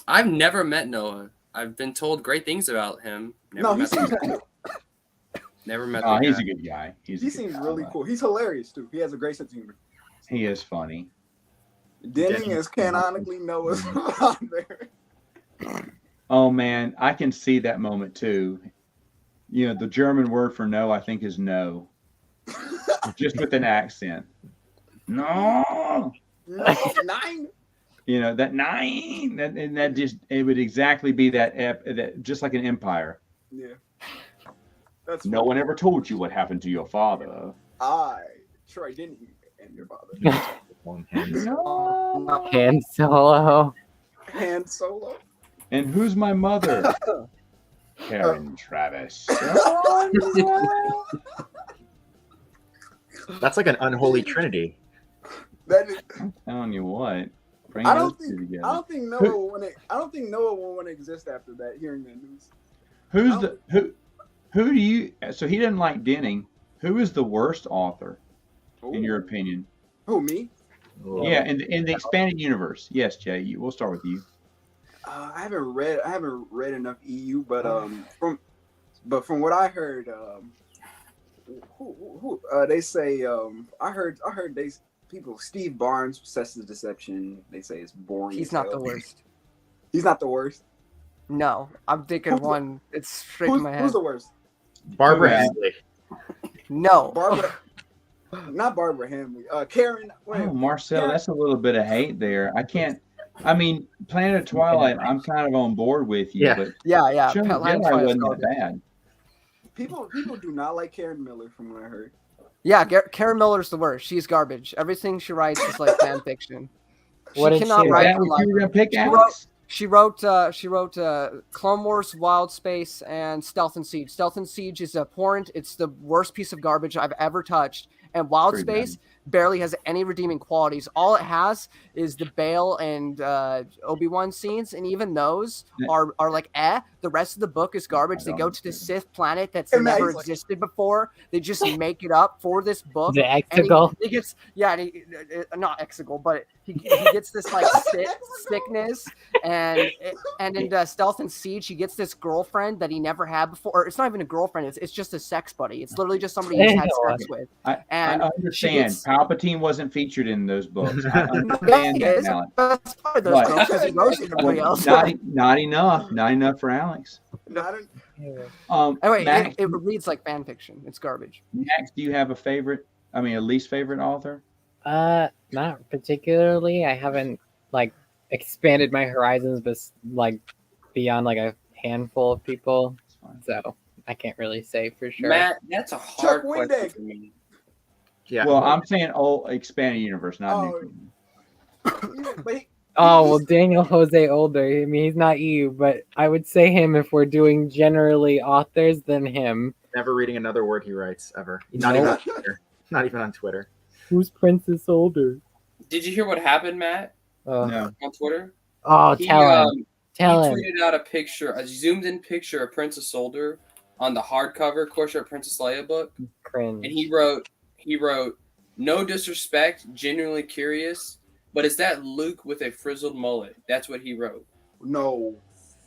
I've never met Noah. I've been told great things about him. No, he met seems the cool. guy. Never met Oh, the he's guy. a good guy. He a good seems guy. really cool. He's hilarious too. He has a great sense of humor. He is funny. Denning is canonically Noah's father. Oh man, I can see that moment too. The German word for no, I think, is no, just with an accent. No. No, 9. That 9. That just it would exactly be that just like an empire. Yeah. That's No one ever told you what happened to your father. Troy Denny and your father. No. Han Solo. Han Solo. And who's my mother? Karen Travis. That's like an unholy trinity. That is, I'm telling you what. Bring I those don't two think together. I don't think Noah will want to. I don't think Noah will want to exist after that. Hearing that news. Who's the who do you? So he doesn't like Denning. Who is the worst author in your opinion? Who, me? Yeah, in the expanded universe. Yes, Jay. We'll start with you. I haven't read enough EU, but from what I heard, they say I heard people. Steve Barnes, Obsessive Deception. They say it's boring. He's as not hell. the worst. He's not the worst. No, I'm thinking one. It's straight to my head. Who's the worst? Barbara Yeah. Henley. No. Barbara. Not Barbara Hamley. Karen. Wait, Oh, Marcel, Karen- that's a little bit of hate there. I can't. I mean, Planet of Twilight, I'm kind of on board with you, Yeah. but Yeah. Show of the Land Jedi Twilight's wasn't that garbage. bad. People do not like Karen Miller, from what I heard. Yeah, Karen Miller's the worst. She's garbage. Everything she writes is like fan fiction. What did cannot she Is write that for what you were life. gonna pick, She Alex? She wrote Clone Wars, Wild Space, and Stealth and Siege. Stealth and Siege is abhorrent. It's the worst piece of garbage I've ever touched. And Wild Pretty Space barely has any redeeming qualities. All it has is the Bail and Obi-Wan scenes, and even those are like The rest of the book is garbage. They go to the Sith planet that's And never he's like- existed before. They just make it up for this book. The And Exegol? he gets not Exegol, but he gets this like sickness, and in Stealth and Siege he gets this girlfriend that he never had before. Or it's not even a girlfriend; it's just a sex buddy. It's literally just somebody he's had sex with. I And understand. gets- Palpatine wasn't featured in those books. I Yeah, understand he that, is. Alex. That's part of those But- books because he roasted everybody else. Not enough. Not enough for Alex. Not Anyway, Max, it reads like fan fiction. It's garbage. Max, do you have a favorite? I mean, a least favorite author? Not particularly. I haven't like expanded my horizons, but like beyond like a handful of people. That's fine. So I can't really say for sure. Matt, that's a hard Chuck question Wendig. for me. Yeah. Well, I'm saying expanded universe, not Oh. new. But he, Oh well, Daniel Jose Older. I mean, he's not you, but I would say him if we're doing generally authors. Then him. never reading another word he writes ever. Not even on Twitter. Not even on Twitter. Who's Princess Older? Did you hear what happened, Matt, Oh, No. on Twitter? oh He, tell him. he Tell him. tweeted out a picture, a zoomed-in picture of Princess Older on the hardcover Course of Princess Leia book, Cringe. and he wrote, "No disrespect, genuinely curious, but is that Luke with a frizzled mullet?" That's what he wrote. no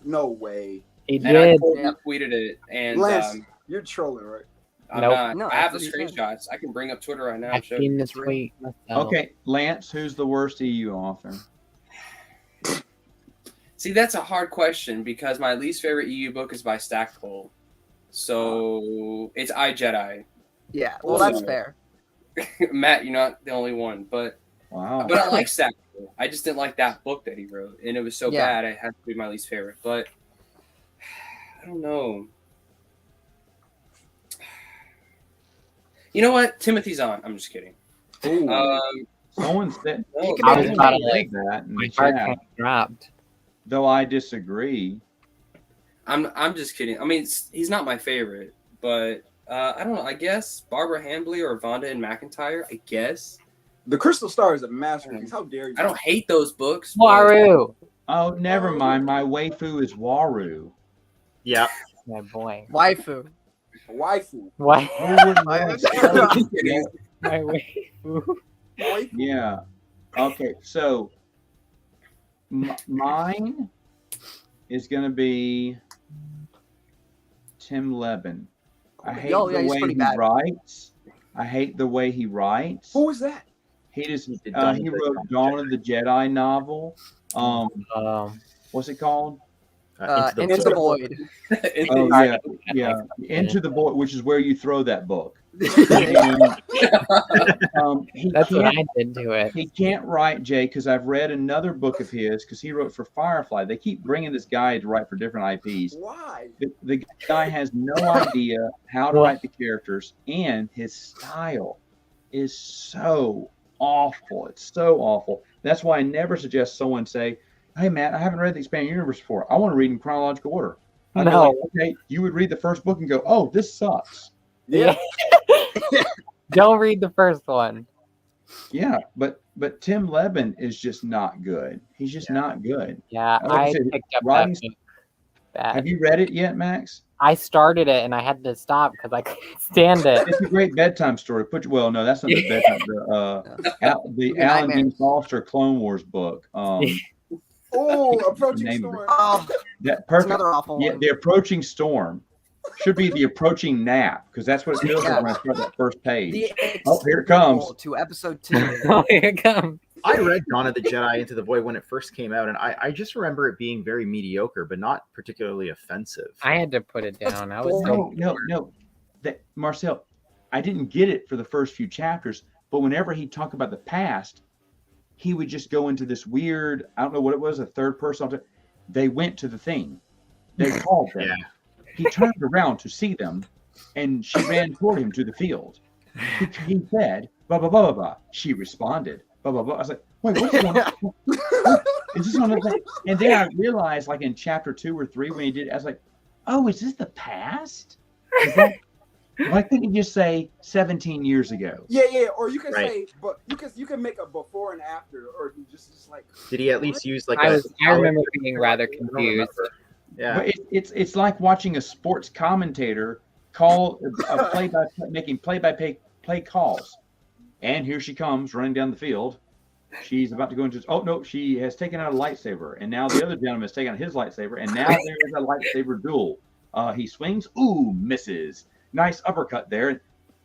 way. He And I did. tweeted it, and Lance, you're trolling, right? I'm Nope. not. No, I have the that's what he said. screenshots. I can bring up Twitter right now. I've And show seen you. the It's real. tweet myself. Okay, Lance, who's the worst EU author? See, that's a hard question because my least favorite EU book is by Stackpole. So it's I Jedi. Yeah, well, that's Also- fair. Matt, you're not the only one, but Wow. I like Stackpole. I just didn't like that book that he wrote, and it was so Yeah. bad it had to be my least favorite. But I don't know. You know what? Timothy's on. I'm just kidding. Ooh, someone said No, can I make was it about to easy. like that in my the heart chat, kind of dropped. though I disagree. I'm just kidding. I mean, he's not my favorite, but I don't know. I guess Barbara Hambly or Vonda and McIntyre. I guess The Crystal Star is a masterpiece. How dare you? I don't hate those books. but- Waru. Oh, never mind. My waifu is Waru. Yeah. My boy. Waifu. Waifu. What? Who wouldn't love that? My waifu. Waifu. Yeah. Okay, so mine is going to be Tim Levin. I hate Oh, yeah, the he's way pretty he bad. writes. I hate the way he writes. Who is that? He just He did Dawn of he the wrote Jedi. Dawn of the Jedi novel. Um, What's it called? Into the Void. Oh Sorry. yeah, Into the Void, which is where you throw that book. Yeah. And, he that's what can't I did to it. He can't write, Jay, because I've read another book of his because he wrote for Firefly. They keep bringing this guy to write for different IPs. Why? The guy has no idea how to write the characters, and his style is so awful. It's so awful. That's why I never suggest someone say, "Hey, Matt, I haven't read the Expanded Universe before. I want to read in chronological order." I'd be No. like, okay, you would read the first book and go, "Oh, this sucks." Yeah. Don't read the first one. Yeah, but Tim Levin is just not good. He's just not good. Yeah, Like I I said, picked up writing- that book. Bad. Have you read it yet, Max? I started it and I had to stop because I couldn't stand it. It's a great bedtime story. Well, no, that's not the bedtime. The Good Alan nightmares. Dean Foster Clone Wars book. Oh, approaching Name of storm. Oh, That it's perfect. another awful Yeah, one. the approaching storm should be the approaching nap because that's what it feels like when I start that first page. The Oh, here it comes. To episode 2. Oh, here it comes. I read Dawn of the Jedi Into the Void when it first came out, and I just remember it being very mediocre, but not particularly offensive. I had to put it down. I was No. That Marcel, I didn't get it for the first few chapters, but whenever he talked about the past, he would just go into this weird, I don't know what it was, a third person. They went to the thing. They called them. Yeah. He turned around to see them, and she ran toward him to the field. He said, blah, blah, blah, blah, blah. She responded, blah, blah, blah. I was like, wait, what's going on? Is this another thing? And then I realized, like in chapter 2 or 3, when he did, I was like, oh, is this the past? Is that, why couldn't you just say 17 years ago? Yeah. Or you can Right. say, but you can make a before and after, or just like. Did he at least use like I remember being rather I don't confused. remember. Yeah. But it's like watching a sports commentator call a making play calls. And here she comes running down the field. She's about to go into. Oh no, she has taken out a lightsaber, and now the other gentleman has taken out his lightsaber, and now there is a lightsaber duel. He swings, ooh, misses. Nice uppercut there.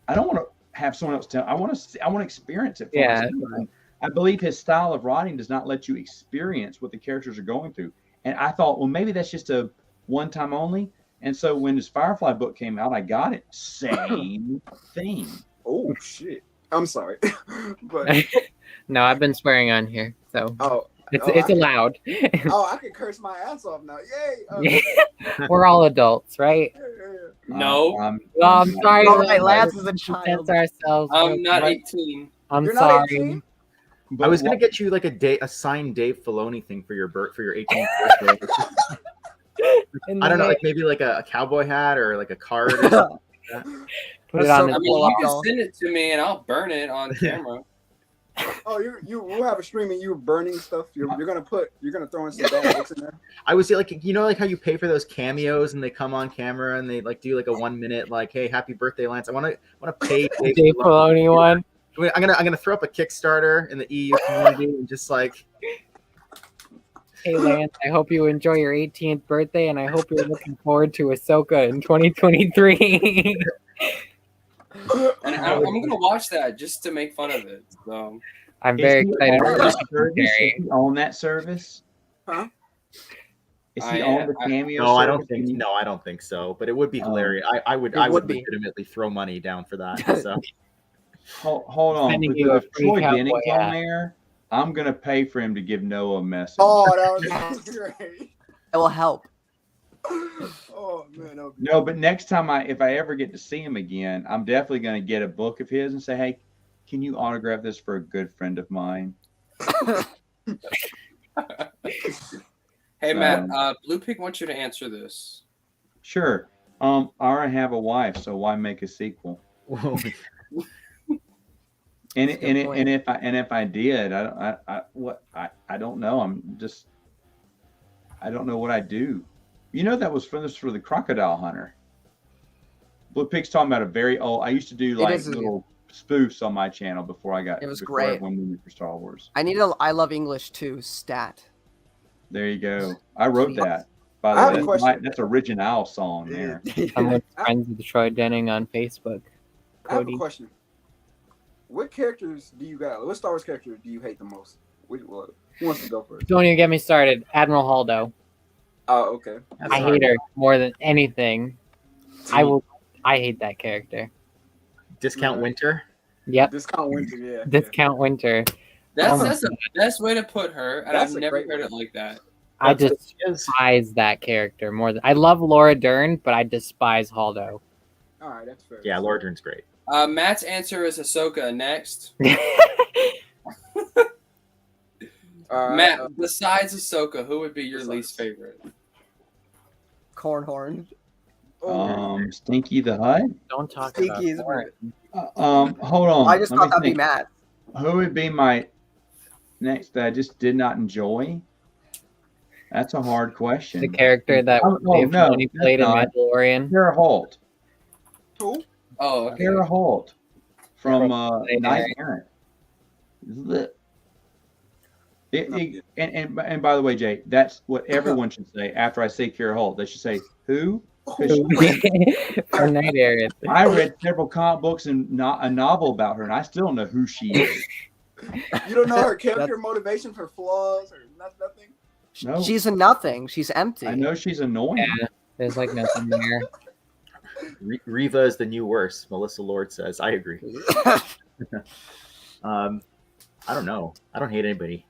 I don't want to have someone else tell. I want to experience it. For myself. I believe his style of writing does not let you experience what the characters are going through. And I thought, well, maybe that's just a one-time only. And so when this Firefly book came out, I got it. Same thing. Oh shit! I'm sorry, but No, I've been swearing on here, so oh, it's allowed. I can curse my ass off now. Yay! We're all adults, right? No. Well, I'm sorry. All right, Lance, Lance is a child. ourselves. I'm not Right? 18. I'm You're sorry. not 18? I was gonna get you like a signed Dave Filoni thing for your 18th birthday. I don't know, like maybe like a cowboy hat or like a card or something. Put it on Ahsoka I the mean, you can Dies. send it to me and I'll burn it on camera. Oh, we'll have a stream of you burning stuff. You're gonna throw in some bad books in there. I was like, like how you pay for those cameos and they come on camera and they like do like a 1 minute like, hey, happy birthday, Lance. I want to pay Dave Filoni one. I'm gonna throw up a Kickstarter in the EU community and just like, Hey Lance, I hope you enjoy your 18th birthday, and I hope you're looking forward to Ahsoka in 2023. And I'm going to watch that just to make fun of it. So I'm very excited for this Is commentary. he on that service? Huh? Is he on the cameo? no, I don't service? think no, I don't think so. But it would be hilarious. I would would be. legitimately throw money down for that. So Hold on. Sending Because you a if free Troy cowboy Denning's hat. on there, I'm gonna pay for him to give Noah a message. Oh, that was great. It will help. Oh man, that would be- No, but next time if I ever get to see him again, I'm definitely gonna get a book of his and say, hey, can you autograph this for a good friend of mine? hey Matt, Blue Pig wants you to answer this. Sure. I already have a wife, so why make a sequel? And if I did, I don't know. I don't know what I do. You know, that was for the Crocodile Hunter. Blue Pig's talking about a very old. I used to do like little spoofs on my channel before I got. It was before I great. went movie for Star Wars. I need a I Love English too stat. There you go. I wrote that. I By have the a way, question. that's original song there. I'm friends with Troy Denning on Facebook. I have a Cody. question. What characters do you got? What Star Wars character do you hate the most? Who wants to go first? Don't even get me started. Admiral Holdo. Oh, okay. I hate her more than anything. I hate that character. Discount Winter. Yep. Discount Winter, yeah. Discount Winter. That's the best way to put her, and That's I've a never great heard one. it like that. I Yes. despise that character more than I love Laura Dern, but I despise Holdo. All right, that's fair. Yeah, Laura Dern's great. Matt's answer is Ahsoka next. Matt, besides Ahsoka, who would be your least favorite? Cornhorn. Stinky the Hut. Don't talk Stinky about is Lauren. Hold on. I just Let thought me that'd be think. Matt. Who would be my next that I just did not enjoy? That's a hard question. The character that Oh, Dave no, Filoni played in that's not. Mandalorian. Kara Holt. Who? Oh, okay. Kara Holt from Night Night Errant. And by the way, Jay, that's what everyone should say after I say Kara Holt. They should say who? 'Cause For Night Errant. I read several comic books and not a novel about her, and I still don't know who she is. You don't know her character motivation for flaws or nothing? No. She's a nothing. She's empty. I know she's annoying. Yeah, there's like nothing there. Reva is the new worst. Melissa Lord says. I agree. I don't know. I don't hate anybody.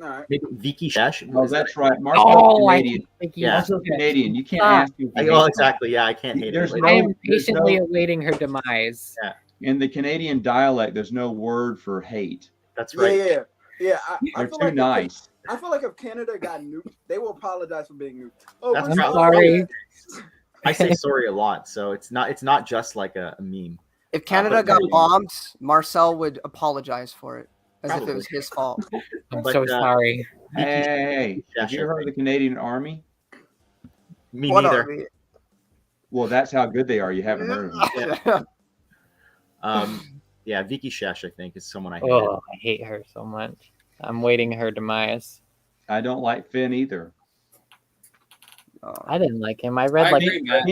All right. Maybe Vicky Shesh. Oh, that's right. Marcel's Oh, I Canadian. think Yeah. Marcel's Canadian. You can't Ah. ask him. if he Oh, hates exactly. Yeah, I can't hate There's anybody. I no- am patiently no- awaiting her demise. In the Canadian dialect, there's no word for hate. That's Yeah, right. yeah. I They're feel too like nice. I feel like if Canada got nuked, they will apologize for being nuked. Oh, That's we're I'm probably- sorry. I say sorry a lot, so it's not just like a meme. If Canada got bombed, Marcel would apologize for it as if it Probably. was his fault. I'm But, so sorry. Hey, have Shesh, you ever heard of the Canadian Army? Me What neither. are we? Well, that's how good they are. You haven't heard of them. Yeah, Vicky Shesh, I think, is someone I hate. Oh, I hate her so much. I'm waiting her demise. I don't like Finn either. I didn't like him. I read I like agree, Matt.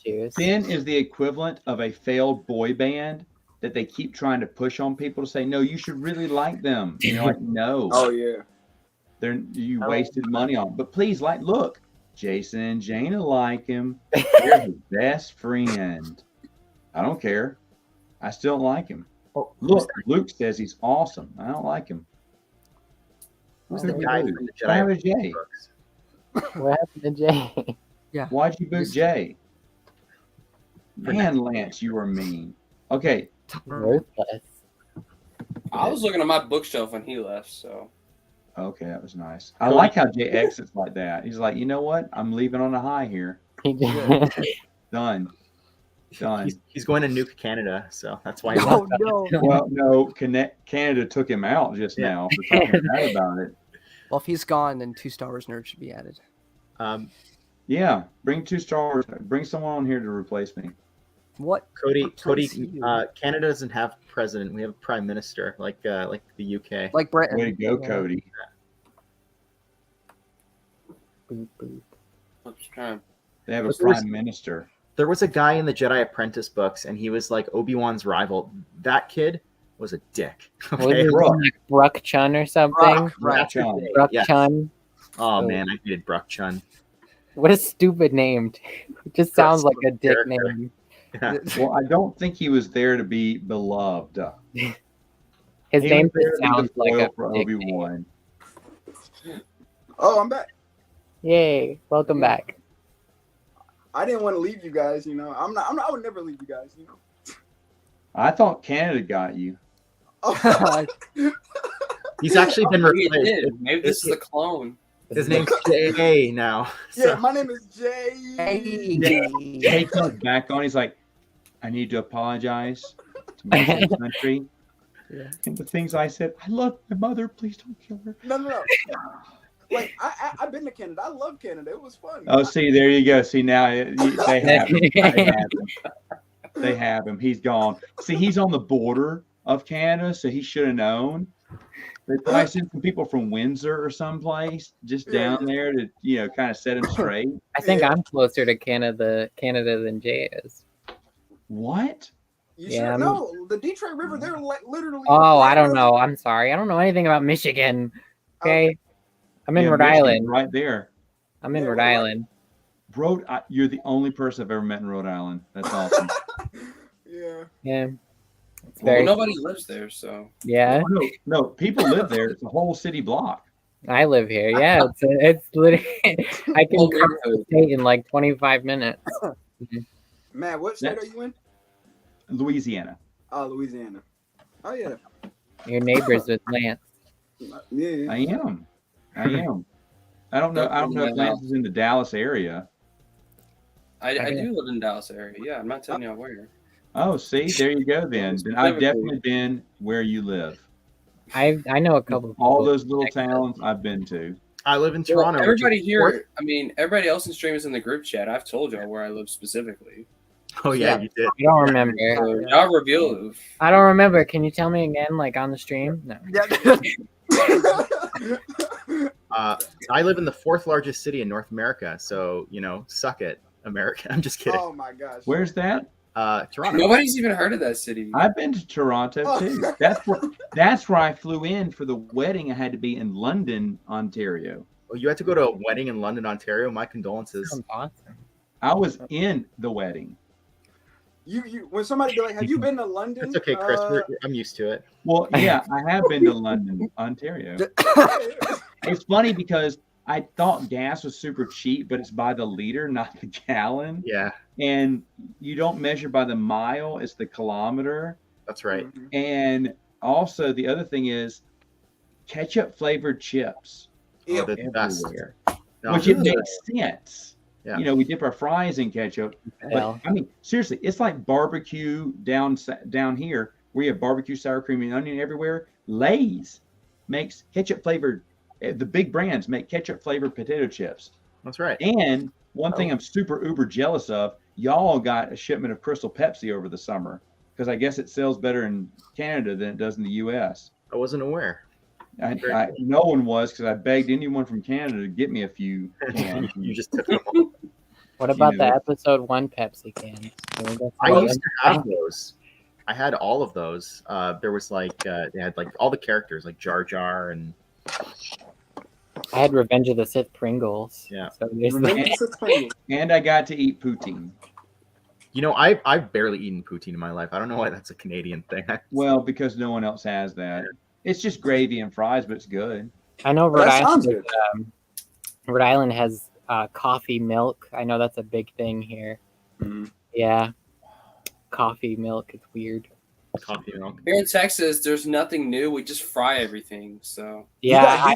issues. Finn is the equivalent of a failed boy band that they keep trying to push on people to say, no, you should really like them. And you're like, no, Oh yeah. you Oh. wasted money on. But please, look, Jason and Jaina like him. They're his best friend. I don't care. I still don't like him. Oh, Look, Luke says he's awesome. I don't like him. who's the Oh, guy Luke. from the What happened Jedi to Jay? books? What happened to Jay? Why'd you boot Jay? Man, Lance, you were mean. Okay, Ruthless. I was looking at my bookshelf when he left, so okay, that was nice. I like how Jay exits like that. He's like, you know what? I'm leaving on a high here. He did. Done. Done. He's going to nuke Canada, so that's why. He Oh left. no. Well, no, Canada took him out just Yeah. now for talking bad about it. Well, if he's gone, then 2 Star Wars nerds should be added. Yeah, bring 2 stars. Bring someone on here to replace me. What? Cody, Replace you. Canada doesn't have president. We have a prime minister, like the UK. Like Britain. Way to go, Yeah. Cody. Boop, boop. I'm just trying. They have a But there's- prime minister. There was a guy in the Jedi Apprentice books, and he was like Obi-Wan's rival. That kid was a dick. What was Okay. his name, like Bruck Chun or something? Right. That's his Chun. name, Bruck yes. Chun. Oh man, I hated Bruck Chun. What a stupid name. It just sounds like a dick Character. name. Well, I don't think he was there to be beloved. His He name was there just to be the sounds like foil a for dick name. Obi-Wan. Oh, I'm back. Yay! Welcome back. I didn't want to leave you guys. I'm not. I would never leave you guys. I thought Canada got you. Oh. He's actually been Maybe it replaced. did. Maybe this is a clone. His name's Jay now. Yeah, So- my name is Jay. Jay comes back on. He's like, I need to apologize to my home country. Yeah. And the things I said, I love my mother. Please don't kill her. No. Like I've been to Canada. I love Canada. It was fun. Oh, see, there you go. See, now they have him. They have him. They have him. He's gone. See, he's on the border of Canada, so he should have known. They probably sent some people from Windsor or someplace just down there to, kind of set him straight. I think Yeah. I'm closer to Canada than Jay is. What? You Yeah, sure? I'm- No, the Detroit River. They're like literally. Oh, I don't know. I'm sorry. I don't know anything about Michigan. Okay. I'm in Yeah, Rhode Michigan's Island. right there. I'm in Yeah, Rhode right. Island. You're the only person I've ever met in Rhode Island. That's awesome. Yeah. Yeah. It's Well, very Nobody lives there, so yeah. No, people live there. It's a whole city block. I live here. Yeah, it's literally I can Whole cover the neighborhood. state in like 25 minutes. Matt, what state are That's- you in? Louisiana. Oh, Louisiana. Oh yeah. Your neighbors with Lance. Yeah. I am. I don't know. I don't know if Lance is in the Dallas area. I Okay. do live in Dallas area. Yeah, I'm not telling y'all where. Oh, see, there you go. Then I've definitely been where you live. I know a couple of All people. those little towns I've been to. I live in Well, Toronto. everybody here, I mean, everybody else in stream is in the group chat. I've told y'all where I live specifically. Oh yeah, you did. I don't remember. So y'all reveal. I don't remember. Can you tell me again, like on the stream? No. I live in the 4th largest city in North America, so suck it, America. I'm just kidding. Oh my gosh. Where's that? Toronto. Nobody's even heard of that city. I've been to Toronto too. That's where I flew in for the wedding. I had to be in London, Ontario. Oh, you had to go to a wedding in London, Ontario. My condolences. Sounds awesome. I was in the wedding. You when somebody be like, "Have you been to London?" That's okay, Chris. I'm used to it. Well, yeah, I have been to London, Ontario. It's funny because I thought gas was super cheap, but it's by the liter, not the gallon. Yeah, And you don't measure by the mile, it's the kilometer. that's right. And also the other thing is ketchup flavored chips Oh, they're the best. everywhere, No, which it makes sense. Yeah. You know, we dip our fries in ketchup. But Well, I mean, seriously, it's like barbecue down here where you have barbecue, sour cream, and onion everywhere. Lay's makes ketchup flavored. The big brands make ketchup flavored potato chips. that's right. And one thing I'm super uber jealous of, y'all got a shipment of Crystal Pepsi over the summer because I guess it sells better in Canada than it does in the U.S. I wasn't aware. No one was because I begged anyone from Canada to get me a few cans. You just took them all. what about know. the episode 1 Pepsi cans? Can we get I some of used them? to have those. I had all of those. There was like they had like all the characters like Jar Jar and I had Revenge of the Sith Pringles. Yeah. So there's And I got to eat poutine. you know I've barely eaten poutine in my life. I don't know why that's a Canadian thing. Well, because no one else has that. It's just gravy and fries, but it's good. I know Rhode That sounds Island. good. Rhode Island has coffee milk. I know that's a big thing here. Mhm. Yeah, coffee milk. It's weird. Coffee milk. Here in Texas, there's nothing new. We just fry everything. So Yeah,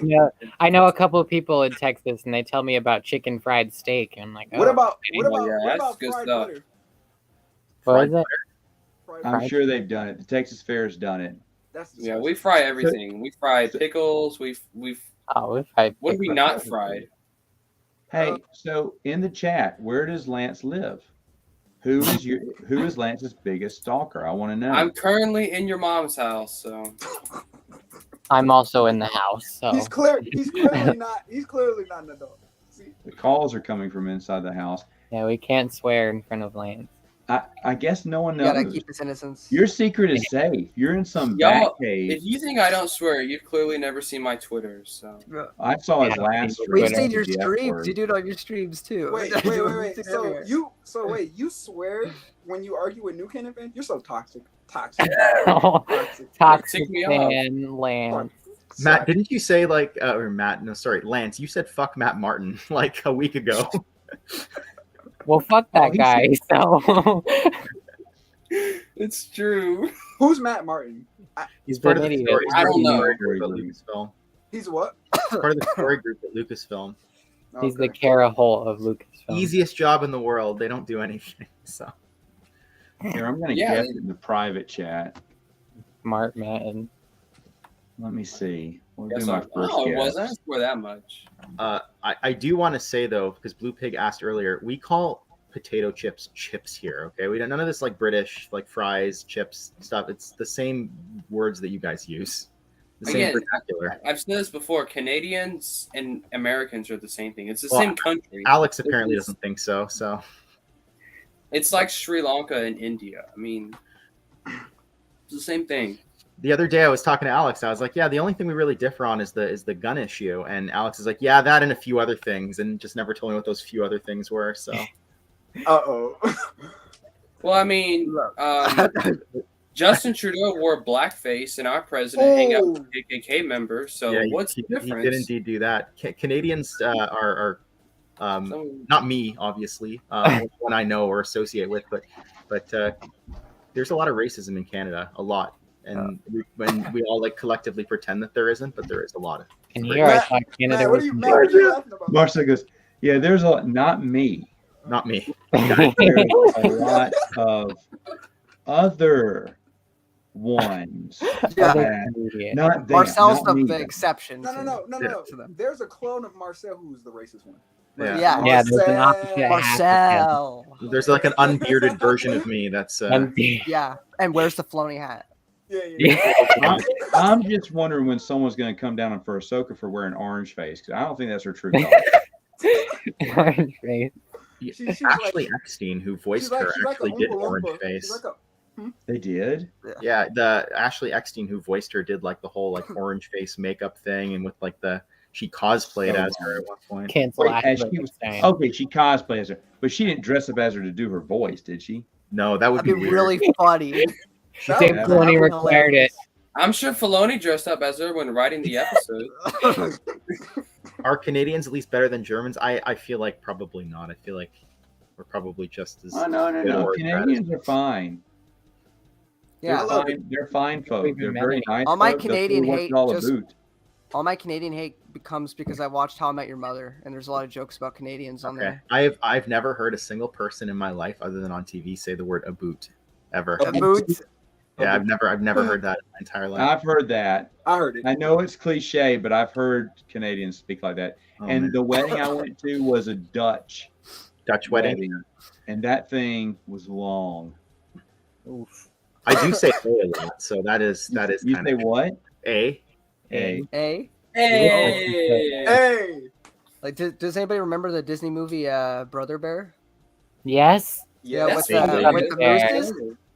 I know a couple of people in Texas, and they tell me about chicken fried steak. And I'm like, What oh, about yeah, that's fried good butter? stuff. what is it? Fried I'm butter. sure they've done it. The Texas Fair's done it. That's yeah, we disgusting. fry everything. We fry pickles. We've Oh, if I what have we not fried? Hey, so in the chat, where does Lance live? Who is Lance's biggest stalker? I want to know. I'm currently in your mom's house, so I'm also in the house, so He's clearly not. He's clearly not an adult. See, The calls are coming from inside the house. yeah, we can't swear in front of Lance. I guess no one You gotta knows. keep his innocence. Your secret is safe. You're in some Y'all, back cave. if you think I don't swear, you've clearly never seen my Twitter. So I saw his Yeah, last we've We've stream. seen your The F streams. word. You do it on your streams too. wait. It's So everywhere. you swear when you argue with New Cannon fans? You're so toxic. Toxic. Toxic Tick me off. fan Lance. Matt, didn't you say like or Matt? No, sorry, Lance. You said fuck Matt Martin like a week ago. Well, fuck that he guy. So it's true. Who's Matt Martin? He's part of the idiot. story. I don't know. Group at Lucasfilm. He's what? Part of the story group at Lucasfilm. he's the Okay. Kara Hole of Lucasfilm. Easiest job in the world. They don't do anything. So Here, I'm going to Yeah. guess in the private chat. Smart man. Let me see. We'll do Guess my I first it wasn't. I guess. didn't swear that much. I do want to say though, because Blue Pig asked earlier, we call potato chips here. Okay, we don't none of this like British like fries, chips stuff. It's the same words that you guys use. The same Again, vernacular. I've said this before. Canadians and Americans are the same thing. It's the Well, same country. Alex apparently It's- doesn't think so. So It's like Sri Lanka and India. I mean, it's the same thing. the other day I was talking to Alex. I was like, "Yeah, the only thing we really differ on is the gun issue." And Alex is like, "Yeah, that and a few other things," and just never told me what those few other things were. So Uh-oh. Well, I mean, Justin Trudeau wore blackface, and our president hang out with KKK members. So yeah, what's the he difference? did indeed do that. Canadians are So- not me, obviously, one I know or associate with, but there's a lot of racism in Canada, a lot, and when we all like collectively pretend that there isn't, but there is a lot of. And here I thought Canada Matt, what was. are you laughing about? Marcel goes, yeah, there's a lot, not me. Not me. There's a lot of other ones. Yeah. that- Not them, Marcel's not me. the exception. No. to them. There's a clone of Marcel who's the racist one. Yeah. Yeah. Yeah, there's an opposite. Marcel. There's like an unbearded version of me that's. Yeah. And where's the floaty hat? Yeah. I'm just wondering when someone's going to come down for Ahsoka for wearing orange face because I don't think that's her true color. Orange face. She's Ashley like- Eckstein, who voiced she's like- her, she's like a actually did Oompa orange Loompa. face. She's like They did. Yeah, the Ashley Eckstein who voiced her did like the whole like orange face makeup thing, and with like she cosplayed as her at one point. Cancel Wait, as Ashley she was- Eckstein. Okay, she cosplayed as her, but she didn't dress up as her to do her voice, did she? No, that would That'd be be weird. really funny. That Dave would- Filoni that'd be required it. I'm sure Filoni dressed up as her when writing the episode. hilarious. Are Canadians at least better than Germans? I feel like probably not. I feel like we're probably just as. Oh, no. or bad as- Canadians are fine. Yeah, They're fine folk. Even They're very many. nice. All my folk. They'll Canadian work hate y'all a just- boot. all my Canadian hate becomes because I watched How I Met Your Mother, and there's a lot of jokes about Canadians on Okay, there. I've never heard a single person in my life other than on TV say the word a boot ever. A boot. Yeah, I've never heard that in my entire life. I've heard that. I heard it. I know it's cliche, but I've heard Canadians speak like that. Oh, And man. the wedding I went to was a Dutch Dutch wedding. and that thing was long. Oof. I do say a lot, so that is You kind say of what? a. A. Hey, Hey! Hey. like, does anybody remember the Disney movie Brother Bear? Yes. Yeah, Yes. with Vaguely. with the mooses.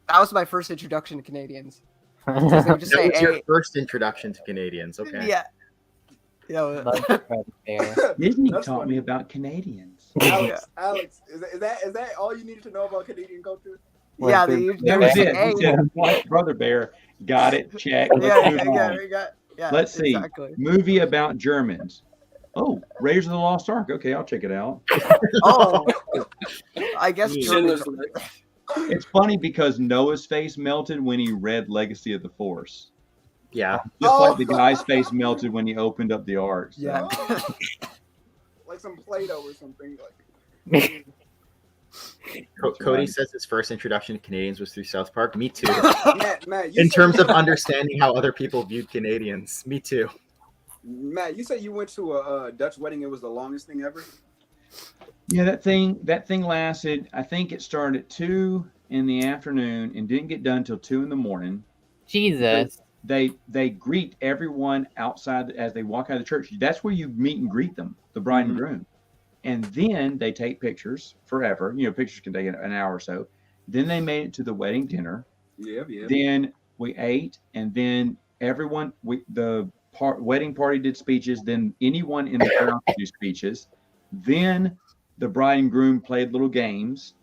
That was my first introduction to Canadians. They would just That say, was your "Hey." first introduction to Canadians. Okay. Yeah. Yeah. Love Brother Bear. Disney That's taught funny. me about Canadians. Alex, is that all you needed to know about Canadian culture? Yeah, Brother they That was say, it. "Hey." He said, "Watch Brother Bear." Got it. Check. Yeah, Let's yeah, move yeah, on. yeah. Let's see. Exactly. Movie about Germans. Oh, Raiders of the Lost Ark. Okay, I'll check it out. Oh, I guess Schindler's Germans. List. It's funny because Noah's face melted when he read Legacy of the Force. Yeah. Just like the guy's face melted when he opened up the ark. So. Yeah. Like some Play-Doh or something. Like Cody says his first introduction to Canadians was through South Park. Me too. Matt, you In said- terms of understanding how other people viewed Canadians. Me too. Matt, you said you went to a Dutch wedding. It was the longest thing ever. Yeah, that thing lasted. I think it started at 2 in the afternoon and didn't get done till 2 in the morning. Jesus. They greet everyone outside as they walk out of the church. That's where you meet and greet them, the bride and groom. And then they take pictures forever. You know, pictures can take an hour or so. Then they made it to the wedding dinner. Yeah. Then we ate, and then everyone, wedding party did speeches. Then anyone in the crowd could do speeches. Then the bride and groom played little games.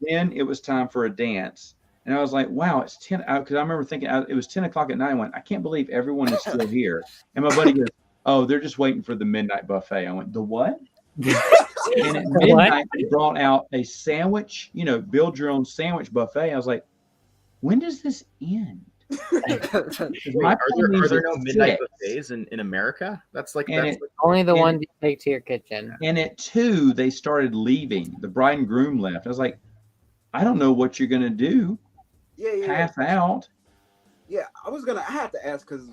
Then it was time for a dance. And I was like, wow, it's 10. Because I remember thinking it was 10 o'clock at night. I went, I can't believe everyone is still here. And my buddy goes, oh, they're just waiting for the midnight buffet. I went, the what? And at midnight, they brought out a sandwich, build your own sandwich buffet. I was like, when does this end? My Are there no at midnight 6. buffets in America? That's like And that's it- like, Only the and- ones you take to your kitchen. And at 2, they started leaving. The bride and groom left. I was like, I don't know what you're going to do. Yeah. Pass out. Yeah, I had to ask because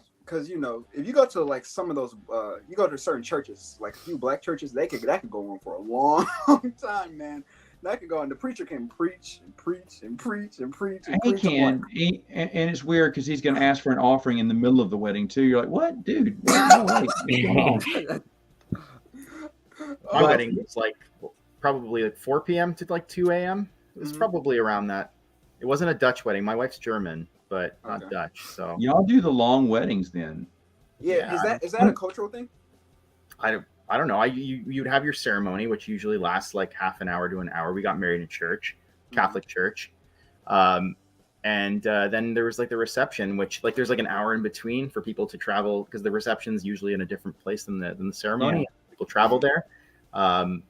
if you go to like some of those you go to certain churches, like a few black churches, that could go on for a long time, man. That could go on. The preacher can preach and preach and preach and preach and He preach. can. And it's weird because he's going to ask for an offering in the middle of the wedding too. You're like, what, dude? No, wait, what's going on? my But- wedding was like probably like 4 p.m. to like 2 a.m. It was Mhm. probably around that. It wasn't a Dutch wedding. My wife's German, but not Okay. Dutch. So Y'all do the long weddings then. Yeah, Yeah. is that a cultural thing? I don't know. You'd have your ceremony, which usually lasts like half an hour to an hour. We got married in church, Catholic church, and then there was like the reception, which like there's like an hour in between for people to travel because the reception's usually in a different place than the ceremony. People travel there, and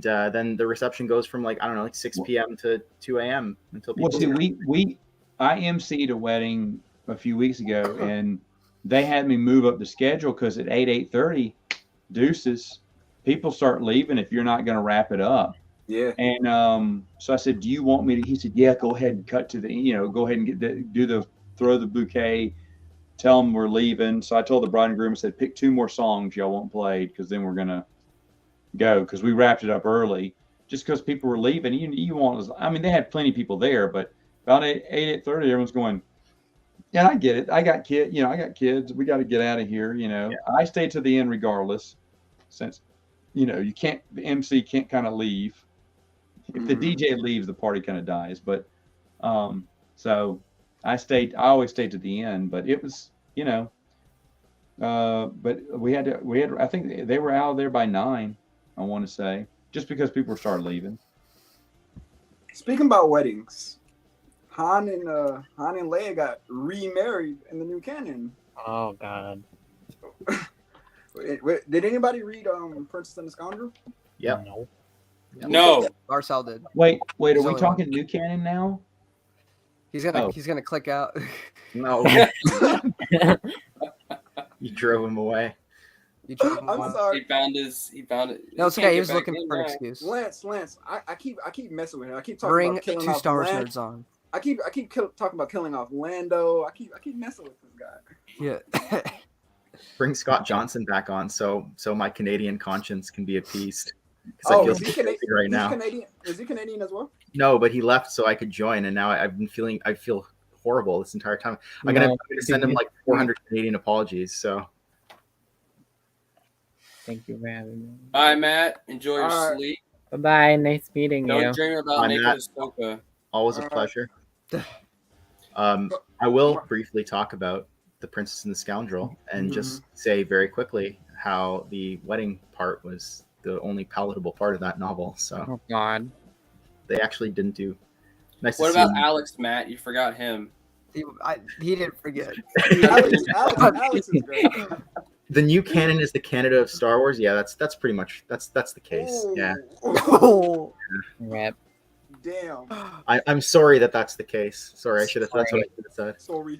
then the reception goes from like I don't know like 6 p.m. to 2 a.m. until people. Well, see, I emceed a wedding a few weeks ago, and they had me move up the schedule because at 8:30, deuces, people start leaving if you're not going to wrap it up. Yeah. And so I said, "Do you want me to?" He said, "Yeah, go ahead and cut to the, go ahead and throw the bouquet, tell them we're leaving." So I told the bride and groom, I said, "Pick 2 more songs y'all want played because then we're gonna go because we wrapped it up early just because people were leaving. You want? I mean, they had plenty of people there, but about 8:30, everyone's going. Yeah, I get it. I got kids. We got to get out of here. I stay to the end regardless, since you can't. The MC can't kind of leave. If the DJ leaves, the party kind of dies. But so I always stayed to the end. But it was, but we had. I think they were out of there by 9. I want to say, just because people started leaving. Speaking about weddings, Han and Leia got remarried in the new canon. Oh God. Did anybody read Princess and the Scoundrel? Yep. No. No. Marcel did. Wait, are There's we only talking new canon now? He's gonna Oh. he's gonna click out. No. You drove him away. You drove him I'm away. sorry. He found it. No, it's He can't okay. He get was back looking in for an now. excuse. Lance, I keep messing with him. I keep talking Bring about killing two off Star Wars Lan- nerds on. I keep talking about killing off Lando. I keep messing with this guy. Yeah. Bring Scott Johnson back on so my Canadian conscience can be appeased. Oh, I is he feel Canadian right now. Canadian? Is he Canadian as well? No, but he left so I could join, and now I feel horrible this entire time. I'm gonna send him like 400 Canadian apologies. So Thank you for having me. Bye, Matt. Enjoy your All right. sleep. Bye bye. Nice meeting Don't you. dream about Bye, naked Matt. Ahsoka. always a Alright. pleasure. I will briefly talk about The Princess and the Scoundrel and just say very quickly how the wedding part was the only palatable part of that novel. So Oh God. they actually didn't do. Nice What to see about him. Alex, Matt? You forgot him. He didn't forget. Alex is great. The new canon is the Canada of Star Wars. Yeah, that's pretty much that's the case. Yeah, Oh, Rip. Damn. I'm sorry that's the case. Sorry, that's what I should have said. Sorry.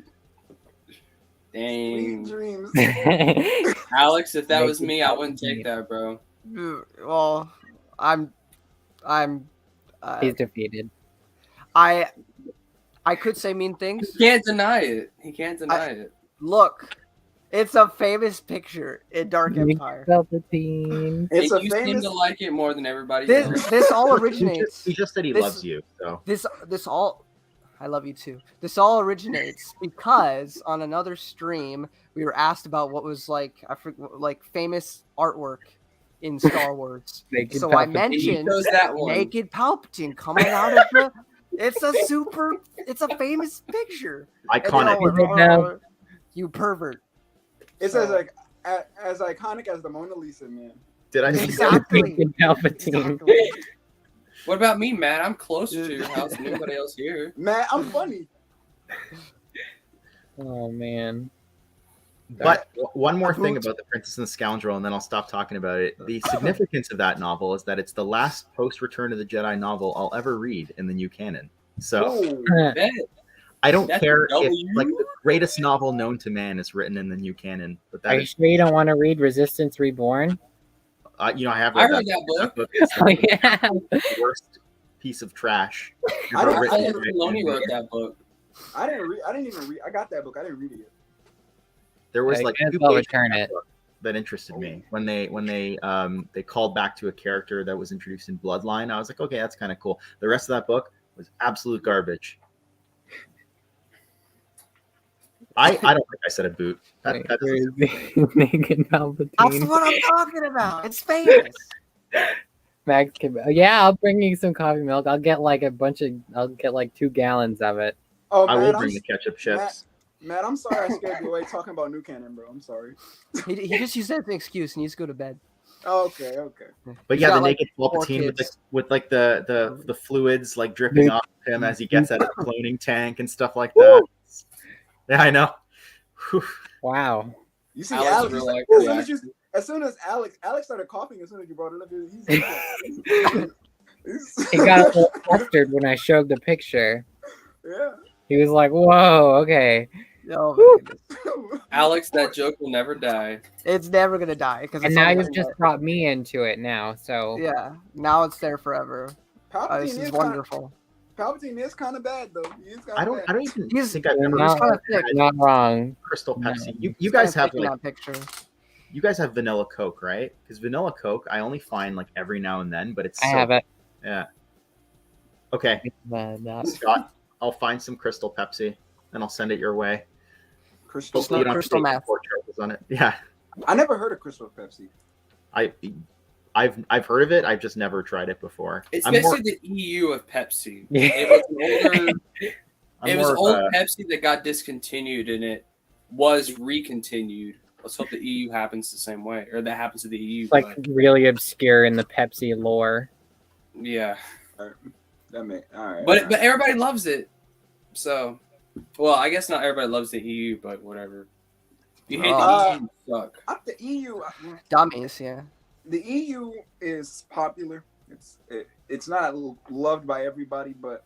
Dang. Sweet dreams. Alex, if that Make was it me, I wouldn't happen. take that, bro. well, I'm He's defeated. I could say mean things. He can't deny it. He can't deny it. Look, it's a famous picture in Dark Nick Empire. Palpatine. It's And a you seem famous. to like it more than everybody else. This all originates. He just said he This- loves you. So This all. I love you too. This all originates because on another stream we were asked about what was like famous artwork in Star Wars. Naked So I Palpatine. And he mentioned chose that one. naked Palpatine coming out of the. It's a famous picture. And iconic. they all went, Is it now? "Oh, you pervert. It's as iconic as the Mona Lisa, man. Did I say Exactly. Naked Palpatine. Exactly. What about me, Matt? I'm closer to your house than anybody else here. Man, I'm funny. Oh man. But one more thing about The Princess and the Scoundrel, and then I'll stop talking about it. The significance of that novel is that it's the last post-Return of the Jedi novel I'll ever read in the new canon. So Oh, Bet. I don't That's care a W. if like the greatest novel known to man is written in the new canon. But Are that you is, sure you don't want to read Resistance Reborn? I have I read read that book. It's Oh yeah. the worst piece of trash I ever don't- written. Paul Filoni wrote that book. I didn't even read. I got that book. I didn't read it yet. There was Yeah, like you might as 2 well pages return in it. that book that interested me when they called back to a character that was introduced in Bloodline. I was like, okay, that's kind of cool. The rest of that book was absolute garbage. I don't think I said a boot. Wait, That where doesn't- is the Naked Palpatine? That's what I'm talking about. It's famous. Max can, yeah, I'll bring you some coffee milk. I'll get like 2 gallons of it. Oh, I man, will I'm, bring the ketchup chips. Matt, I'm sorry I scared you away talking about new canon, bro. I'm sorry. He just used that as an excuse and he needs to go to bed. Oh, okay. But He's yeah, got, the like, naked 4 Palpatine with kids. the fluids like dripping Dude. off him as he gets out of the cloning tank and stuff like that. Yeah, I know. Whew. Wow. You see, Alex Alex. really liked As soon as Alex started coughing, as soon as you brought it up, He got a little flustered when I showed the picture. yeah. He was like, "Whoa, okay." Oh my goodness. Alex, that joke will never die. It's never gonna die because. And now you've just brought me into it now. So Yeah, now it's there forever. Palpatine This is is wonderful. Palpatine is kind of bad though. He is kind I of don't bad. even He's- think I've you're ever not, kinda thick. had not wrong. Crystal No. Pepsi. You guys have like that picture. you guys have vanilla Coke, right? Because vanilla Coke I only find like every now and then, but it's I so, have it. Yeah. Okay, That. Scott, I'll find some Crystal Pepsi and I'll send it your way. Crystal. It's not you don't have to crystal take meth. 4 charges on it. Yeah, I never heard of Crystal Pepsi. I've heard of it. I've just never tried it before. It's I'm basically more, the EU of Pepsi. Yeah. It was an older. I'm It was more of old a- Pepsi that got discontinued, and it was recontinued. Let's hope the EU happens the same way, or that happens to the EU. Like but, really obscure in the Pepsi lore. yeah, That may all right. But all but right. everybody loves it. So, well, I guess not everybody loves the EU, but whatever. You hate the EU, you suck. The EU, Dummies, yeah. the EU is popular. It's not loved by everybody, but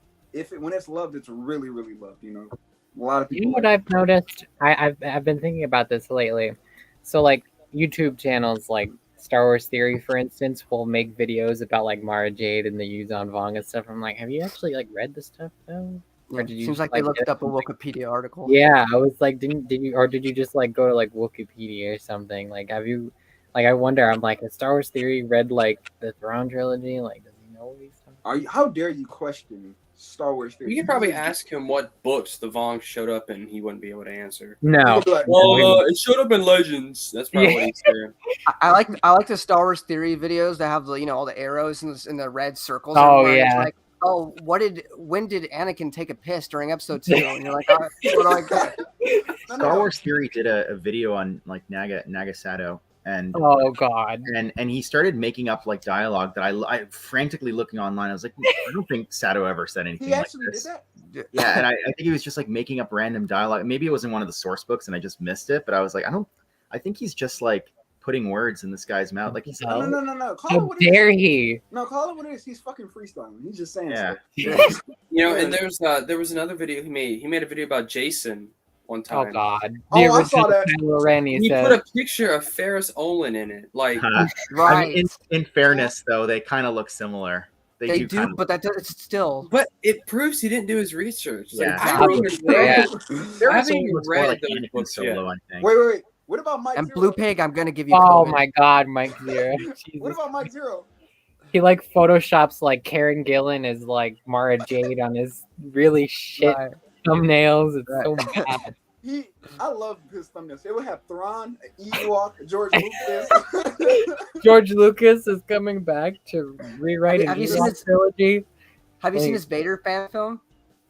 when it's loved, it's really really loved. You know, a lot of people. You know what I've noticed? I've been thinking about this lately. So like YouTube channels like Star Wars Theory, for instance, will make videos about like Mara Jade and the Yuzon Vong and stuff. I'm like, have you actually like read the stuff though? Yeah, Or did you seems just, like they looked get up a it from, like- Wikipedia article. Yeah, I was like, did you just like go to like Wikipedia or something? Like, have you? Like, I wonder. I'm like, has Star Wars Theory read like the Thrawn trilogy? Like, does he know these stuff? How dare you question Star Wars theory? You could probably ask him what books the Vong showed up in. He wouldn't be able to answer. No. Well, it showed up in Legends. That's probably what he's saying. I like the Star Wars Theory videos that have the all the arrows and the red circles. Oh, everywhere. yeah. It's like, oh, when did Anakin take a piss during episode 2? And you're like, all right, what do I get? Star Wars Theory did a video on like Nagasato, and Oh God. and he started making up like dialogue that I frantically looking online. I was like, I don't think Sato ever said anything He like actually did this. that. Yeah, and I think he was just like making up random dialogue. Maybe it was in one of the source books and I just missed it. But I was like, I think he's just like putting words in this guy's mouth. Like he's No. Call it How what it dare is. he? No, call it what it is. He's fucking freestyling. He's just saying Yeah. stuff. You know, and there was another video he made. He made a video about Jason one Oh time. God. Oh, I saw original that. Kylo Ren, And he said. put a picture of Ferris Olin in it. Like, I Right. mean, in fairness, though, they kind of look similar. They do, kind of, but it's still. but it proves he didn't do his research. It's Yeah. like, I wrote this Yeah. down. Ferris I haven't Olin looks more read like those Anakin books Solo, I think. Wait. What about Mike And Zero? Blue Pig, I'm gonna give you. Oh COVID. my God, Mike Zero. What Jesus. about Mike Zero? He like photoshops like Karen Gillan as like Mara Jade on his really shit Right. thumbnails. It's Right. so bad. I love his thumbnails. It would have Thrawn, Ewok, George Lucas. George Lucas is coming back to rewrite Have an you seen Ewok his- trilogy. Have you seen Wait. his Vader fan film?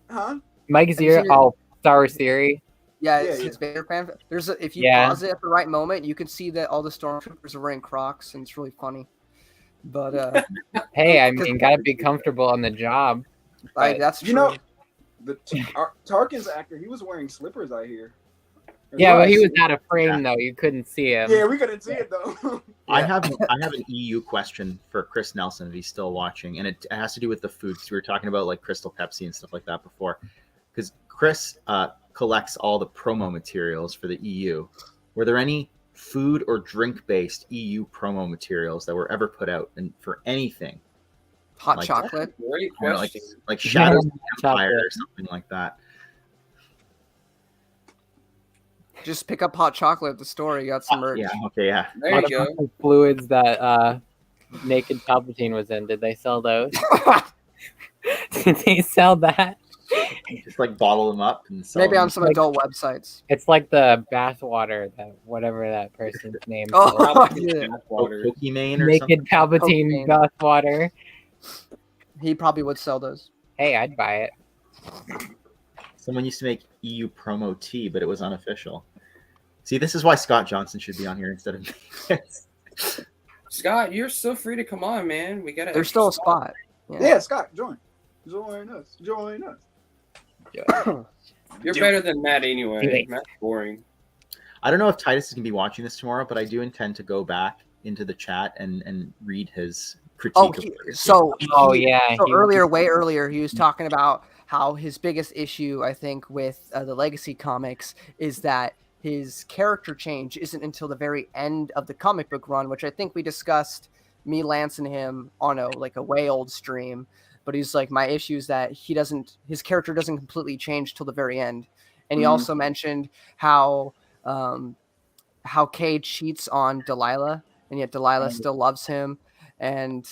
Huh? Mike you Zero. seen it? Oh, Star Wars Theory. Yeah, Yeah, it's yeah. his Vader fan. If you Yeah. pause it at the right moment, you can see that all the stormtroopers are wearing Crocs, and it's really funny. But Hey, I mean, gotta be comfortable on the job. like, that's true. You know, Tarkin's actor, he was wearing slippers, I hear. Yeah, but he Right. was out of frame though. You couldn't see him. Yeah, we couldn't see it though. I have an EU question for Chris Nelson if he's still watching, and it has to do with the food because we were talking about like Crystal Pepsi and stuff like that before. Because Chris collects all the promo materials for the EU. Were there any food or drink based EU promo materials that were ever put out and for anything? Hot like- chocolate. Great You know, like question. Shadows of the Chocolate. Empire or something like that. Just pick up hot chocolate at the store. You got some merch. Yeah. Okay. Yeah. There you go. The fluids that Naked Palpatine was in. Did they sell those? Did they sell that? Just like bottle them up and sell Maybe them. on some Like- adult websites. It's like the bathwater that whatever that person's name. Oh, was. yeah. Water. Pokimane or Naked something. Palpatine Cocaine. bathwater. He probably would sell those. Hey, I'd buy it. Someone used to make EU promo tea, but it was unofficial. See, this is why Scott Johnson should be on here instead of me. Scott, you're still free to come on, man. We got There's still a spot. Yeah, Scott, join us. You're better than Matt anyway. Anyway. Matt's boring. I don't know if Titus is going to be watching this tomorrow, but I do intend to go back into the chat and read his critique. Oh, of Oh yeah. So he- way earlier, he was talking about how his biggest issue, I think, with the Legacy comics is that his character change isn't until the very end of the comic book run, which I think we discussed, me, Lance, and him on a way old stream. But he's like, my issue is that his character doesn't completely change till the very end. And he also mentioned how Kay cheats on Delilah, and yet Delilah still loves him, and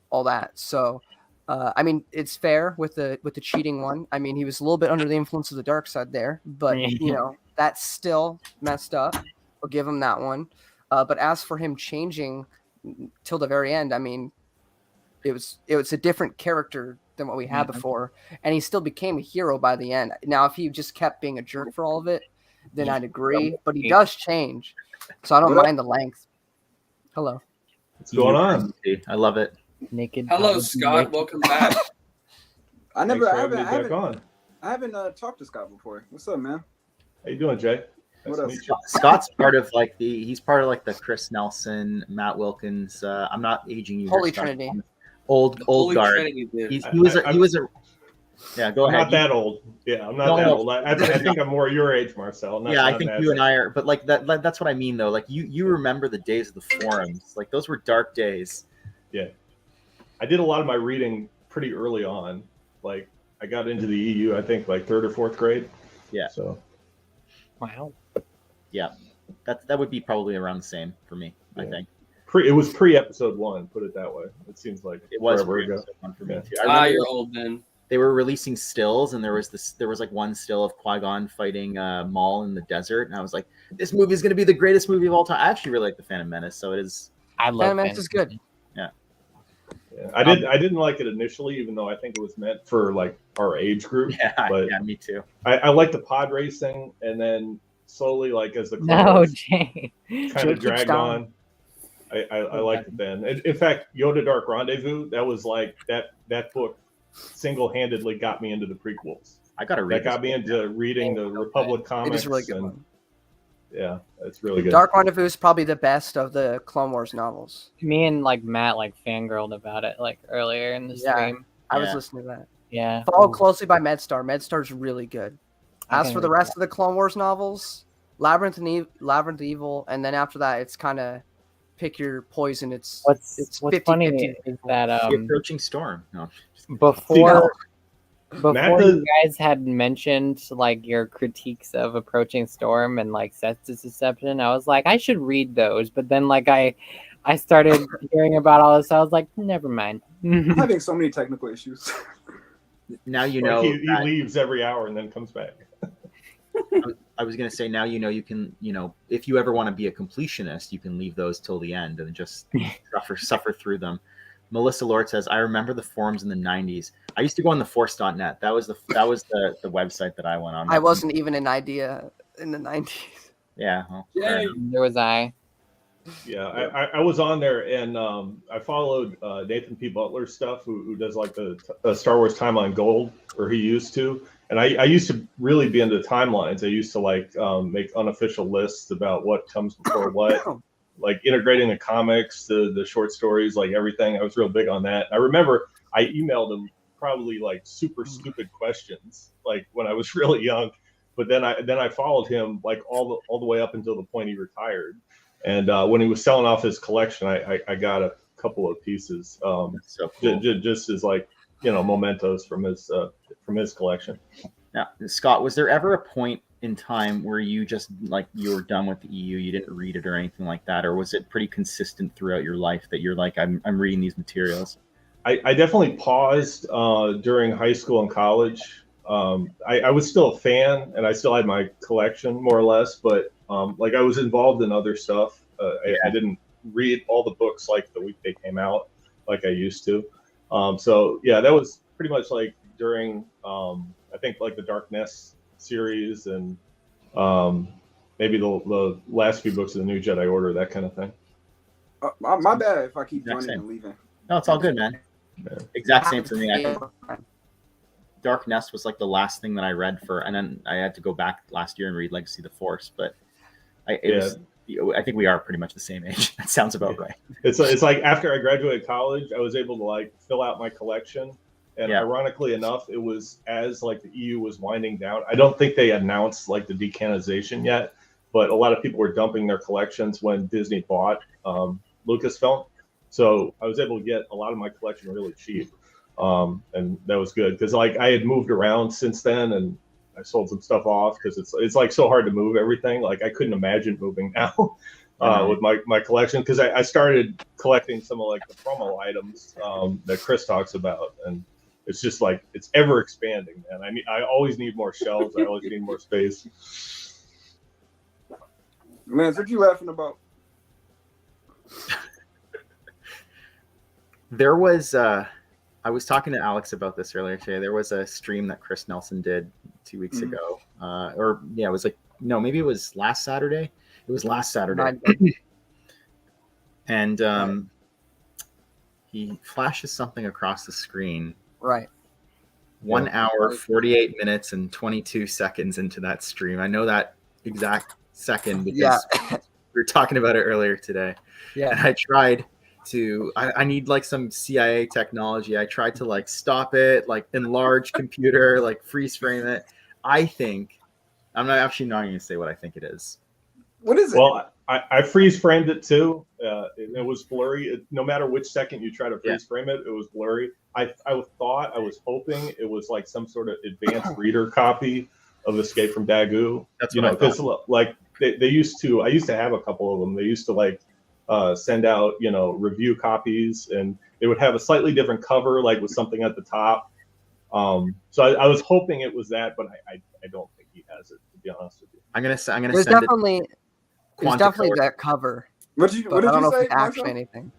all that. So, I mean, it's fair with the cheating one. I mean, he was a little bit under the influence of the dark side there, but you know, that's still messed up. I'll give him that one. But as for him changing till the very end, I mean, it was a different character than what we had before, and he still became a hero by the end. Now, if he just kept being a jerk for all of it, then I'd agree. But he does change, so I don't mind the length. Hello. What's going on? I love it. Naked. Hello, Palpatine. Scott. Welcome back. I Thanks never, for I having haven't, me I back haven't, on. I haven't talked to Scott before. What's up, man? How you doing, Jay? Nice What to else? meet you. Scott's part of like he's part of like the Chris Nelson, Matt Wilkins. I'm not aging you. here, Holy Scott. Trinity. Old Holy guard. Trinity, dude. He was a. Yeah, go I'm ahead. not that old. Yeah, I'm not No, that no. old. I think I'm more your age, Marcel. Not, Yeah, I not think that you and old. I are, but like that's what I mean though. Like you remember the days of the forums. Like those were dark days. Yeah, I did a lot of my reading pretty early on. Like I got into the EU, I think like 3rd or 4th grade. Yeah. So Wow. Yeah, that would be probably around the same for me. I Yeah. think it was pre episode 1. Put it that way. It seems like it was forever ago. fun for me Yeah. too. I remember You're old then. they were releasing stills, and there was like one still of Qui-Gon fighting Maul in the desert, and I was like, this movie is going to be the greatest movie of all time. I actually really like the Phantom Menace, so it is. I love Phantom Menace is good. Yeah, I didn't like it initially, even though I think it was meant for like our age group. Yeah, me too. I like the pod racing, and then slowly, like as the No, Jay. kind Jay of keeps dragged down. on, I liked it then. In fact, Yoda Dark Rendezvous, that was like that book single-handedly got me into the prequels. I got to read. That got me into reading the Republic It comics. is a really good and, one. Yeah, it's really good. Dark Rendezvous is probably the best of the Clone Wars novels. Me and like Matt like fangirled about it like earlier in the Yeah. stream. I was Yeah. listening to that. Yeah. Followed closely by MedStar. MedStar's really good. I As can for the read rest of the Clone Wars novels, Labyrinth of Evil, and then after that, it's kind of pick your poison. It's What's 50-50. funny is that The Approaching Storm. No, before Matt you does- guys had mentioned like your critiques of Approaching Storm and like Seth's Deception, I was like, I should read those. But then like I started hearing about all this, so I was like, never mind. I'm having so many technical issues. now you Like, know. he that- leaves every hour and then comes back. I was gonna say now you know you can if you ever want to be a completionist, you can leave those till the end and just suffer through them. Melissa Lord says, I remember the forums in the 90s. I used to go on the force.net. That was the website that I went on. I wasn't even an idea in the 90s. Yeah. Well, Yay. There was I. Yeah, I was on there, and I followed Nathan P. Butler's stuff, who does like the Star Wars Timeline Gold, or he used to. And I used to really be into timelines. I used to like make unofficial lists about what comes before what, like integrating the comics, the short stories, like everything. I was real big on that. I remember I emailed him probably like super stupid questions, like when I was really young. But then I followed him like all the way up until the point he retired. And when he was selling off his collection, I got a couple of pieces, That's so cool. just as like mementos from his collection. Now, Scott, was there ever a point in time where you just like you were done with the EU, you didn't read it or anything like that, or was it pretty consistent throughout your life that you're like, I'm reading these materials? I definitely paused during high school and college. I was still a fan, and I still had my collection more or less, but like I was involved in other stuff. I didn't read all the books like the week they came out, like I used to. So yeah, that was pretty much like during I think like the Dark Nest series and maybe the last few books of the New Jedi Order, that kind of thing. My bad if I keep Exact running same. and leaving. No, it's all good, man. Yeah. Exact same for me. I think Dark Nest was like the last thing that I read and then I had to go back last year and read Legacy of the Force, but I think we are pretty much the same age. That sounds about right. It's like after I graduated college, I was able to like fill out my collection. And ironically enough, it was as like the EU was winding down. I don't think they announced like the decanonization yet, but a lot of people were dumping their collections when Disney bought Lucasfilm. So I was able to get a lot of my collection really cheap. And that was good because like I had moved around since then and I sold some stuff off because it's like so hard to move everything. Like I couldn't imagine moving now with my collection because I started collecting some of like the promo items that Chris talks about, and it's just like it's ever expanding, man. I always need more shelves. I always need more space. Man, what you laughing about? There was I was talking to Alex about this earlier today. There was a stream that Chris Nelson did 2 weeks ago. It was like maybe it was last Saturday. It was last Saturday. And he flashes something across the screen. Right. 1 hour, 48 minutes, and 22 seconds into that stream. I know that exact second because we were talking about it earlier today. Yeah. And I tried to, I need like some CIA technology. I tried to like stop it, like enlarge computer, like freeze frame it. I think, I'm not actually not going to say what I think it is. What is it? Well, I freeze framed it too. It was blurry. No matter which second you try to freeze frame it, it was blurry. I was hoping it was like some sort of advanced reader copy of Escape from Dagu. That's you what know, I thought. because like they used to. I used to have a couple of them. They used to like send out review copies, and they would have a slightly different cover, like with something at the top. So I was hoping it was that, but I don't think he has it, to be honest with you. I'm gonna send There's it. definitely that cover. What did But I don't you know say? if it's actually Marshall? anything.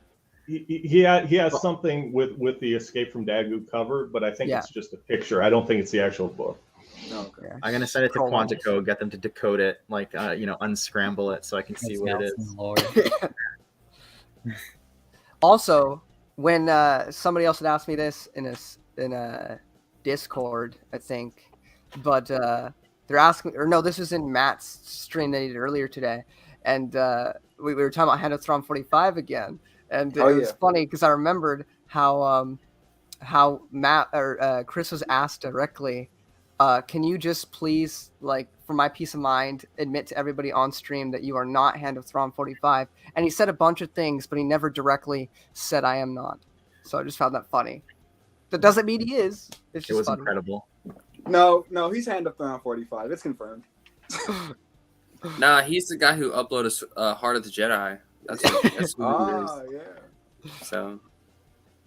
He has something with the Escape from Dagu cover, but I think it's just a picture. I don't think it's the actual book. Oh, okay. I'm gonna send it to Quantico, get them to decode it, like unscramble it so I can see what it is. Lord. Also, when somebody else had asked me this in a Discord, I think, but they're asking, or no, this was in Matt's stream that he did earlier today, and we were talking about Hand of Thrawn 45 again, and it was funny because I remembered how Matt or Chris was asked directly, can you just please, like, for my peace of mind, admit to everybody on stream that you are not Hand of Thrawn 45? And he said a bunch of things, but he never directly said I am not. So I just found that funny. That doesn't mean he is. It's just It was funny. incredible. No, he's Hand of Thrawn 45. It's confirmed. Nah, he's the guy who uploaded Heart of the Jedi. That's who it is. Yeah. So,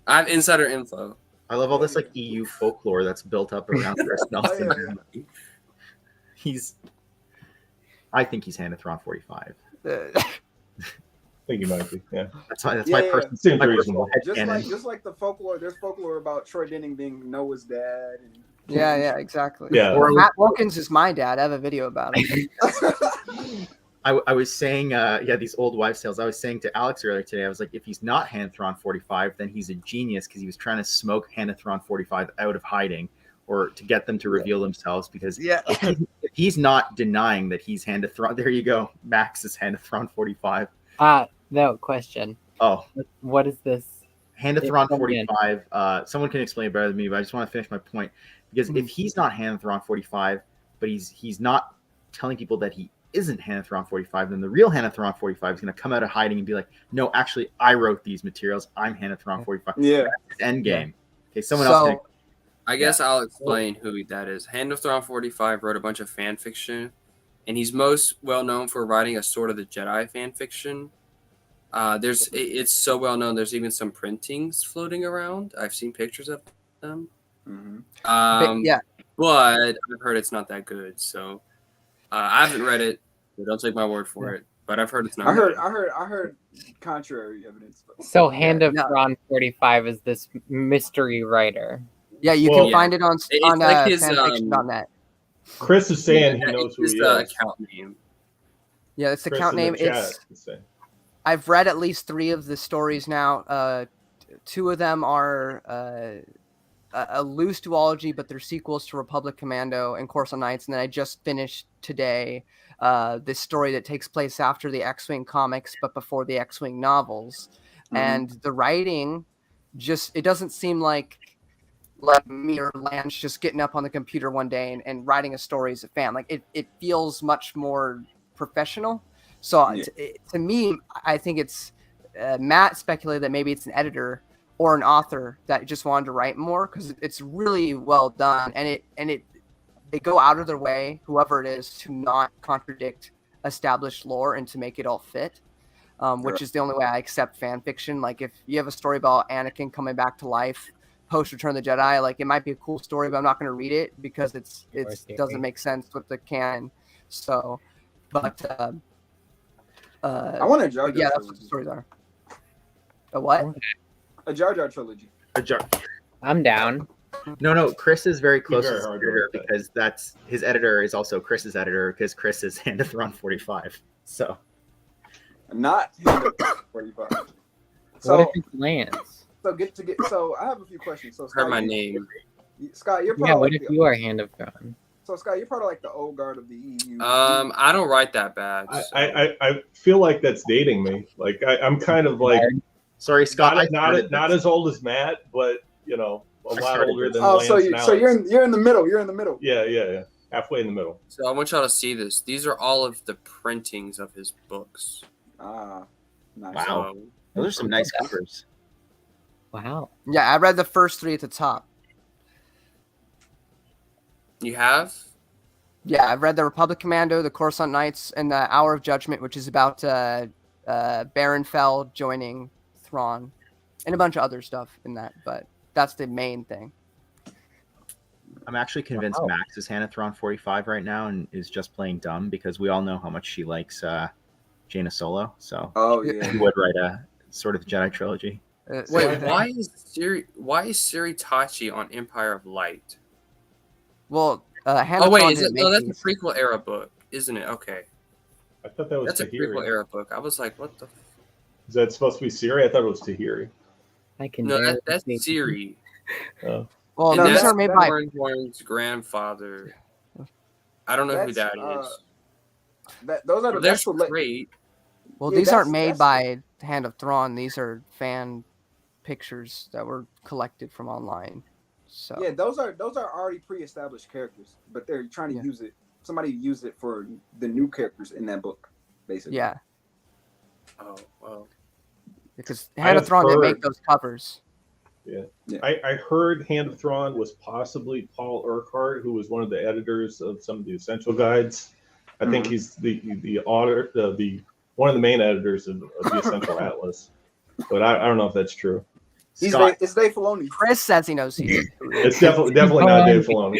I have insider info. I love all this like EU folklore that's built up around Chris Nelson. I think he's Hand of Thrawn 45. I think he might be. Yeah, that's my personal. Seems My reasonable. personal headcanon. Just like the folklore. There's folklore about Troy Denning being Noah's dad. And Yeah, exactly. Yeah. Matt Wilkins is my dad. I have a video about him. I was saying, these old wives' tales. I was saying to Alex earlier today, I was like, if he's not Hand of Thrawn 45, then he's a genius because he was trying to smoke Hand of Thrawn 45 out of hiding, or to get them to reveal themselves. Because if he's not denying that he's Hand of Thrawn, there you go. Max is Hand of Thrawn 45. No question. Oh, what is this? Hand of Thrawn 45. Someone can explain it better than me, but I just want to finish my point. Because if he's not Hand of Thrawn 45, but he's not telling people that he isn't Hand of Thrawn 45, then the real Hand of Thrawn 45 is going to come out of hiding and be like, no, actually, I wrote these materials. I'm Hand of Thrawn 45. Yeah. End game. Okay, someone else can. I guess I'll explain who that is. Hand of Thrawn 45 wrote a bunch of fan fiction, and he's most well known for writing a Sword of the Jedi fan fiction. It's so well known. There's even some printings floating around. I've seen pictures of them. Mm-hmm. But I've heard it's not that good. So I haven't read it. So don't take my word for it. But I've heard it's not. I heard contrary evidence. So Hand of Thrawn 45 is this mystery writer. Yeah, you can find it on like his, fanfiction.net. Chris is saying he knows who he is. Account name. Yeah, it's the Chris account in name. the chat can say. I've read at least 3 of the stories now. 2 of them are a loose duology, but they're sequels to Republic Commando and Coruscant Knights. And then I just finished today this story that takes place after the X-Wing comics, but before the X-Wing novels. Mm-hmm. And the writing it doesn't seem like me or Lance just getting up on the computer one day and writing a story as a fan. Like it feels much more professional. So to me, I think it's Matt speculated that maybe it's an editor or an author that just wanted to write more because it's really well done, and they go out of their way, whoever it is, to not contradict established lore and to make it all fit, which is the only way I accept fan fiction. Like if you have a story about Anakin coming back to life post Return of the Jedi, like it might be a cool story, but I'm not going to read it because it doesn't make sense with the canon. So, but I want a Jar Jar. Yeah, that's what the stories are. A what? A Jar Jar trilogy. I'm down. No. Chris is very close to his editor because that's his editor is also Chris's editor because Chris is Hand of Thrawn 45. So, not Hand of Thrawn 45. So, what if it's Lance? So I have a few questions. So heard my name. Scott, you're part Yeah, of what like if the, you are Hand of Thrawn? so Scott, you're part of like the old guard of the EU. I don't write that bad. So. I feel like that's dating me. Like I'm kind of like Sorry, Scott. not as old as Matt, but a lot started older this. than Oh, Lance so and you're Alex. you're in the middle. You're in the middle. Yeah, halfway in the middle. So I want y'all to see this. These are all of the printings of his books. Ah, nice. Wow. So, Those are some nice covers. Wow. Yeah, I read the first 3 at the top. you have? Yeah, I've read the Republic Commando, the Coruscant Knights, and the Hour of Judgment, which is about Baron Fell joining Thrawn, and a bunch of other stuff in that. But that's the main thing. I'm actually convinced Wow. Max is Hannah Thrawn 45 right now and is just playing dumb because we all know how much she likes Jaina Solo. So Oh yeah. he would write a sort of Jedi trilogy. Wait, why is Siri Tachi on Empire of Light? Well, Hannah Oh wait, Thrawn is it? didn't No, make that's these. a prequel era book, isn't it? Okay, I thought that was that's a Tahiri. prequel era book. I was like, what the? Is that supposed to be Siri? I thought it was Tahiri. I can No, barely that's see. Siri. Oh. Well, And no, these that's are made by. Horn's grandfather. I don't know who that That's, is. Those are Well, the there's that's the great. Well, Yeah, these aren't that's- made by Hand of Thrawn. These are fan pictures that were collected from online. So yeah, those are already pre-established characters, but they're trying to Yeah. use it. Somebody used it for the new characters in that book, basically. yeah, Oh, well. because I Hand of have Thrawn didn't make heard- those covers. I heard Hand of Thrawn was possibly Paul Urquhart, who was one of the editors of some of the essential guides. I think he's the author, the one of the main editors of the Essential Atlas. But I don't know if that's true. Scott, It's Dave Filoni. Chris says he knows he. It's definitely not Dave Filoni.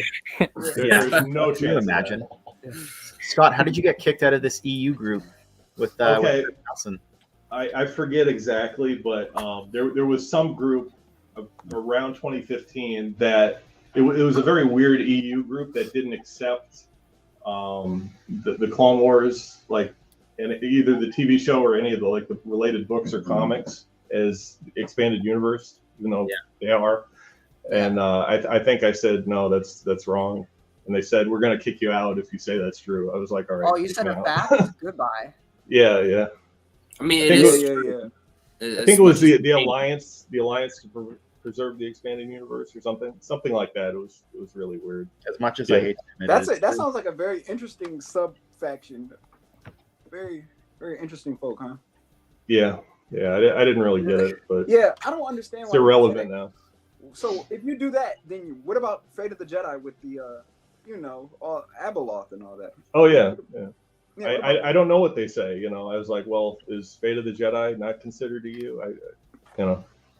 There's no chance. can you of that. imagine? Scott, how did you get kicked out of this EU group with Okay. with Nelson? I forget exactly, but there was some group around 2015 that it was a very weird EU group that didn't accept the Clone Wars, like, and either the TV show or any of the related books or comics as expanded universe, even though they are. And I think I said no, that's wrong. And they said we're gonna kick you out if you say that's true. I was like, all right. Oh, you kick said me it out. back. Goodbye. Yeah. I mean, I it think is. Yeah. I think it was the alliance to preserve the expanded universe or something like that. It was really weird. As much as Yeah. I hate to admit That's it, it. That sounds like a very interesting sub faction. Very, very interesting folk, huh? Yeah. I didn't really get it, but Yeah, I don't understand. it's irrelevant now. So if you do that, then what about Fate of the Jedi with the, Abeloth and all that? Oh yeah. Yeah, what about- I don't know what they say. I was like, well, is Fate of the Jedi not considered EU?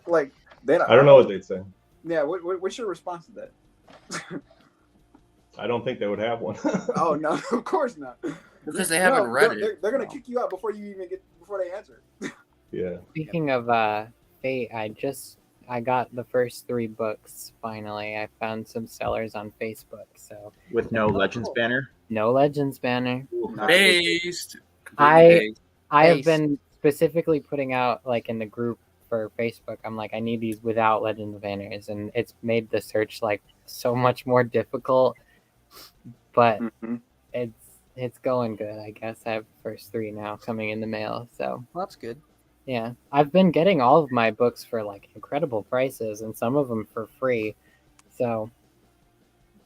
like they. I don't know what they'd say. Yeah, what's your response to that? I don't think they would have one. Oh no, of course not. Because they haven't read it. They're gonna kick you out before they answer. Yeah. Speaking of Fate, I got the first 3 books finally. I found some sellers on Facebook, so with no Legends banner. no Legends banner. Based. I have Based. been specifically putting out, like, in the group for Facebook, I'm like, I need these without Legends banners, and it's made the search like so much more difficult, but Mhm. it's going good. I guess I have the first 3 now coming in the mail, so Well, that's good. yeah, I've been getting all of my books for like incredible prices, and some of them for free. So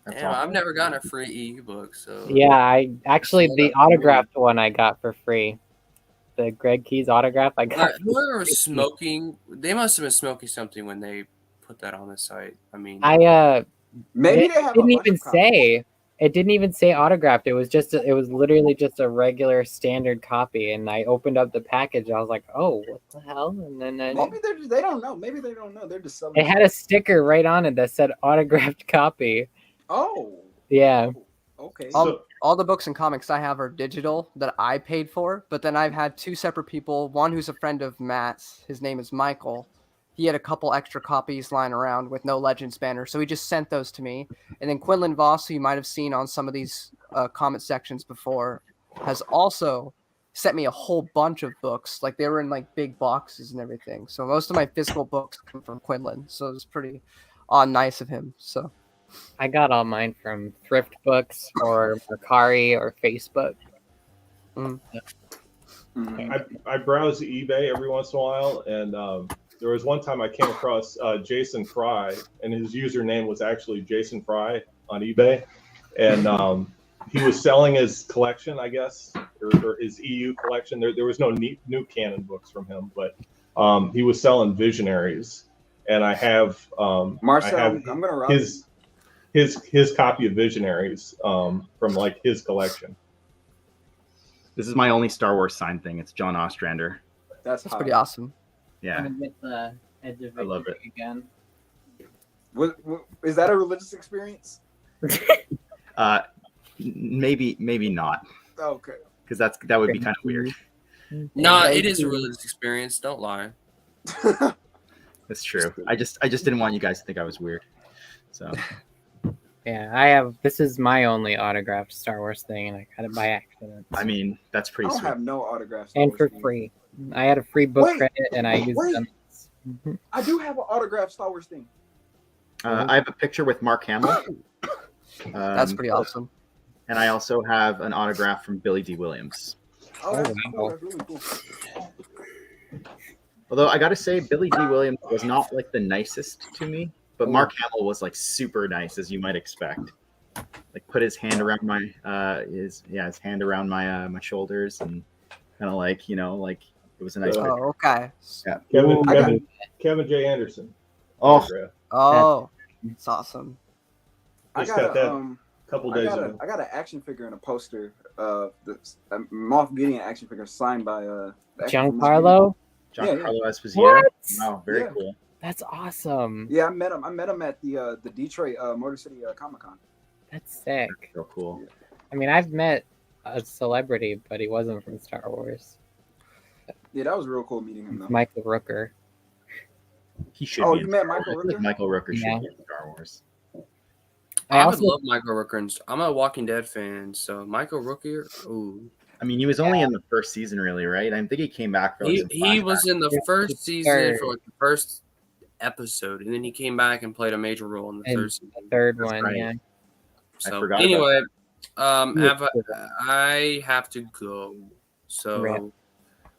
That's Yeah, awesome. I've never gotten a free EU book, so yeah, I actually the that's autographed one I got for free. The Greg Keys autograph I got. Whoever was smoking, they must have been smoking something when they put that on the site. I mean, Maybe it they have. didn't a bunch even of copies. say. It didn't even say autographed. It was literally just a regular standard copy. And I opened up the package. I was like, oh, what the hell? And then Maybe they don't know. Maybe they don't know. They're just selling. it had a sticker right on it that said autographed copy. Oh. Yeah. Okay. All the books and comics I have are digital that I paid for, but then I've had 2 separate people. One who's a friend of Matt's. His name is Michael. He had a couple extra copies lying around with no Legends banner, so he just sent those to me. And then Quinlan Voss, who you might have seen on some of these comment sections before, has also sent me a whole bunch of books. Like, they were in like big boxes and everything. So most of my physical books come from Quinlan. So it's pretty nice of him. So I got all mine from thrift books or Mercari or Facebook. I browse eBay every once in a while, and there was one time I came across Jason Fry, and his username was actually Jason Fry on eBay, and he was selling his collection, I guess, or his EU collection. There was no new canon books from him, but he was selling Visionaries, and I have Marcel, I have I'm gonna rob his copy of Visionaries from like his collection. This is my only Star Wars signed thing. It's John Ostrander. That's That's pretty awesome. Yeah, I'm gonna get the Edge of I love Victory again. What, is that a religious experience? maybe not, Okay. because that would be kind of weird. No, it is a religious experience. Don't lie. That's true. I just didn't want you guys to think I was weird. So Yeah, I have. This is my only autographed Star Wars thing, and I got it by accident. I mean, that's I pretty don't sweet. have no autographs. And for free. I had a free book Wait, credit, and I used wait. them. I do have an autographed Star Wars thing. I have a picture with Mark Hamill. That's pretty awesome. And I also have an autograph from Billy D. Williams. Oh, that's wow. cool. That's really cool. Although I got to say, Billy D. Williams was not like the nicest to me, but Mark Hamill was like super nice, as you might expect. Like put his hand around my his hand around my my shoulders, and kind of like, like it was a nice picture. Oh, okay. Yeah. Kevin J. Anderson. Oh, autograph. Oh, it's awesome. I Just got got a, that a couple days ago. I got an action figure and a poster of the Moff Gideon action figure signed by the actor from this movie. Giancarlo? Giancarlo Esposito. What? Wow, very Yeah. cool. That's awesome. Yeah, I met him at the Detroit Motor City Comic Con. That's sick. So cool. I mean, I've met a celebrity, but he wasn't from Star Wars. Yeah, that was real cool meeting him though. Michael Rooker. He should Oh, be. you in met Star Wars. Michael I feel like Rooker? Michael Rooker should Yeah. be in Star Wars. I I would also love Michael Rooker. And I'm a Walking Dead fan, so Michael Rooker. Ooh, I mean, he was only in the first season, really, right? I think he came back for like, some he was flashbacks. in the Yeah, first the season third. for like the first episode, and then he came back and played a major role in the And third season. third That's one, right. yeah. So forgot about anyway, Yeah. I have to go. So Rip.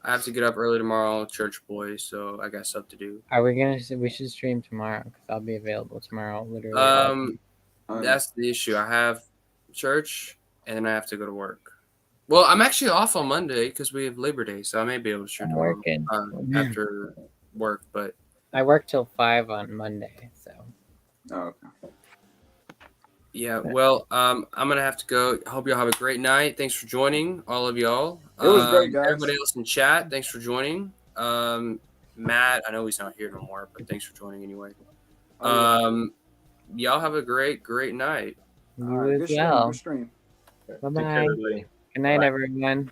I have to get up early tomorrow, church boy. So I got stuff to do. Are we gonna? We should stream tomorrow because I'll be available tomorrow. Literally. That's the issue. I have church, and then I have to go to work. Well, I'm actually off on Monday because we have Labor Day, so I may be able to stream I'm tomorrow working. after work. But I work till 5 on Monday, so Oh, okay. yeah, well, I'm gonna have to go. I hope y'all have a great night. Thanks for joining, all of y'all. It was great, guys. Everybody else in chat, thanks for joining. Matt, I know he's not here no more, but thanks for joining anyway. Y'all have a great night. you All right, as good stream. well. Good stream. Bye Take care, bye. everybody. Good night, Bye. everyone.